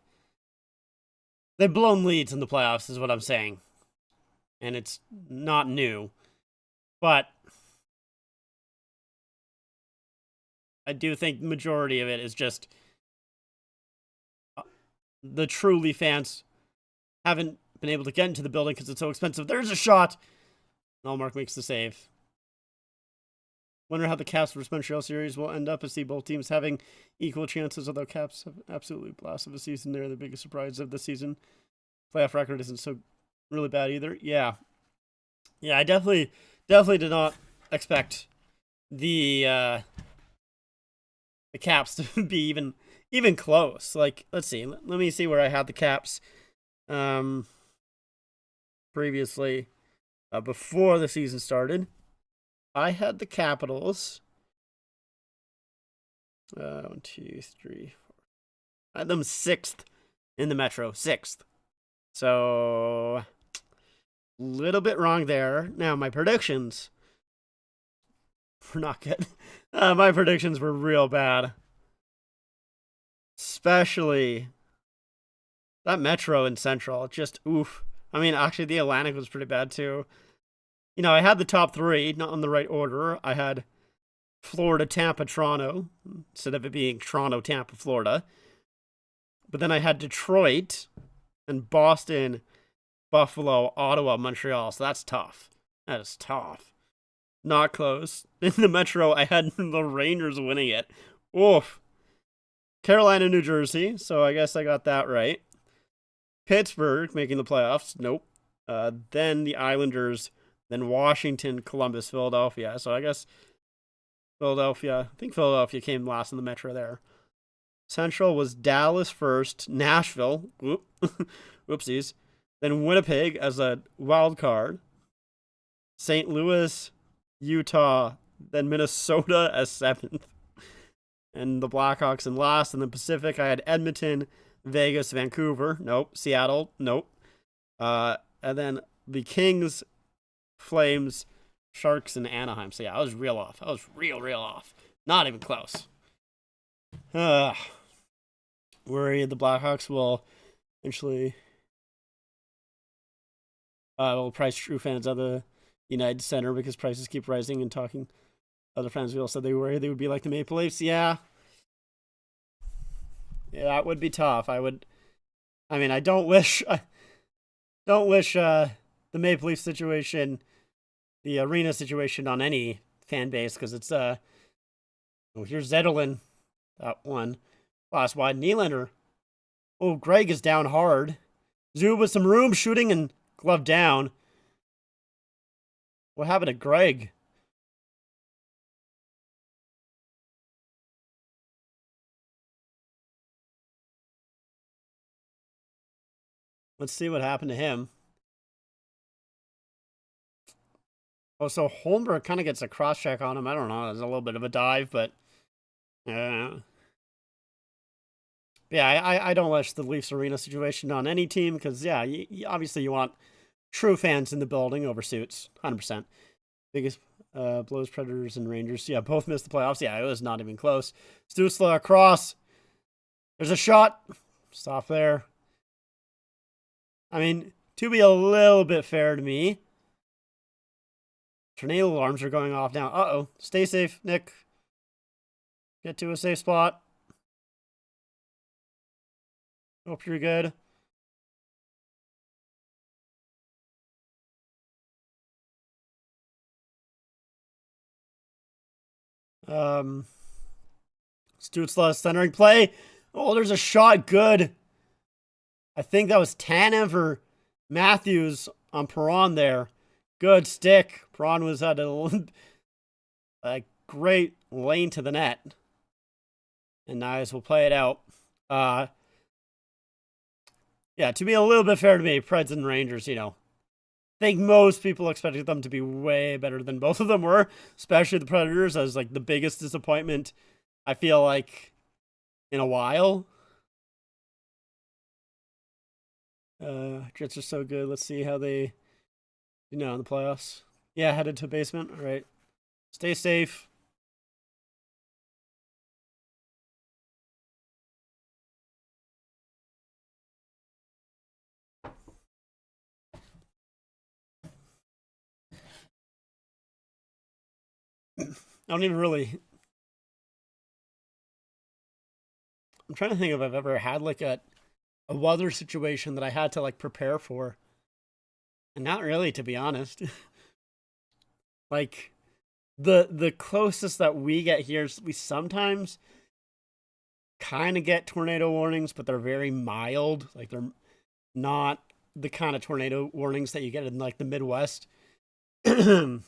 They've blown leads in the playoffs, is what I'm saying. And it's not new. But I do think the majority of it is just the truly fans haven't been able to get into the building because it's so expensive. There's a shot. Allmark makes the save. Wonder how the Caps versus Montreal series will end up. I see both teams having equal chances, although Caps have absolutely blast of a season. They're the biggest surprise of the season. Playoff record isn't so really bad either. Yeah, I definitely did not expect the Caps to be even close. Like, let's see. Let me see where I had the Caps previously before the season started. I had the Capitals. 1, 2, 3, 4. I had them 6th in the Metro. 6th. So, a little bit wrong there. Now, my predictions were not good. My predictions were real bad. Especially that Metro and Central. Just, oof. I mean, actually, the Atlantic was pretty bad, too. I had the top 3, not in the right order. I had Florida, Tampa, Toronto, instead of it being Toronto, Tampa, Florida. But then I had Detroit and Boston, Buffalo, Ottawa, Montreal. So that's tough. That is tough. Not close. In the Metro, I had the Rangers winning it. Oof. Carolina, New Jersey. So I guess I got that right. Pittsburgh making the playoffs. Nope. Then the Islanders. Then Washington, Columbus, Philadelphia. So I guess I think Philadelphia came last in the Metro there. Central was Dallas first, Nashville, whoopsies. Then Winnipeg as a wild card. St. Louis, Utah, then Minnesota as 7th. And the Blackhawks in last. In the Pacific, I had Edmonton, Vegas, Vancouver. Nope. Seattle. Nope. And then the Kings, Flames, Sharks, and Anaheim. So yeah, I was real off. I was real off. Not even close. Worried the Blackhawks will eventually will price true fans of the United Center because prices keep rising and talking. Other fans will said they worry they would be like the Maple Leafs. Yeah, that would be tough. I mean, I don't wish the Maple Leaf situation, the arena situation on any fan base because it's oh, here's Zetterlund, that one, last wide Nylander. Oh, Greg is down hard. Zub with some room shooting and glove down. What happened to Greg? Let's see what happened to him. Oh, so Holmberg kind of gets a cross check on him. I don't know. It's a little bit of a dive, but yeah, I don't wish the Leafs arena situation on any team because yeah, obviously you want true fans in the building over suits, 100%. Biggest Blues, Predators, and Rangers. Yeah, both missed the playoffs. Yeah, it was not even close. Stützle across. There's a shot. Stop there. I mean, to be a little bit fair to me, tornado alarms are going off now. Uh-oh. Stay safe, Nick. Get to a safe spot. Hope you're good. Stützle centering play. Oh, there's a shot. Good. I think that was Tanev or Matthews on Perron there. Good stick. Perron was at a great lane to the net. And Nyes will play it out. Yeah, to be a little bit fair to me, Preds and Rangers, you know, I think most people expected them to be way better than both of them were, especially the Predators as like the biggest disappointment, I feel like, in a while. Jets are so good. Let's see how they do now in the playoffs. Yeah, headed to basement. All right. Stay safe. I don't even really. I'm trying to think if I've ever had like a weather situation that I had to like prepare for. And not really, to be honest. Like the closest that we get here is we sometimes kind of get tornado warnings, but they're very mild. Like they're not the kind of tornado warnings that you get in like the Midwest. And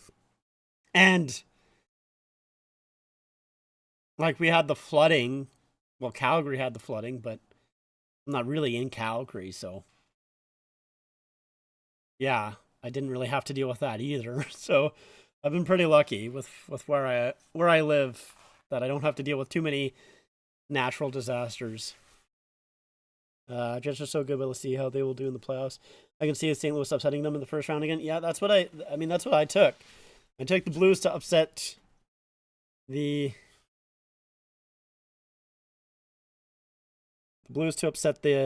like we had the flooding. Well, Calgary had the flooding, but I'm not really in Calgary, so yeah, I didn't really have to deal with that either. So I've been pretty lucky with where I live that I don't have to deal with too many natural disasters. Jets are so good, but let's see how they will do in the playoffs. I can see St. Louis upsetting them in the first round again. Yeah, that's what I mean, that's what I took. I took the Blues to upset the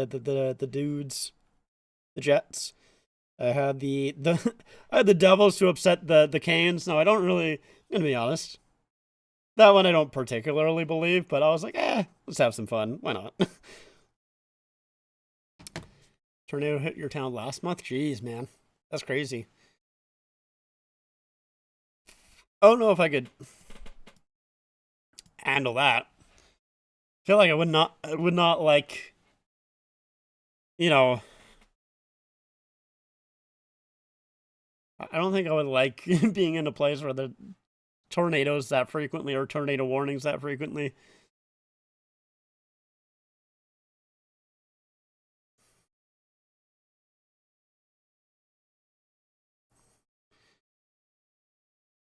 the dudes, the Jets. I had I had the Devils to upset the Canes. No, I don't really. I'm gonna be honest. That one I don't particularly believe, but I was like, let's have some fun. Why not? Tornado hit your town last month? Jeez, man. That's crazy. I don't know if I could handle that. I feel like I would not like, you know, I don't think I would like being in a place where the tornadoes that frequently or tornado warnings that frequently.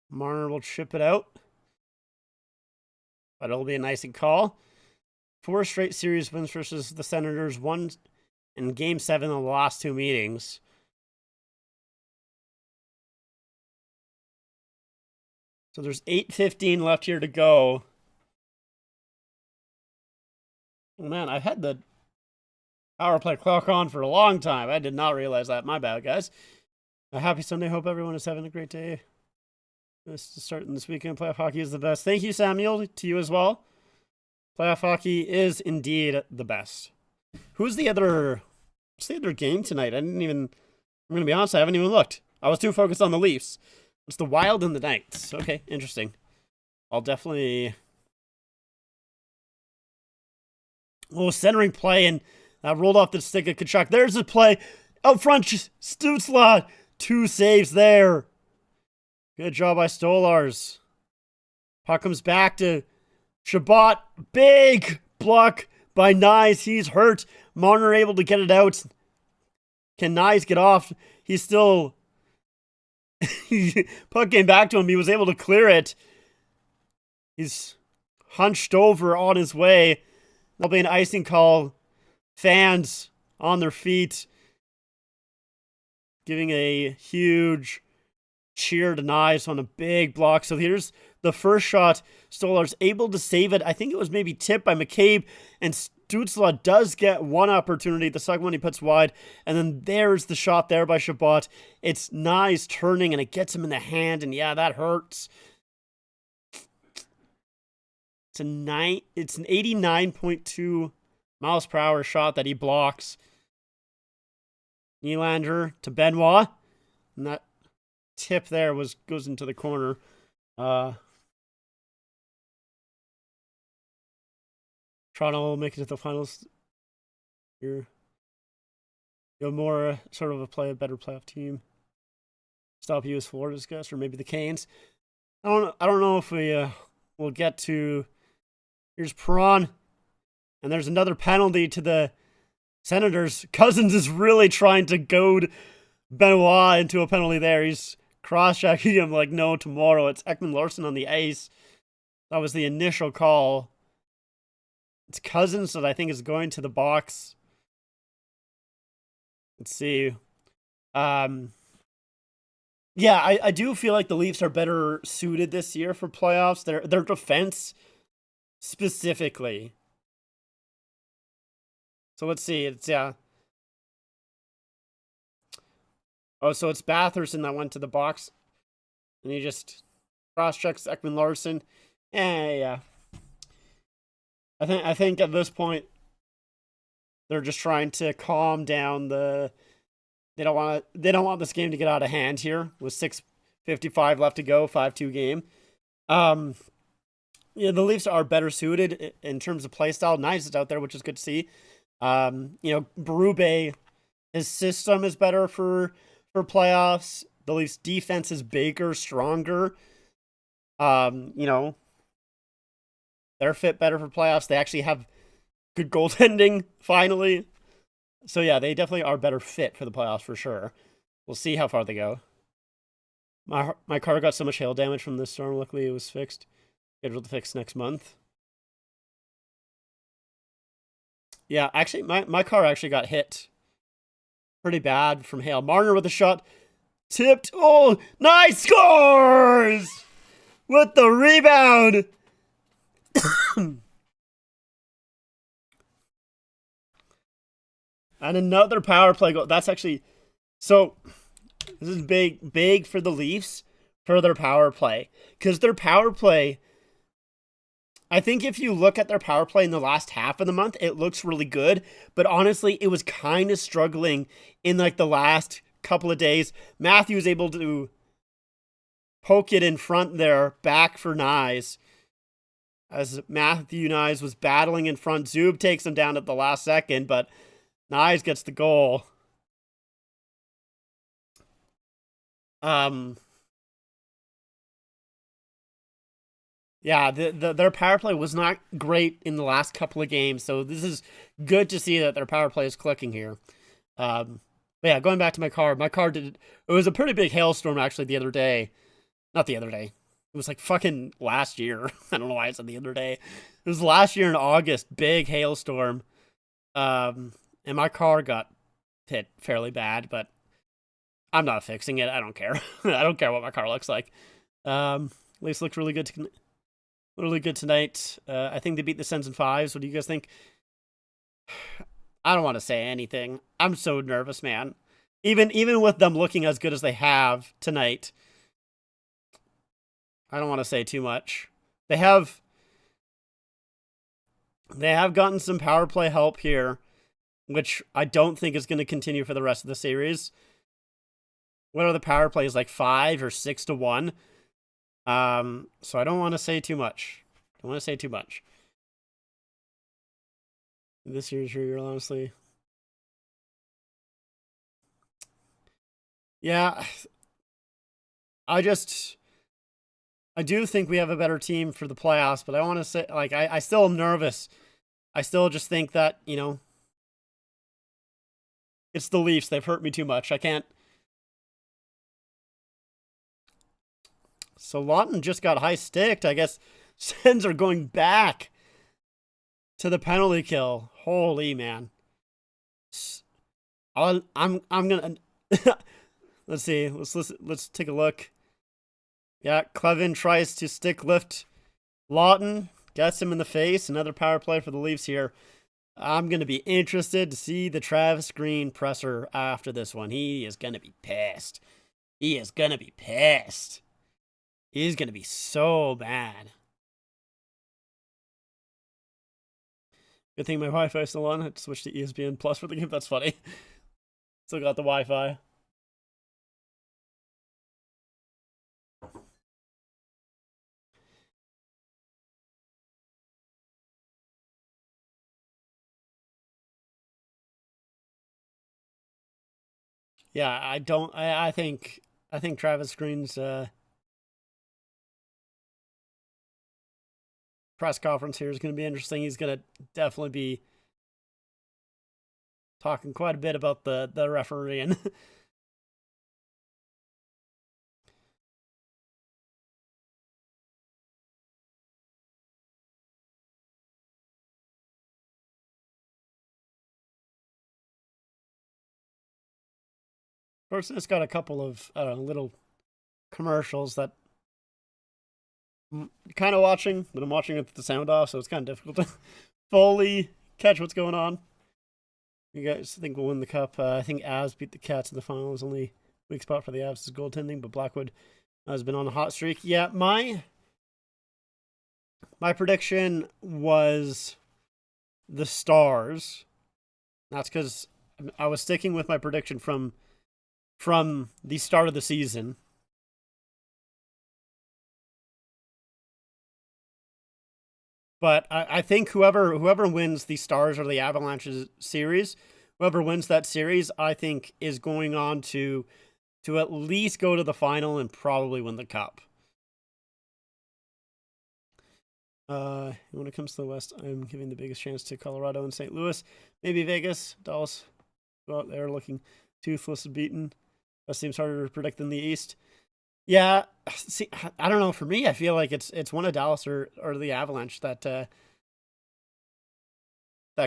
Marner will chip it out. But it'll be a nice call. 4 straight series wins versus the Senators. 1 in Game 7 of the last 2 meetings. So there's 8:15 left here to go. Oh man, I've had the power play clock on for a long time. I did not realize that. My bad, guys. A happy Sunday. Hope everyone is having a great day. Starting this weekend, playoff hockey is the best. Thank you, Samuel. To you as well. Playoff hockey is indeed the best. What's the other game tonight? I'm going to be honest, I haven't even looked. I was too focused on the Leafs. It's the Wild and the Knights. Okay, interesting. I'll definitely... Oh, centering play, and rolled off the stick of Tkachuk. There's the play. Out front, Stützle. 2 saves there. Good job by Stolarz. Puck comes back to Chabot. Big block by Knies. He's hurt. Marner able to get it out. Can Knies get off? He's still... Puck came back to him. He was able to clear it. He's hunched over on his way. There'll be an icing call. Fans on their feet. Giving a huge cheer to Knies on a big block. So here's the first shot. Stolarz able to save it. I think it was maybe tipped by McCabe. And Stützle does get one opportunity. The second one he puts wide. And then there's the shot there by Chabot. It's Knies turning and it gets him in the hand. And yeah, that hurts. It's an 89.2 miles per hour shot that he blocks. Nylander to Benoit. And that tip there goes into the corner. Toronto will make it to the finals. You're more sort of a better playoff team. Stop US Florida's guess, or maybe the Canes. I don't know if we will get to. Here's Perron, and there's another penalty to the Senators. Cousins is really trying to goad Benoit into a penalty there. He's cross-checking him like no tomorrow. It's Ekman-Larsson on the ice. That was the initial call. It's Cousins that I think is going to the box. Let's see. Yeah, I do feel like the Leafs are better suited this year for playoffs. Their defense specifically. So let's see. It's Oh, so it's Batherson that went to the box. And he just cross-checks Ekman-Larsson. Yeah. I think at this point they're just trying to calm down they don't want this game to get out of hand here with 6:55 left to go, 5-2 game. Yeah, the Leafs are better suited in terms of play style. Knies is out there, which is good to see. Berube, his system is better for playoffs. The Leafs defense is bigger, stronger. They're fit better for playoffs. They actually have good goaltending, finally. So yeah, they definitely are better fit for the playoffs for sure. We'll see how far they go. My car got so much hail damage from this storm. Luckily, it was fixed. Scheduled to fix next month. Yeah, actually, my car actually got hit pretty bad from hail. Marner with a shot. Tipped. Oh, nice scores! With the rebound. And another power play goal. That's actually... So, this is big for the Leafs for their power play. Because their power play... I think if you look at their power play in the last half of the month, it looks really good. But honestly, it was kind of struggling in like the last couple of days. Matthews able to poke it in front there, back for Knies. As Matthew Knies was battling in front, Zub takes him down at the last second, but Knies gets the goal. Yeah, their power play was not great in the last couple of games, so this is good to see that their power play is clicking here. But yeah, going back to my car it was a pretty big hailstorm actually the other day. Not the other day. It was like fucking last year. I don't know why I said the other day. It was last year in August, big hailstorm. And my car got hit fairly bad, but I'm not fixing it. I don't care. I don't care what my car looks like. Leafs look really good tonight. I think they beat the Sens in fives. What do you guys think? I don't want to say anything. I'm so nervous, man. Even with them looking as good as they have tonight, I don't want to say too much. They have gotten some power play help here, which I don't think is going to continue for the rest of the series. What are the power plays, like 5 or 6-1? So I don't want to say too much. This year's year, honestly. Yeah. I do think we have a better team for the playoffs, but I want to say, like, I still am nervous. I still just think that, it's the Leafs. They've hurt me too much. I can't. So Lawton just got high sticked. I guess Sens are going back to the penalty kill. Holy man. I'm gonna let's see. Let's take a look. Yeah, Clevin tries to stick lift Lawton, gets him in the face. Another power play for the Leafs here. I'm gonna be interested to see the Travis Green presser after this one. He is gonna be pissed. He's gonna be so mad. Good thing my Wi-Fi is still on. I had to switch to ESPN Plus for the game. That's funny. Still got the Wi-Fi. Yeah, I think Travis Green's press conference here is going to be interesting. He's going to definitely be talking quite a bit about the referee and of course it's got a couple of little commercials that I'm kind of watching, but I'm watching it with the sound off, so it's kind of difficult to fully catch what's going on. You guys think we'll win the cup? I think Avs beat the Cats in the finals. Only weak spot for the Avs is goaltending, but Blackwood has been on a hot streak. Yeah, my prediction was the Stars. That's because I was sticking with my prediction from the start of the season. But I think whoever wins the Stars or the Avalanche series, whoever wins that series, I think is going on to at least go to the final and probably win the cup. When it comes to the West, I'm giving the biggest chance to Colorado and St. Louis. Maybe Vegas. Dallas go out there looking toothless and beaten. That seems harder to predict than the East. Yeah, see, I don't know. For me, I feel like it's one of Dallas or the Avalanche that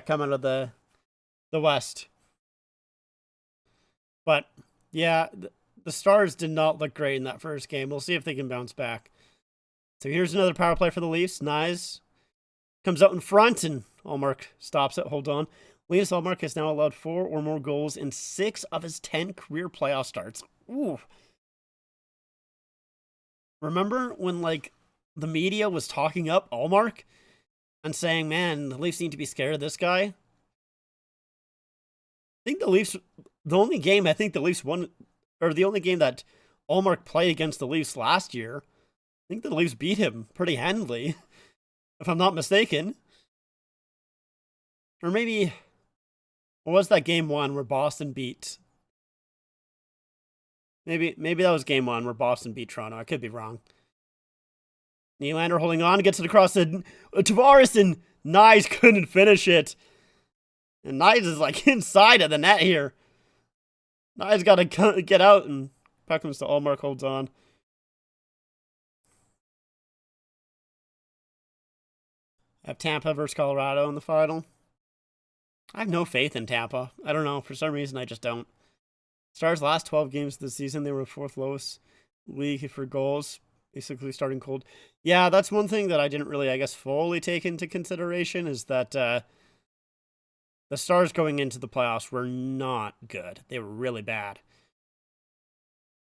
come out of the West. But yeah, the Stars did not look great in that first game. We'll see if they can bounce back. So here's another power play for the Leafs. Knies comes out in front, and Ullmark stops it. Hold on. Linus Ullmark has now allowed 4 or more goals in 6 of his 10 career playoff starts. Ooh. Remember when, like, the media was talking up Ullmark and saying, man, the Leafs need to be scared of this guy? I think the only game I think the Leafs won, or the only game that Ullmark played against the Leafs last year, I think the Leafs beat him pretty handily, if I'm not mistaken. Or maybe, what was that game 1 where Boston beat? Maybe that was game 1 where Boston beat Toronto. I could be wrong. Nylander holding on, gets it across to Tavares, and Knies couldn't finish it. And Knies is like inside of the net here. Knies got to get out, and puck comes to Ullmark, holds on. I have Tampa versus Colorado in the final. I have no faith in Tampa. I don't know. For some reason, I just don't. Stars' last 12 games of the season, they were 4th lowest league for goals. Basically starting cold. Yeah, that's one thing that I didn't really, I guess, fully take into consideration is that the Stars going into the playoffs were not good. They were really bad.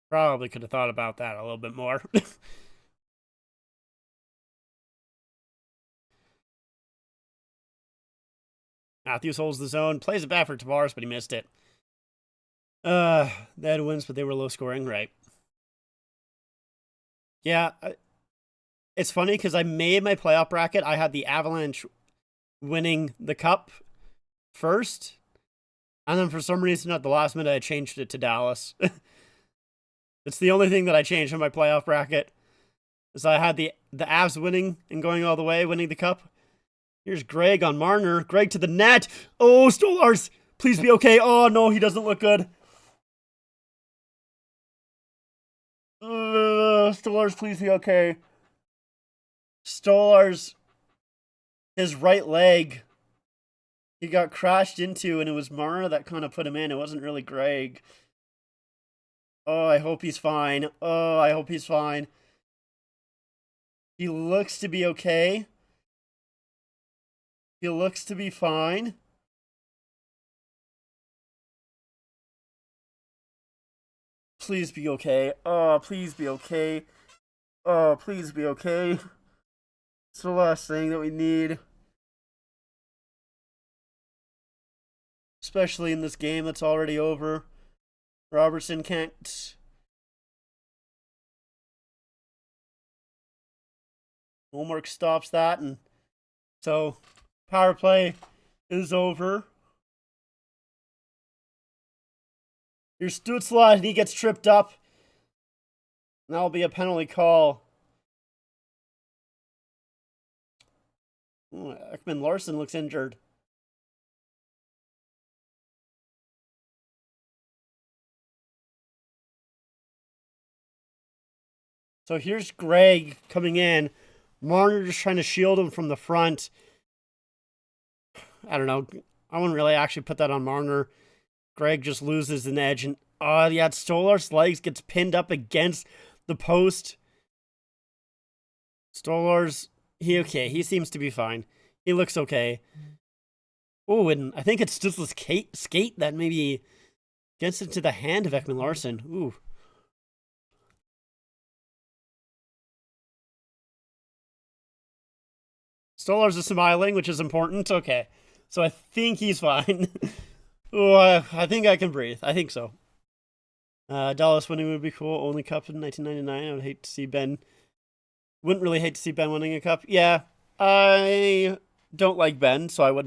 Probably could have thought about that a little bit more. Matthews holds the zone, plays it back for Tavares, but he missed it. They had wins, but they were low scoring, right? Yeah, it's funny because I made my playoff bracket. I had the Avalanche winning the cup first, and then for some reason at the last minute I changed it to Dallas. It's the only thing that I changed in my playoff bracket. Is I had the Avs winning and going all the way, winning the cup. Here's Greg on Marner. Greg to the net. Oh, Stolarz, please be okay. Oh no, he doesn't look good. Stolarz, please be okay. Stolarz, his right leg, he got crashed into, and it was Marner that kind of put him in. It wasn't really Greg. Oh, I hope he's fine. Oh, I hope he's fine. He looks to be okay. He looks to be fine. Please be okay. Oh, please be okay. Oh, please be okay. It's the last thing that we need. Especially in this game that's already over. Robertson can't. Homework stops that, and so power play is over. Here's Stützle, and he gets tripped up. And that'll be a penalty call. Ooh, Ekman-Larsson looks injured. So here's Greg coming in. Marner just trying to shield him from the front. I don't know. I wouldn't really actually put that on Marner. Greg just loses an edge. And, yeah, Stolar's legs gets pinned up against the post. Stolar's, he seems to be fine. He looks okay. Oh, and I think it's Stützle's skate that maybe gets into the hand of Ekman-Larsson. Ooh. Stolarz is smiling, which is important. Okay. So I think he's fine. Oh, I think I can breathe. I think so. Dallas winning would be cool. Only cup in 1999. I would hate to see Ben. Wouldn't really hate to see Ben winning a cup. Yeah, I don't like Ben, so I would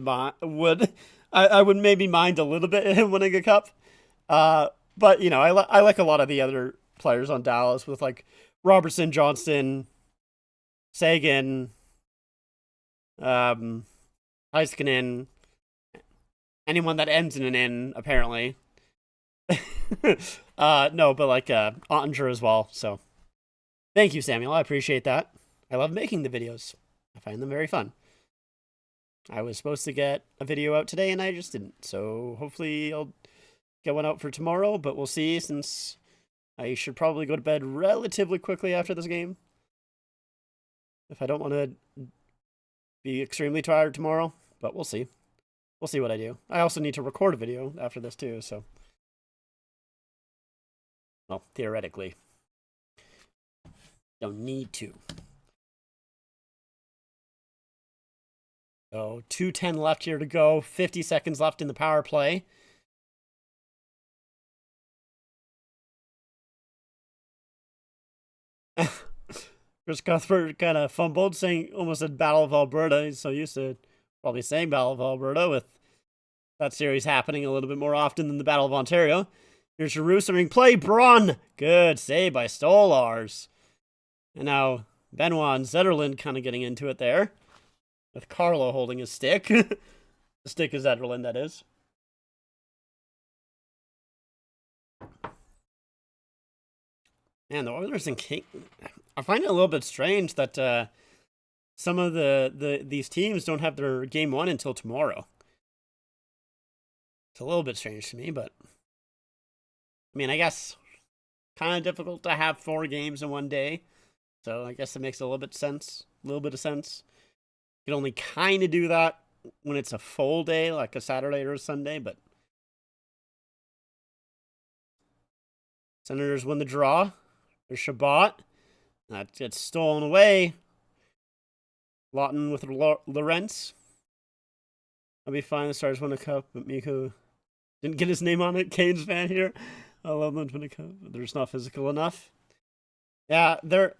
maybe mind a little bit him winning a cup. But you know, I like a lot of the other players on Dallas with like Robertson, Johnston, Sagan, Heiskanen, anyone that ends in an N, apparently. No, but like Ottinger as well. So thank you, Samuel. I appreciate that. I love making the videos. I find them very fun. I was supposed to get a video out today and I just didn't. So hopefully I'll get one out for tomorrow, but we'll see, since I should probably go to bed relatively quickly after this game. If I don't want to be extremely tired tomorrow, but we'll see. We'll see what I do. I also need to record a video after this too, so. Well, theoretically. Don't need to. So, 2:10 left here to go. 50 seconds left in the power play. Chris Cuthbert kind of fumbled, saying, almost said Battle of Alberta. He's so used to probably saying Battle of Alberta, with that series happening a little bit more often than the Battle of Ontario. Here's Giroux serving play. Braun. Good save by Stolarz. And now Benoit and Zetterlund kind of getting into it there, with Carlo holding his stick. The stick is Zetterlund, that is. Man, the Oilers and King. I find it a little bit strange that some of these teams don't have their game one until tomorrow. It's a little bit strange to me, but I mean, I guess kind of difficult to have 4 games in one day. So I guess it makes a little bit of sense. You can only kind of do that when it's a full day, like a Saturday or a Sunday, but Senators win the draw. There's Shabbat. That gets stolen away. Lawton with Lawrence. I'll be fine. The Stars win a cup, but Miko didn't get his name on it. Canes fan here. I love them to win a cup, but they're just not physical enough. Yeah, their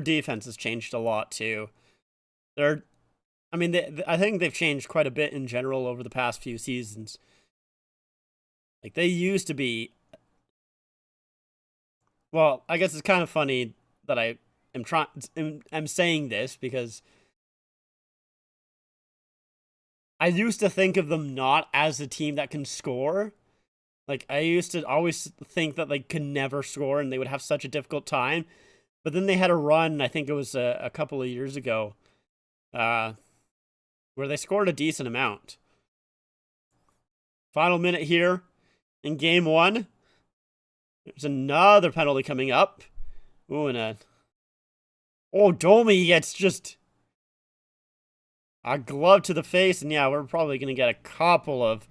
defense has changed a lot too. I think they've changed quite a bit in general over the past few seasons. Like they used to be. Well, I guess it's kind of funny that I'm saying this because I used to think of them not as a team that can score. Like I used to always think that they could never score and they would have such a difficult time. But then they had a run, I think it was a couple of years ago, where they scored a decent amount. Final minute here in game 1. There's another penalty coming up. Ooh, Domi gets just a glove to the face, and yeah, we're probably going to get a couple of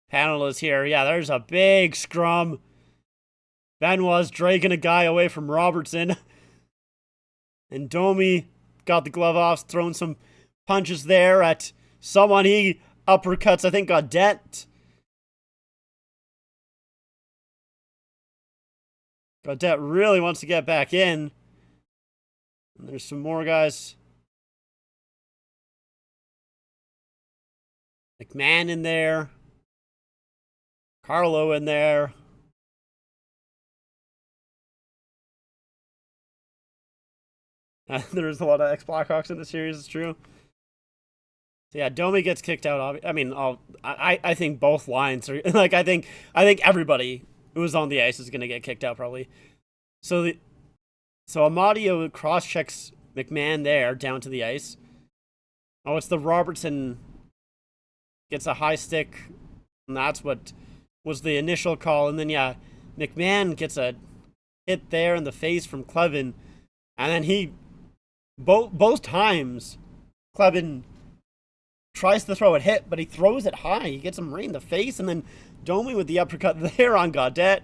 penalties here. Yeah, there's a big scrum. Benoit's dragging a guy away from Robertson. And Domi got the glove off, throwing some punches there at someone. He uppercuts, I think, Gaudette. Gaudette really wants to get back in. And there's some more guys. McMahon in there. Carlo in there. There's a lot of ex-Blackhawks in the series, it's true. So yeah, Domi gets kicked out. I mean, I think both lines are like I think everybody who was on the ice is gonna get kicked out probably. So Amadio cross checks McMahon there down to the ice. Oh, it's the Robertson gets a high stick, and that's what was the initial call. And then yeah, McMahon gets a hit there in the face from Clevin, and then he both times Clevin tries to throw it hit, but he throws it high. He gets him right in the face, and then Domi with the uppercut there on Gaudette.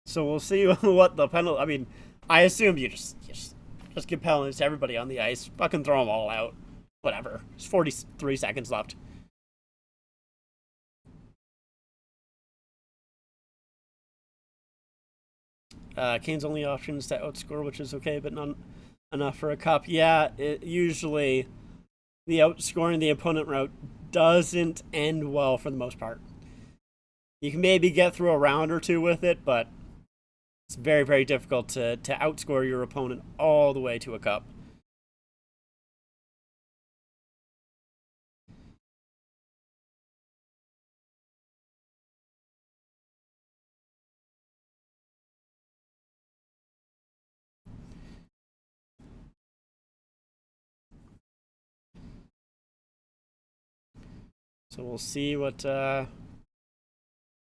So we'll see what the penalty. I mean, I assume you just give penalties to everybody on the ice. Fucking throw them all out. Whatever. There's 43 seconds left. Kane's only option is to outscore, which is okay, but not enough for a cup. Yeah, usually the outscoring the opponent route doesn't end well for the most part. You can maybe get through a round or two with it, but it's very, very difficult to outscore your opponent all the way to a cup. So we'll see what the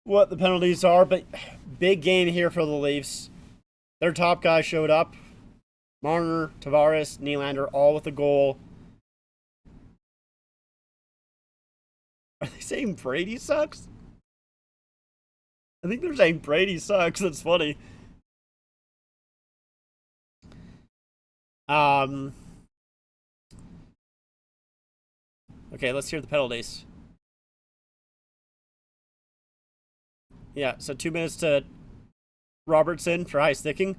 penalties are, but big game here for the Leafs. Their top guy showed up. Marner, Tavares, Nylander, all with a goal. Are they saying Brady sucks? I think they're saying Brady sucks. That's funny. Okay, let's hear the penalties. Yeah, so 2 minutes to Robertson for high sticking.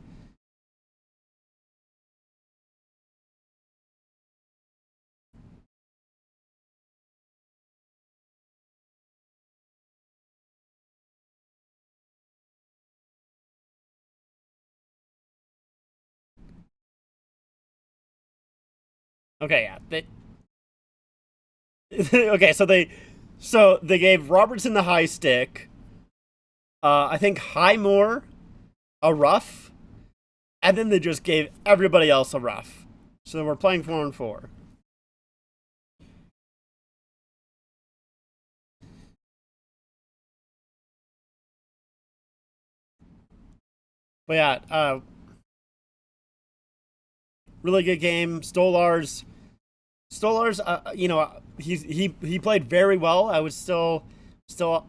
Okay, yeah. Okay, so they gave Robertson the high stick. I think Highmore a rough, and then they just gave everybody else a rough. So we're playing 4-on-4. But yeah, really good game. Stolarz, he played very well. I was still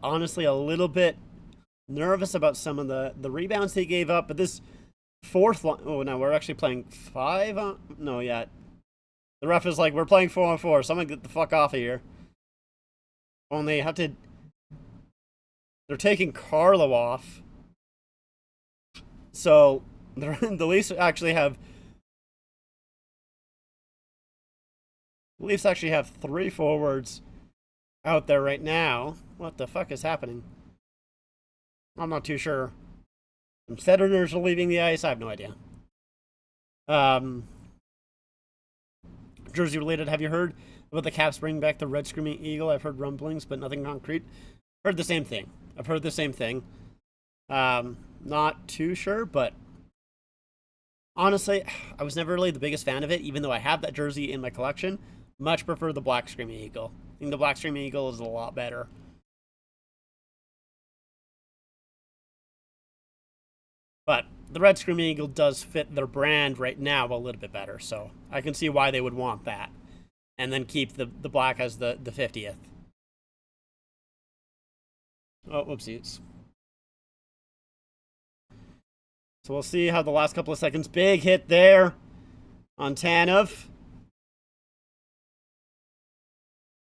honestly a little bit nervous about some of the rebounds he gave up, but this fourth line. Oh no, we're actually playing five. No, yeah. The ref is like, we're playing 4-on-4. Someone get the fuck off of here. Only have to. They're taking Carlo off, so the Leafs actually have. The Leafs actually have 3 forwards out there right now. What the fuck is happening? I'm not too sure. Some Senators are leaving the ice. I have no idea. Jersey related. Have you heard about the Caps bringing back the Red Screaming Eagle? I've heard rumblings, but nothing concrete. Heard the same thing. I've heard the same thing. Not too sure, but honestly, I was never really the biggest fan of it, even though I have that jersey in my collection. Much prefer the Black Screaming Eagle. I think the Black Screaming Eagle is a lot better. But the Red Screaming Eagle does fit their brand right now a little bit better, so I can see why they would want that. And then keep the black as the 50th. Oh, whoopsies. So we'll see how the last couple of seconds. Big hit there on Tanev.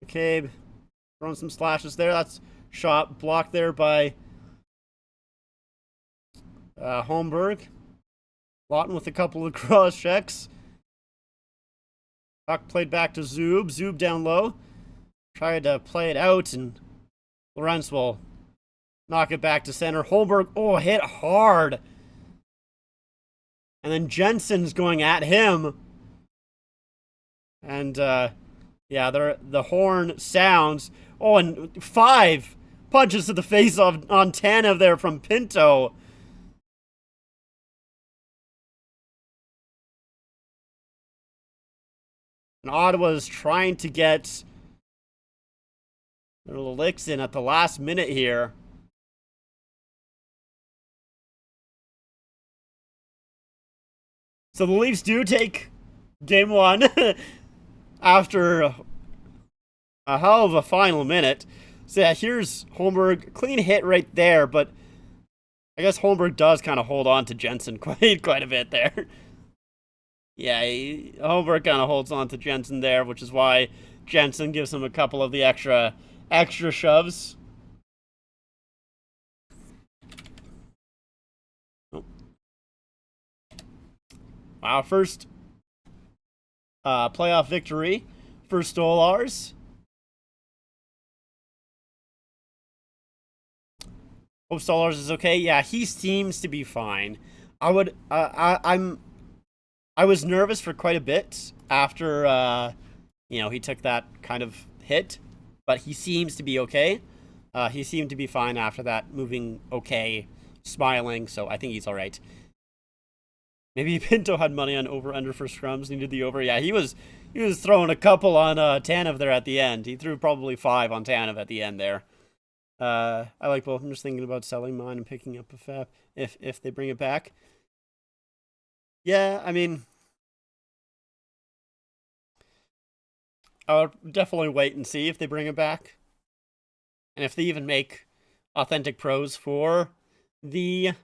McCabe throwing some slashes there. That's shot blocked there by Holmberg. Lawton with a couple of cross checks. Puck played back to Zub. Zub down low. Tried to play it out, and Lorentz will knock it back to center. Holmberg, oh, hit hard. And then Jensen's going at him. And, yeah, the horn sounds. Oh, and 5 punches to the face on Tanev there from Pinto. And Ottawa's trying to get their licks in at the last minute here. So the Leafs do take game 1 after a hell of a final minute. So yeah, here's Holmberg. Clean hit right there, but I guess Holmberg does kind of hold on to Jensen quite a bit there. Yeah, Holmberg kind of holds on to Jensen there, which is why Jensen gives him a couple of the extra shoves. Oh. Wow, first playoff victory for Stolarz. Hope Stolarz is okay. Yeah, he seems to be fine. I was nervous for quite a bit after, he took that kind of hit, but he seems to be okay. He seemed to be fine after that, moving okay, smiling, so I think he's all right. Maybe Pinto had money on over-under for scrums, needed the over. Yeah, he was throwing a couple on Tanev there at the end. He threw probably 5 on Tanev at the end there. I like both. I'm just thinking about selling mine and picking up a FAP if they bring it back. Yeah, I mean, I'll definitely wait and see if they bring it back. And if they even make authentic pros for the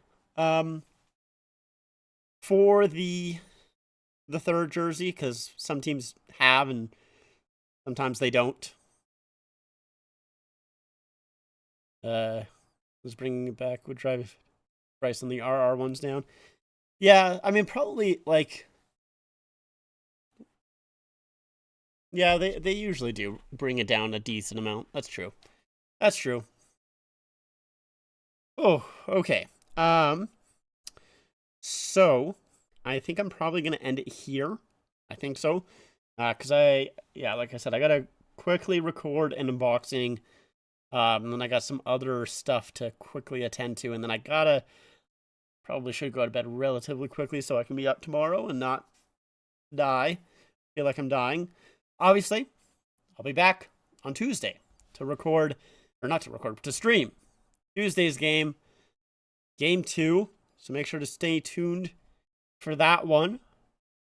third jersey, because some teams have and sometimes they don't. Was bringing it back would drive price on the RR ones down. Yeah, I mean, probably, like, yeah, they usually do bring it down a decent amount. That's true. That's true. Oh, okay. So, I think I'm probably going to end it here. I think so. Because like I said, I got to quickly record an unboxing. And then I got some other stuff to quickly attend to. And then I probably should go to bed relatively quickly so I can be up tomorrow and not die. Feel like I'm dying. Obviously, I'll be back on Tuesday to stream Tuesday's game. Game 2. So make sure to stay tuned for that one.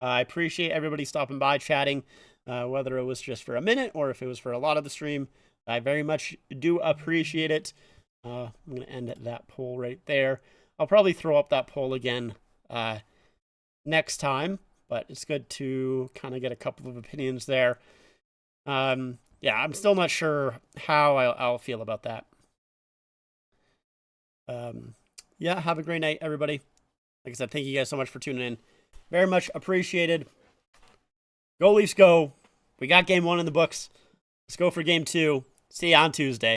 I appreciate everybody stopping by, chatting, whether it was just for a minute or if it was for a lot of the stream. I very much do appreciate it. I'm going to end that poll right there. I'll probably throw up that poll again next time, but it's good to kind of get a couple of opinions there. Yeah, I'm still not sure how I'll feel about that. Yeah, have a great night, everybody. Like I said, thank you guys so much for tuning in. Very much appreciated. Go Leafs, go. We got game 1 in the books. Let's go for game 2. See you on Tuesday.